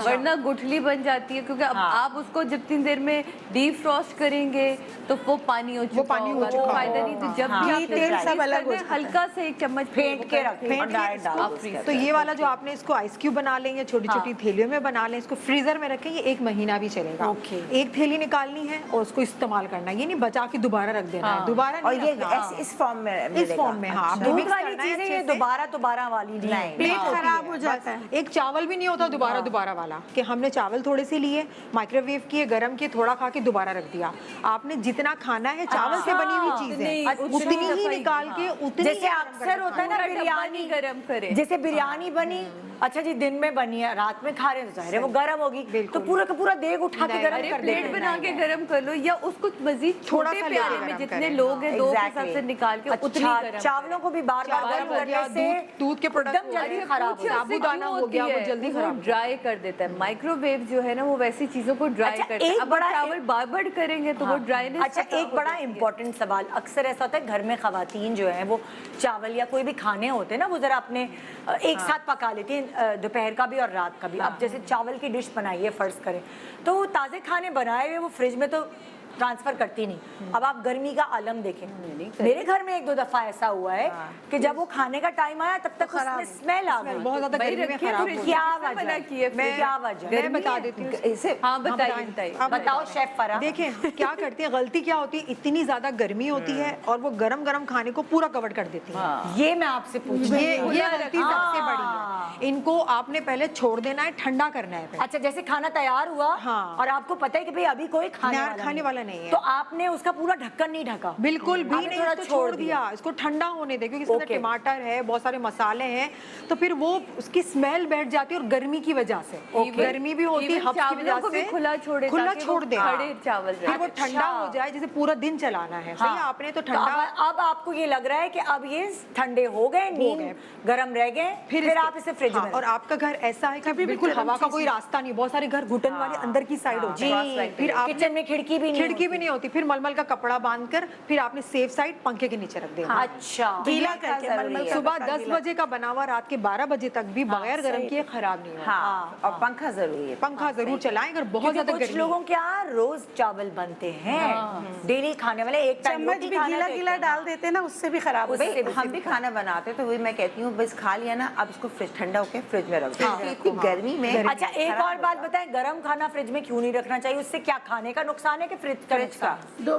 S5: वरना गुठली बन जाती है। क्योंकि अब आप उसको जितनी देर में डीप फ्रॉस्ट करेंगे तो वो पानी हो चुका होगा, तो फायदा नहीं। तो जब भी आप
S4: तेल सब अलग हो
S5: freeze करते हैं, हल्का से 1 चम्मच
S1: फेंट के रखें और डायरेक्ट डाल
S5: आप
S1: दो
S5: फ्रीज
S1: उसके
S3: तो ये वाला जो आपने इसको आइस क्यूब बना लेंगे, छोटी छोटी थैलियों में बना लें, इसको फ्रीजर में रखें, ये 1 महीना भी चलेगा।
S1: ओके।
S3: एक थैली निकालनी है और उसको इस्तेमाल करना है, ये नहीं बचा के दोबारा रख देना है, दोबारा
S2: और
S3: नहीं
S2: ये
S3: रखना।
S2: ऐसे इस फॉर्म में
S3: इस
S2: मिलेगा।
S3: फॉर्म में, हाँ।
S1: दूध
S3: मिक्स
S1: वाली
S3: करना है
S1: चीजें
S3: अच्छे
S1: ये
S3: से।
S1: दोबारा वाली नहीं
S2: नहीं।
S4: प्लेट
S3: होती
S4: खराब
S3: है,
S4: हो जाता
S3: बस
S4: है।
S3: एक चावल भी नहीं होता दोबारा वाला, कि हमने चावल थोड़े से लिए, माइक्रोवेव किए, गरम किए, थोड़ा खा के दोबारा रख दिया। आपने जितना खाना है चावल से बनी हुई चीज है,
S5: नहीं,
S3: उतनी ही निकाल के उतनी
S1: जैसे
S3: ही गरम
S1: अक्सर
S3: करके
S1: होता है ना
S5: पूरा डब्बा
S1: बिरयानी
S5: नहीं गरम करे।
S1: जैसे बिरयानी बनी, अच्छा जी दिन में बनी है, रात में खा रहे हैं तो जाहिर है वो गर्म होगी, तो पूरा का पूरा देग उठा के
S3: नहीं,
S1: गर्म
S5: अरे
S1: कर देते
S5: प्लेट
S1: हैं।
S5: बना के गरम कर लो, या उसको मजीद
S3: थोड़ा
S5: छोटे
S3: सा
S5: प्याले
S3: लेके
S5: में
S3: गरम
S5: जितने
S3: करें।
S5: लोग हैं 2 के हिसाब
S2: Exactly.
S5: से निकाल के उतनी
S1: अच्छा,
S5: गरम
S1: चावलों को भी बार बार
S3: चावल
S1: गर्म
S3: हो गया,
S1: करने से
S3: दूध के प्रोडक्ट
S1: एकदम जल्दी
S5: अरे
S1: खराब हो
S5: पूछो
S1: जाते
S5: उससे
S3: साबूदाना
S5: क्यों
S3: हो गया,
S5: होती
S3: वो
S5: है?
S3: जल्दी खराब हो
S5: ड्राई कर देता है। माइक्रोवेव जो है ना वो वैसी चीजों को ड्राई
S1: अच्छा,
S5: करता है।
S1: एक
S5: अब
S1: बड़ा-
S5: चावल बार करेंगे तो वो ड्राईनेस।
S1: अच्छा, एक बड़ा इम्पोर्टेंट सवाल, अक्सर ऐसा होता है घर में खवातीन जो है वो चावल या कोई भी खाने होते हैं ना, वो जरा अपने एक साथ पका लेती हैं, दोपहर का भी और रात का भी। अब जैसे चावल की डिश बनाइए फर्ज करें, तो ताज़े खाने बनाए हुए वो फ्रिज में तो ट्रांसफर करती नहीं। अब आप गर्मी का आलम देखें, मेरे घर में एक दो दफा ऐसा हुआ है कि जब वो खाने का टाइम आया तब तक उसमें स्मेल आ गई।
S3: बहुत ज्यादा गर्मी में खराब हो
S1: क्या
S5: मना
S1: वजह
S5: किए
S1: मैं क्या वजह
S3: मैं बता देती हूँ
S2: इसे
S5: हाँ बताइए
S1: बताओ शेफ फरा।
S3: देखें क्या करती है, गलती क्या होती है, इतनी ज्यादा गर्मी होती है और वो गरम गरम खाने को पूरा कवर कर देती है।
S1: ये मैं आपसे पूछ
S3: ये गलती सबसे बड़ी है। इनको आपने पहले छोड़ देना है, ठंडा करना है।
S1: अच्छा, जैसे खाना तैयार हुआ
S3: हाँ।
S1: और आपको पता है कि भाई अभी कोई खाने वाला
S3: नहीं है,
S1: तो आपने उसका पूरा ढक्कन नहीं ढका,
S3: बिल्कुल भी
S1: आपने
S3: नहीं,
S1: थोड़ा
S3: इसको छोड़ दिया, इसको ठंडा होने दे, क्योंकि इसके अंदर टमाटर है, बहुत सारे मसाले हैं, तो फिर वो उसकी स्मेल बैठ जाती है और गर्मी की वजह से, गर्मी भी होती है हफ्स की वजह से,
S5: खुला छोड़ दे
S3: खड़े चावल, फिर वो ठंडा हो जाए, जैसे पूरा दिन चलाना है। सही आपने तो ठंडा,
S1: अब आपको ये लग रहा है कि अब ये ठंडे हो गए, नीम गरम रह गए, फिर आप इसे फ्रिज में।
S3: और आपका घर ऐसा है कि बिल्कुल हवा का कोई रास्ता नहीं, बहुत सारे घर घुटन वाले अंदर की साइड होती है, फिर
S1: किचन में खिड़की भी
S3: नहीं होती, फिर मलमल का कपड़ा बांधकर फिर आपने सेफ साइड पंखे के नीचे रख देना।
S1: अच्छा,
S4: गीला करके मलमल का
S3: सुबह 10 बजे का बना हुआ रात के 12 बजे तक भी बगैर गर्म किए खराब नहीं होगा।
S2: और पंखा जरूरी है,
S3: पंखा जरूर चलाएं अगर बहुत ज्यादा
S1: कुछ
S3: गर्मी।
S1: लोगों के यहाँ रोज चावल बनते हैं, डेली खाने वाले, एक टाइम
S4: चम्मच
S1: रोटी
S4: भी
S1: खाना
S4: गीला
S1: तो एक
S4: गीला
S1: टाइम।
S4: डाल देते हैं ना, उससे भी खराब हो
S2: भाई हम भी खाना बनाते हैं तो वही मैं कहती हूँ बस खा लिया ना, अब इसको फ्रिज ठंडा होके फ्रिज में रख दो। इतनी गर्मी में
S1: अच्छा, एक और बात बताएं, गरम खाना फ्रिज में क्यों नहीं रखना चाहिए? उससे क्या खाने का नुकसान है कि फ्रिज का?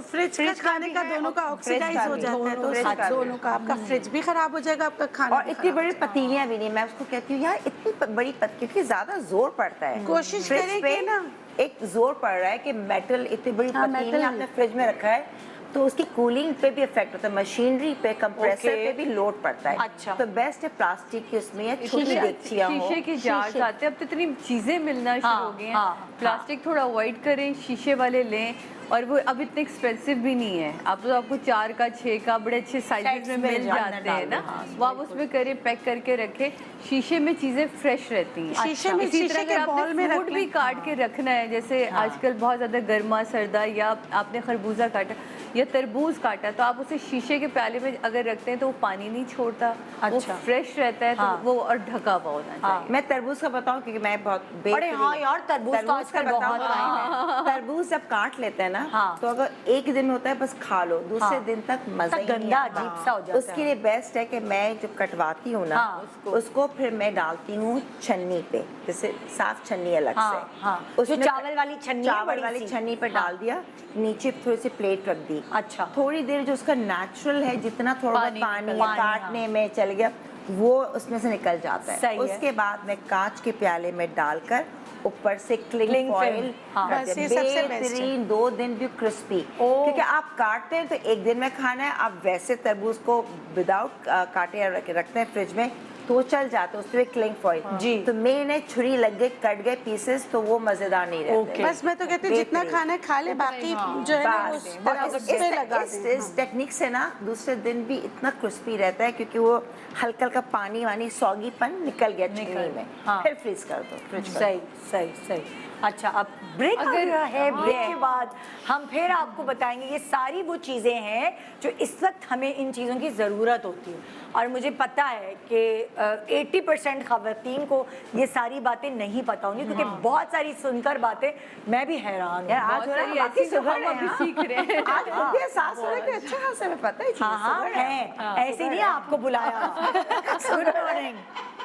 S4: फ्रिज का खाने का दोनों का ऑक्सीडाइज हो जाता है, तो दोनों का आपका फ्रिज भी खराब हो जाएगा, आपका खाना
S2: और इतनी बड़ी पतीलियां भी नहीं, मैं उसको कहती हूँ यार इतनी बड़ी क्योंकि ज्यादा जोर पड़ता है,
S4: कोशिश
S2: फ्रिज
S4: करें
S2: पे
S4: कि ना
S2: एक जोर पड़ रहा है कि मेटल इतनी बड़ी पतीली
S4: metal
S2: आपने फ्रिज में रखा है तो उसकी कूलिंग पे भी इफेक्ट होता है, मशीनरी पे, कंप्रेसर पे भी लोड पड़ता है।
S1: अच्छा।
S2: तो बेस्ट है प्लास्टिक की उसमें या छोटी डेगचियां हो,
S5: शीशे की जार्स आते हैं, अब तो इतनी चीजें मिलना शुरू हो गई हैं। प्लास्टिक थोड़ा अवॉइड करें, शीशे वाले लें, और वो अब इतने एक्सपेंसिव भी नहीं है। अब तो आपको 4 का 6 का बड़े अच्छे साइजेस में मिल जाते हैं ना, वो आप उसमें करें, पैक करके रखें। शीशे में चीजें फ्रेश रहती हैं।
S4: शीशे में,
S5: इसी
S4: शीशे
S5: तरह
S4: के
S5: अगर
S4: बॉल में
S5: आपने
S4: रख
S5: फ्रूट भी काट के रखना है, जैसे आजकल बहुत ज्यादा गर्मा सर्दा, या आपने खरबूजा काटा या तरबूज काटा, तो आप उसे शीशे के प्याले में अगर रखते हैं तो वो पानी नहीं छोड़ता, वो फ्रेश रहता है, तो वो और ढका हुआ होना चाहिए।
S2: मैं तरबूज का बताऊं क्योंकि मैं बहुत
S1: अरे हाँ यार, तरबूज का आजकल बहुत
S2: तरबूज जब काट लेते हैं ना, तो अगर एक दिन में होता है बस खा लो, दूसरे दिन तक मजा ही नहीं
S1: गंदा
S2: आता।
S1: अजीब सा हो जाता है।
S2: उसके लिए बेस्ट है कि मैं जब कटवाती हूँ ना, उसको फिर मैं डालती हूँ छन्नी पे, जैसे साफ छन्नी अलग से,
S1: उसमें चावल वाली छन्नी,
S2: चावल वाली छन्नी पे डाल दिया, नीचे थोड़ी सी प्लेट रख दी।
S1: अच्छा,
S2: थोड़ी देर जो उसका नेचुरल है, जितना थोड़ा पानी काटने में चल गया वो उसमें से निकल जाता है। उसके बाद मैं कांच के प्याले में डालकर ऊपर से क्लिंग फॉइल, बेहतरीन 2 दिन भी क्रिस्पी, क्योंकि आप काटते हैं तो एक दिन में खाना है, आप वैसे तरबूज को विदाउट काटे रखते हैं फ्रिज में तो वो चल जाता है, उसमें क्लिंग फॉइल जी, तो मैंने छुरी लग गए, कट गए पीसेस, तो वो मजेदार नहीं रहते।
S4: बस मैं तो कहती हूँ जितना खाना है खा ले, बाकी जो है ना वो उस तरह उस पे लगा दें।
S2: इस टेक्निक से ना दूसरे दिन भी इतना क्रिस्पी रहता है, क्योंकि वो हल्का हल्का पानी वानी सौगीपन निकल गया छन्नी में, फिर फ्रीज कर दो, फ्रिज कर
S1: सही सही सही। अच्छा, अब ब्रेक अगर है, ब्रेक के बाद हम फिर आपको बताएंगे ये सारी वो चीज़ें हैं जो इस वक्त हमें इन चीज़ों की ज़रूरत होती है, और मुझे पता है कि 80% खवातीन को ये सारी बातें नहीं पता होंगी, क्योंकि बहुत सारी सुनकर बातें मैं भी हैरान हूँ।
S2: आज
S5: ऐसी तो हम अभी सीख रहे हैं।
S2: आज मुझे सास हो रहा है कि अच्छा खासा में पता है चीज़।
S1: हाँ है, ऐसे नहीं आपको बुलाया। Good morning,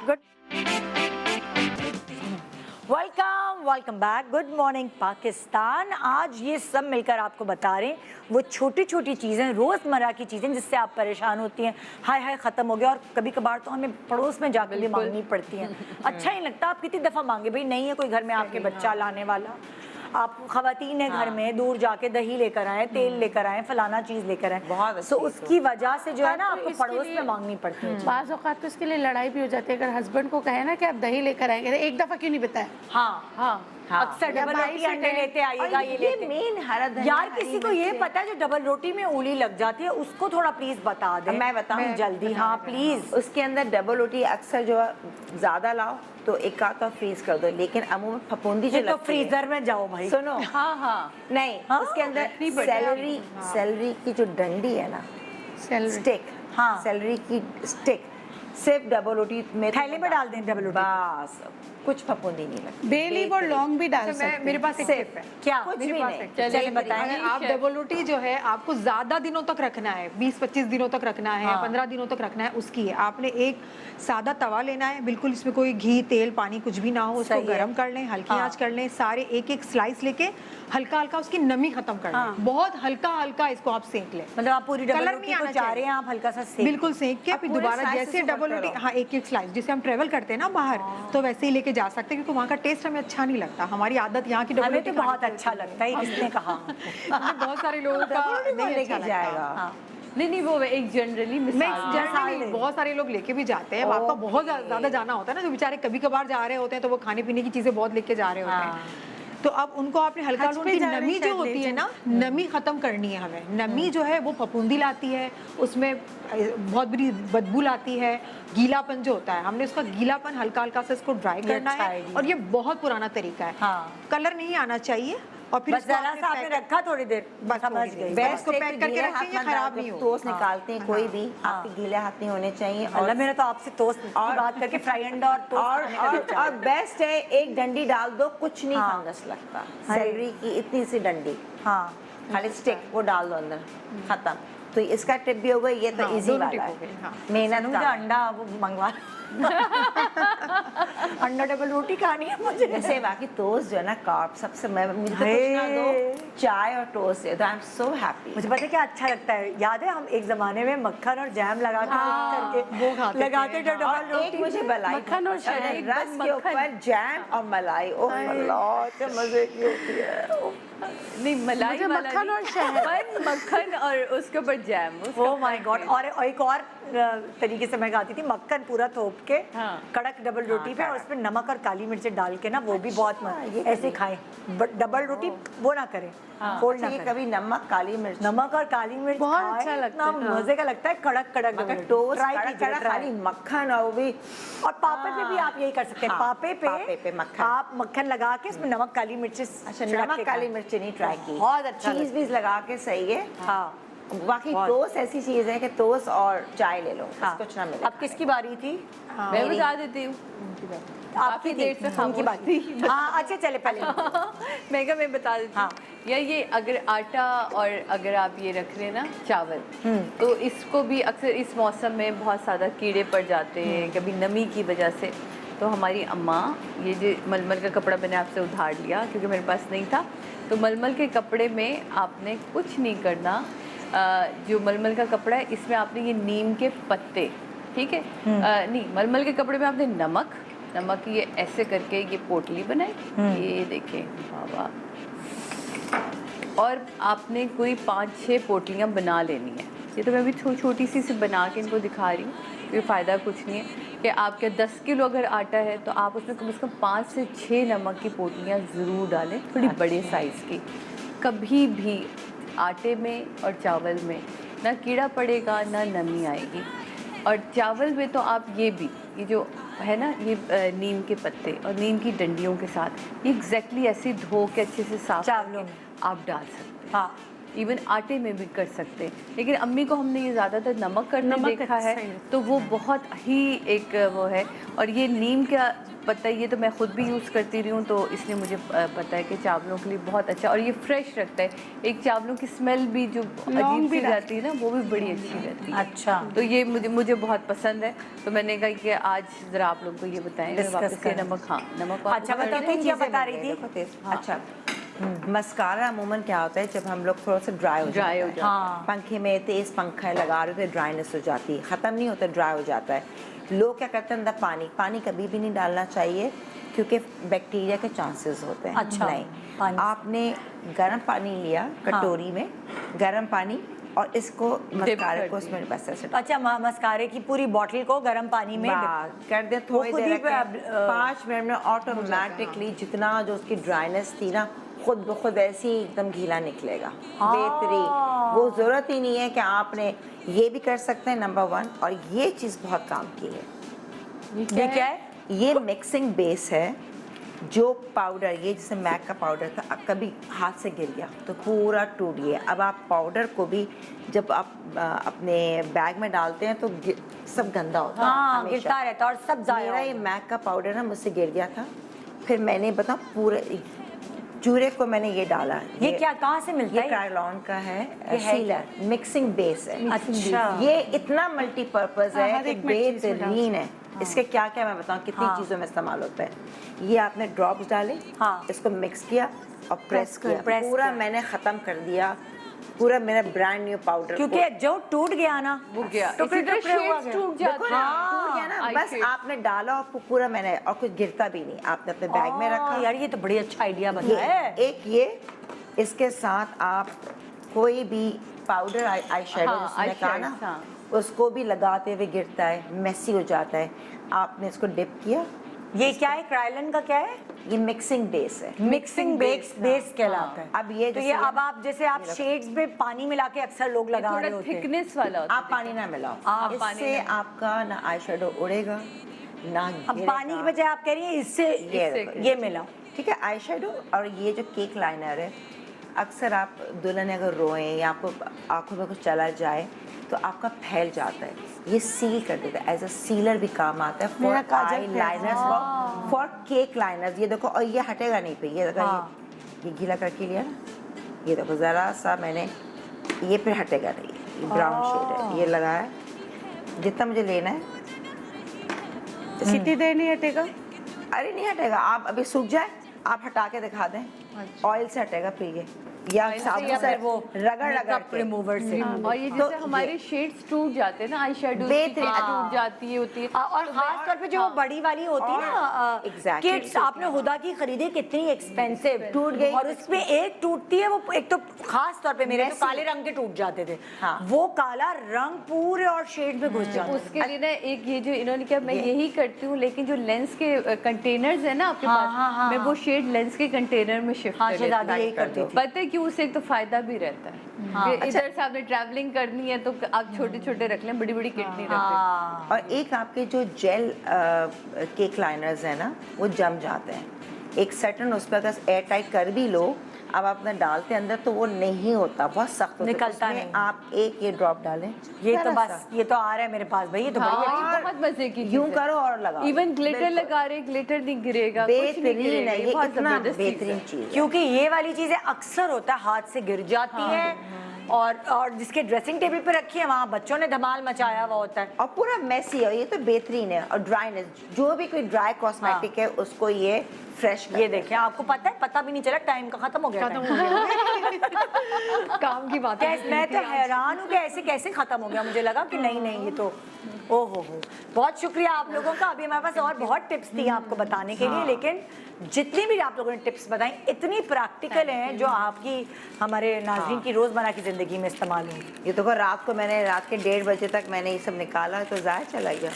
S1: good welcome back, good morning Pakistan. आज ये सब मिलकर आपको बता रहे हैं वो छोटी छोटी चीज़ें, रोज़मर्रा की चीज़ें जिससे आप परेशान होती हैं, हाय हाय ख़त्म हो गया, और कभी कभार तो हमें पड़ोस में जाकर भी मांगनी पड़ती हैं। अच्छा नहीं लगता, आप कितनी दफ़ा मांगे, भाई नहीं है कोई घर में आपके बच्चा लाने वाला, आप खवातीन है घर में, दूर जाके दही लेकर आए, तेल लेकर आए, फलाना चीज़ लेकर आए,
S2: बहुत
S1: तो उसकी वजह से जो है ना आपको पड़ोस में मांगनी पड़ती है।
S4: बाज़ औक़ात तो इसके लिए लड़ाई भी हो जाती है, अगर हस्बैंड को कहे ना कि आप दही लेकर आएंगे, एक दफ़ा क्यों नहीं बताया।
S1: हाँ, अक्सर डबल रोटी अंडे लेते आइएगा, ये लेते
S2: मेन हरा
S1: यार, किसी को ये पता है जो डबल रोटी में उंगली लग जाती है, उसको थोड़ा प्लीज बता दे।
S2: मैं बताऊं
S1: जल्दी, हाँ प्लीज।
S2: उसके अंदर डबल रोटी अक्सर जो ज्यादा लाओ तो एक आध फ्रीज कर दो, लेकिन अमूमन फफूंदी जो
S1: तो फ्रीजर में जाओ भाई,
S2: सुनो,
S5: हाँ
S2: नहीं, उसके अंदर सेलरी की जो डंडी है ना, स्टिक, सेलरी की स्टिक, सिर्फ डबल रोटी में
S1: थैले में डाल दें डबल रोटी,
S2: बस कुछ फफूंदी नहीं लगती।
S4: बे लीफ और लौंग भी डाल
S3: अच्छा,
S4: सकते
S3: मैं मेरे पास एक टिप है।
S1: क्या
S2: कुछ
S3: मेरे
S2: भी
S3: पास
S2: नहीं।
S3: एक
S1: चलिए
S2: चलिए
S1: बताएं।
S3: अगर आप डबल रोटी जो है आपको ज्यादा दिनों तक रखना है, 20-25 दिनों तक रखना है, 15 दिनों तक रखना है, उसकी है आपने एक सादा तवा लेना है, बिल्कुल इसमें कोई घी तेल पानी कुछ भी ना हो, उसको
S1: सही है।
S3: गर्म कर लें, हल्की आंच कर लें, सारे एक एक स्लाइस लेके हल्का हल्का उसकी नमी खत्म कर लें, बहुत हल्का हल्का इसको आप सेंक लें।
S1: मतलब आप पूरी डबल
S3: कलर
S1: रोटी
S3: नहीं
S1: को
S3: आना
S1: चाह रहे
S3: चाहिए।
S1: हैं, आप हल्का सा सेक
S3: बिल्कुल सेक के
S2: अब
S3: फिर
S2: पूरे
S3: दोबारा
S2: slices
S3: जैसे
S2: ऊपर
S3: डबल रोटी,
S2: करो।
S3: हाँ एक एक स्लाइस जैसे हम ट्रेवल करते हैं ना बाहर, तो वैसे ही लेके जा सकते हैं, क्योंकि वहाँ का टेस्ट हमें अच्छा नहीं लगता। हमारी आदत यहाँ की डबल
S1: हमें
S3: रोटी
S1: तो बहुत
S3: खाने की
S1: अच्छा
S3: होती है।
S1: लगता है, किसने कहा?
S3: हमें बहुत सारे लोगों का
S2: डबल
S3: नहीं
S2: लेके
S3: अच्छा लगता।
S2: जाएगा।
S1: हाँ।
S5: नहीं वो एक जनरली
S3: मैं
S5: मिसाल
S3: जनरली बहुत सारे लोग लेके भी जाते हैं, आपका बहुत ज्यादा जाना होता है ना, जो बेचारे कभी कभार जा रहे होते हैं तो वो खाने पीने की चीजें बहुत लेके जा रहे होते हैं। तो अब उनको आपने हल्का
S4: हज पे
S3: उनकी
S4: जा रहे
S3: नमी जो
S4: शायद
S3: होती
S4: ले
S3: है ना, नमी खत्म करनी है हमें। नमी जो है वो फफूंदी लाती है, उसमें बहुत बड़ी बदबू लाती है, गीलापन जो होता है, हमने उसका गीलापन हल्का हल्का से इसको ड्राई करना
S1: अच्छा
S3: है।
S1: idea
S3: और ये बहुत पुराना तरीका है,
S1: हाँ।
S3: कलर नहीं आना चाहिए। और फिर
S1: बस
S3: इसको
S1: जरा सा आपने रखा थोड़ी देर,
S3: बस
S1: समझ
S3: थोड़ी
S1: गई।
S3: देर।
S1: बेस्ट
S3: इसको पैक करके रखें, ये खराब नहीं होगा।
S2: टोस्ट निकालते हैं कोई भी,
S1: हाँ।
S2: आपके गीले हाथ नहीं होने चाहिए।
S1: अल्लाह, मेरा तो आपसे टोस्ट की बात करके फ्राई अंडा और टोस्ट खाने का दिल चाह
S2: और बेस्ट है एक डंडी डाल दो, कुछ नहीं
S1: हाँ।
S2: फंगस लगता।
S1: अरे।
S2: सेलरी की इतनी सी डंडी,
S1: हाँ।
S2: खाली स्टिक वो डाल दो अंदर, खत्म। तो इसका टिप भी हो गई, ये तो
S3: हाँ,
S2: इजी
S3: दोनों
S2: वाला
S3: टिप
S2: है।
S3: हो गई, हाँ।
S2: मेहनत
S1: मुझे
S2: का
S1: अंडा वो मंगवा अंडा डबल रोटी खानी है मुझे।
S2: जैसे बाकी टोस्ट जो है ना, कार्ब सबसे, मैं मुझे तो कुछ ना दो, चाय और टोस्ट दे दो, आई एम सो हैप्पी।
S1: मुझे पता है क्या अच्छा लगता है, याद है हम एक जमाने में मक्खन और जैम लगा के करके
S3: वो खाते थे,
S1: लगाते थे
S3: हाँ।
S1: डबल
S2: और
S1: रोटी
S2: एक मुझे मलाई
S4: मक्खन और
S2: पसंद है,
S5: शहद,
S2: रस के
S5: मक्खन।
S2: ऊपर जैम और मलाई, ओह अल्लाह क्या मजे की होती है।
S5: नहीं मलाई
S4: मुझे
S5: वाला
S4: मक्खन
S5: नहीं,
S4: और शहद।
S5: बन मक्खन और उसके ऊपर जैम।
S1: Oh my God. और एक और तरीके से मैं खाती थी, मक्खन पूरा थोप के
S5: हाँ।
S1: कड़क डबल रोटी पे और उसमें नमक और काली मिर्च डाल के ना, वो भी बहुत
S2: ये
S1: ऐसे खाएं। डबल रोटी वो ना करें, फोल्ड ना
S2: ये
S1: करें।
S2: कभी नमक काली मिर्च,
S1: नमक और काली मिर्च
S4: बहुत
S1: खाएं,
S4: अच्छा लगता
S1: इतना
S4: है।
S1: मजे का लगता है, कड़क कड़क डबल
S2: मगर
S1: रोटी।
S2: टोस्ट
S1: Try
S2: कड़क
S1: कीजिए,
S2: कड़क,
S1: try।
S2: खाली मक्खन और वो भी।
S1: और पापे पे भी आप यही कर सकते हैं,
S2: हाँ,
S1: पापे
S2: पापे पे मक्खन।
S1: आप मक्खन लगा के उसमें नमक काली मिर्च
S2: अच्छा, नमक काली मिर्च नहीं ट्राई की,
S1: बहुत अच्छा
S2: चीज भी लगा के सही है।
S1: हाँ।
S2: बाकी
S1: बहुत।
S2: टोस्ट ऐसी चीज है कि टोस्ट और चाय ले लो,
S1: हाँ।
S2: कुछ ना मिले।
S1: अब किसकी बारी थी?
S5: मैं बता देती हूँ,
S1: आपकी
S5: देर से
S1: उनकी
S5: खामोश
S1: बात
S5: थी।
S1: हाँ, अच्छा चले पहले
S5: मैं बता देती हूँ।
S1: हाँ।
S5: या ये अगर आटा और अगर आप ये रख रहे हैं ना चावल, तो इसको भी अक्सर इस मौसम में बहुत ज़्यादा कीड़े पड़ जाते हैं, कभी नमी की वजह से। तो हमारी अम्मा, ये जो मलमल का कपड़ा मैंने आपसे उधार लिया क्योंकि मेरे पास नहीं था, तो मलमल के कपड़े में आपने कुछ नहीं करना। जो मलमल का कपड़ा है इसमें आपने ये नीम के पत्ते, ठीक है, नहीं मलमल के कपड़े में आपने नमक ये ऐसे करके ये पोटली बनाई, ये देखें बाबा, और आपने कोई 5-6 पोटलियाँ बना लेनी है। ये तो मैं भी छोटी सी बना के इनको दिखा रही हूँ, क्योंकि फ़ायदा कुछ नहीं है कि आपके 10 किलो अगर आटा है तो आप उसमें कम से कम 5 से 6 नमक की पोटलियाँ ज़रूर डालें, थोड़ी बड़े साइज़ की। कभी भी आटे में और चावल में ना कीड़ा पड़ेगा ना नमी आएगी। और चावल में तो आप ये जो है ना, ये नीम के पत्ते और नीम की डंडियों के साथ ये एग्जैक्टली ऐसे धो के अच्छे से साफ
S1: चावलों
S5: करके
S1: में
S5: आप डाल सकते हैं।
S1: हाँ।
S5: इवन आटे में भी कर सकते हैं, लेकिन अम्मी को हमने ये ज़्यादातर नमक करते देखा है, तो वो बहुत ही एक वो है। और ये नीम का पत्ता, ये तो मैं ख़ुद भी यूज़ करती रही हूँ, तो इसलिए मुझे पता है कि चावलों के लिए बहुत अच्छा, और ये फ्रेश रखता है। एक चावलों की स्मेल भी जो अजीब सी जाती है ना, वो भी बड़ी अच्छी रहती है।
S1: अच्छा।
S5: तो ये मुझे बहुत पसंद है, तो मैंने कहा कि आज ज़रा आप लोग को ये बताएंगे वापस से नमक। हाँ, नमक वापस
S1: अच्छा, बताओ क्या चीज़ें बता रही थी?
S2: अच्छा, मस्कारा अमूमन क्या होता है, जब हम लोग थोड़ा सा ड्राई हो जाता है,
S1: हाँ।
S2: पंखे में तेज़ पंखा लगा रहे तो ड्राइनेस हो जाती है, ख़त्म नहीं होता, ड्राई हो जाता है। लोग क्या करते हैं, अंदर पानी कभी भी नहीं डालना चाहिए, क्योंकि बैक्टीरिया के चांसेस होते हैं।
S1: अच्छा,
S2: नहीं, आपने गर्म पानी लिया कटोरी में, गर्म पानी, और इसको मस्कारे को उसमें बस ऐसे
S1: अच्छा, मस्कारे की पूरी बॉटल को गर्म पानी में
S2: कर दे, थोड़ी
S1: खुद
S2: देर
S1: ही
S2: रखें, 5 मिनट में ऑटोमेटिकली जितना जो उसकी ड्राइनेस थी ना, खुद ब खुद ऐसे ही एकदम गीला निकलेगा। बेहतरीन, वो ज़रूरत ही नहीं है कि आपने ये भी कर सकते हैं, नंबर 1। और ये चीज़ बहुत काम की है।
S1: ये क्या है?
S2: ये मिक्सिंग बेस है, जो पाउडर, ये जैसे मैक का पाउडर था, कभी हाथ से गिर गया तो पूरा टूट गया। अब आप पाउडर को भी जब आप अपने बैग में डालते हैं तो सब गंदा होता है
S1: हाँ
S2: हमेशा।
S1: गिरता रहता और सब जाया
S2: मेरा ये
S1: होता।
S2: मैक का पाउडर ना मुझसे गिर गया था, फिर मैंने बता पूरे चूरे को मैंने ये डाला।
S1: ये क्या कहाँ से मिलता
S2: ये
S1: है?
S2: कार्लॉन का है,
S1: ये है
S2: सीलर मिक्सिंग बेस है।
S1: अच्छा
S2: ये इतना मल्टीपर्पज है
S4: हर
S2: कि
S4: एक में चीज़ में डाल
S2: बेहतरीन है। इसके क्या क्या मैं बताऊँ कितनी
S1: हाँ।
S2: चीज़ों में इस्तेमाल होता है। ये आपने ड्रॉप्स डाले,
S1: हाँ।
S2: इसको मिक्स किया और प्रेस किया,
S1: press
S2: पूरा
S1: किया।
S2: मैंने ख़त्म कर दिया, पूरा मेरा ब्रांड न्यू पाउडर।
S1: क्योंकि जो टूट गया ना
S5: वो गया
S1: टुकड़े
S5: इसी तरह
S1: टुकड़े हुआ
S5: शेड्स
S1: गया।
S5: टूट
S2: देखो
S5: जाते
S2: ना,
S5: हैं।
S2: टूट गया ना,
S5: आई
S2: बस
S5: शेड।
S2: आपने डाला और पूरा मैंने, और कुछ गिरता भी नहीं, आपने अपने बैग में रखा।
S1: यार ये तो बड़ी अच्छा आइडिया
S2: ये
S1: बताया है।
S2: एक ये, इसके साथ आप कोई भी पाउडर आई शेडो
S5: हाँ,
S2: जिसने कहा ना,
S5: eyeshadows, हाँ।
S2: उसको भी लगाते हुए गिरता है, मेसी हो जाता है। आपने इसको डिप किया,
S1: ये क्या है क्राइलन का क्या है?
S2: ये मिक्सिंग बेस है।
S1: मिक्सिंग बेस कहलाता है।
S2: अब ये
S1: तो
S2: जैसे
S1: ये अब आप जैसे आप शेड्स पे पानी मिला के अक्सर लोग लगा रहे
S5: थोड़ा
S1: होते हैं।
S5: थिकनेस वाला होता
S2: आप पानी ना मिलाओ,
S1: आप
S5: पानी
S2: इससे
S5: ना-
S2: आपका ना आई शेडो उड़ेगा ना
S1: अब
S2: गिरेगा।
S1: पानी की बजाय आप कह रही हैं इससे
S2: देखो,
S1: ये मिलाओ।
S2: ठीक है। आई शेडो और ये जो केक लाइनर है, अक्सर आप दुल्हन अगर रोएं या आपको आंखों में कुछ चला जाए तो आपका फैल जाता है, ये सील कर देता है, एज अ सीलर भी काम आता है फॉर
S4: मेरा काजल
S2: आई
S4: फैल
S2: लाइनर्स, फॉर केक लाइनर्स। ये देखो, और ये हटेगा नहीं पे, ये देखो,
S1: हाँ।
S2: ये गीला करके लिया ना, ये देखो ज़रा सा मैंने, ये फिर हटेगा नहीं, ये ब्राउन शेड है, ये लगा है जितना मुझे लेना है।
S4: कितनी देर नहीं हटेगा?
S2: अरे नहीं हटेगा, आप अभी सूख जाए आप हटा के दिखा दें, ऑयल से हटेगा फिर ये, या साबुन
S1: या
S2: से
S1: फिर वो
S2: रगड़ रगड़
S1: मेकअप
S2: के।
S1: रिमूवर से।
S5: और ये
S2: तो
S5: जैसे
S2: ये-
S5: हमारे शेड्स टूट जाते हैं ना, आई शेडो
S2: बेहतरीन।
S5: टूट जाती है होती है।
S1: और खास तौर पे जो वो बड़ी वाली होती है ना
S2: Exactly.
S1: किट्स, आपने हुदा की खरीदी कितनी एक्सपेंसिव,
S2: टूट गई।
S1: और उसमें एक टूटती है, वो एक तो खास तौर पे मेरे तो
S2: Messy।
S1: काले रंग के टूट जाते थे,
S2: हाँ।
S1: वो काला रंग पूरे और शेड में घुस जाता है।
S5: उसके लिए ना एक ये जो इन्होंने किया, मैं यही करती हूँ, लेकिन जो लेंस के कंटेनर्स है ना आपके
S1: हाँ,
S5: पास,
S1: हाँ, हाँ,
S5: मैं वो शेड लेंस के कंटेनर में शिफ्ट
S1: हाँ
S5: कर
S1: शहजादी
S5: देती हूँ।
S1: यही करती थी।
S5: पता है कि उससे एक तो फायदा भी रहता है कि इधर से आपने ट्रैवलिंग करनी है तो आप छोटे छोटे रख लें, बड़ी बड़ी किट नहीं रखें।
S1: हाँ
S2: और एक आपके जो जेल केक लाइनर्स है ना, वो जम जाते हैं, एक सर्टन उस पर अगर एयर टाइट कर भी लो, अब आप अपना डालते अंदर तो वो नहीं होता, बहुत सख्त होता है।
S1: निकलता
S2: उसमें
S1: नहीं।
S2: आप एक ये ड्रॉप डालें,
S1: ये तो
S2: जरा
S1: बस
S2: सा।
S1: ये तो आ रहा है मेरे पास भाई, ये तो बड़ी अच्छी
S5: हाँ, ये बहुत मजे की
S2: यूं करो और लगाओ,
S5: इवन ग्लिटर
S2: बिल्कुल।
S5: लगा रहे, ग्लिटर नहीं गिरेगा, कुछ नहीं
S2: बेहतरीन
S5: गिरेगा,
S2: है,
S5: ये
S2: ये
S5: बहुत
S2: इतना
S5: जबरदस्त चीज़ है।
S2: बेहतरीन चीज़ है।
S1: क्योंकि ये वाली चीजें अक्सर होता है हाथ से गिर जाती हैं, और जिसके ड्रेसिंग टेबल पे रखी है वहाँ बच्चों ने धमाल मचाया हुआ होता है।
S2: और पूरा मैसी है, ये तो बेहतरीन है। और ड्राइनेस, जो भी कोई ड्राई कॉस्मेटिक है उसको ये फ्रेश
S1: ये देखें, आपको पता है, पता भी नहीं चला टाइम का, खत्म हो गया
S3: खत्म
S1: time।
S3: हो गया काम की बात है।
S1: मैं तो हैरान हूँ कि ऐसे कैसे खत्म हो गया, मुझे लगा कि नहीं नहीं ये तो ओहो हो। बहुत शुक्रिया आप लोगों का, अभी हमारे पास और बहुत टिप्स थी आपको बताने के लिए, लेकिन जितनी भी आप लोगों ने टिप्स बताई इतनी प्रैक्टिकल हैं जो आपकी हमारे नाज़रीन की रोज़मर्रा की ज़िंदगी में इस्तेमाल होंगी।
S2: ये तो रात को मैंने, रात के 1:30 बजे तक मैंने ये सब निकाला तो ज़ाहिर चला गया।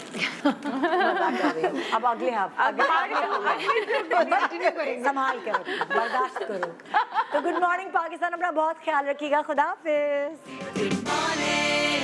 S2: मजाक कर रही हूँ।
S1: अब अगले संभाल के रखो, बर्दाश्त करो। तो गुड मॉर्निंग पाकिस्तान, अपना बहुत ख्याल रखिएगा, खुदा हाफिज़।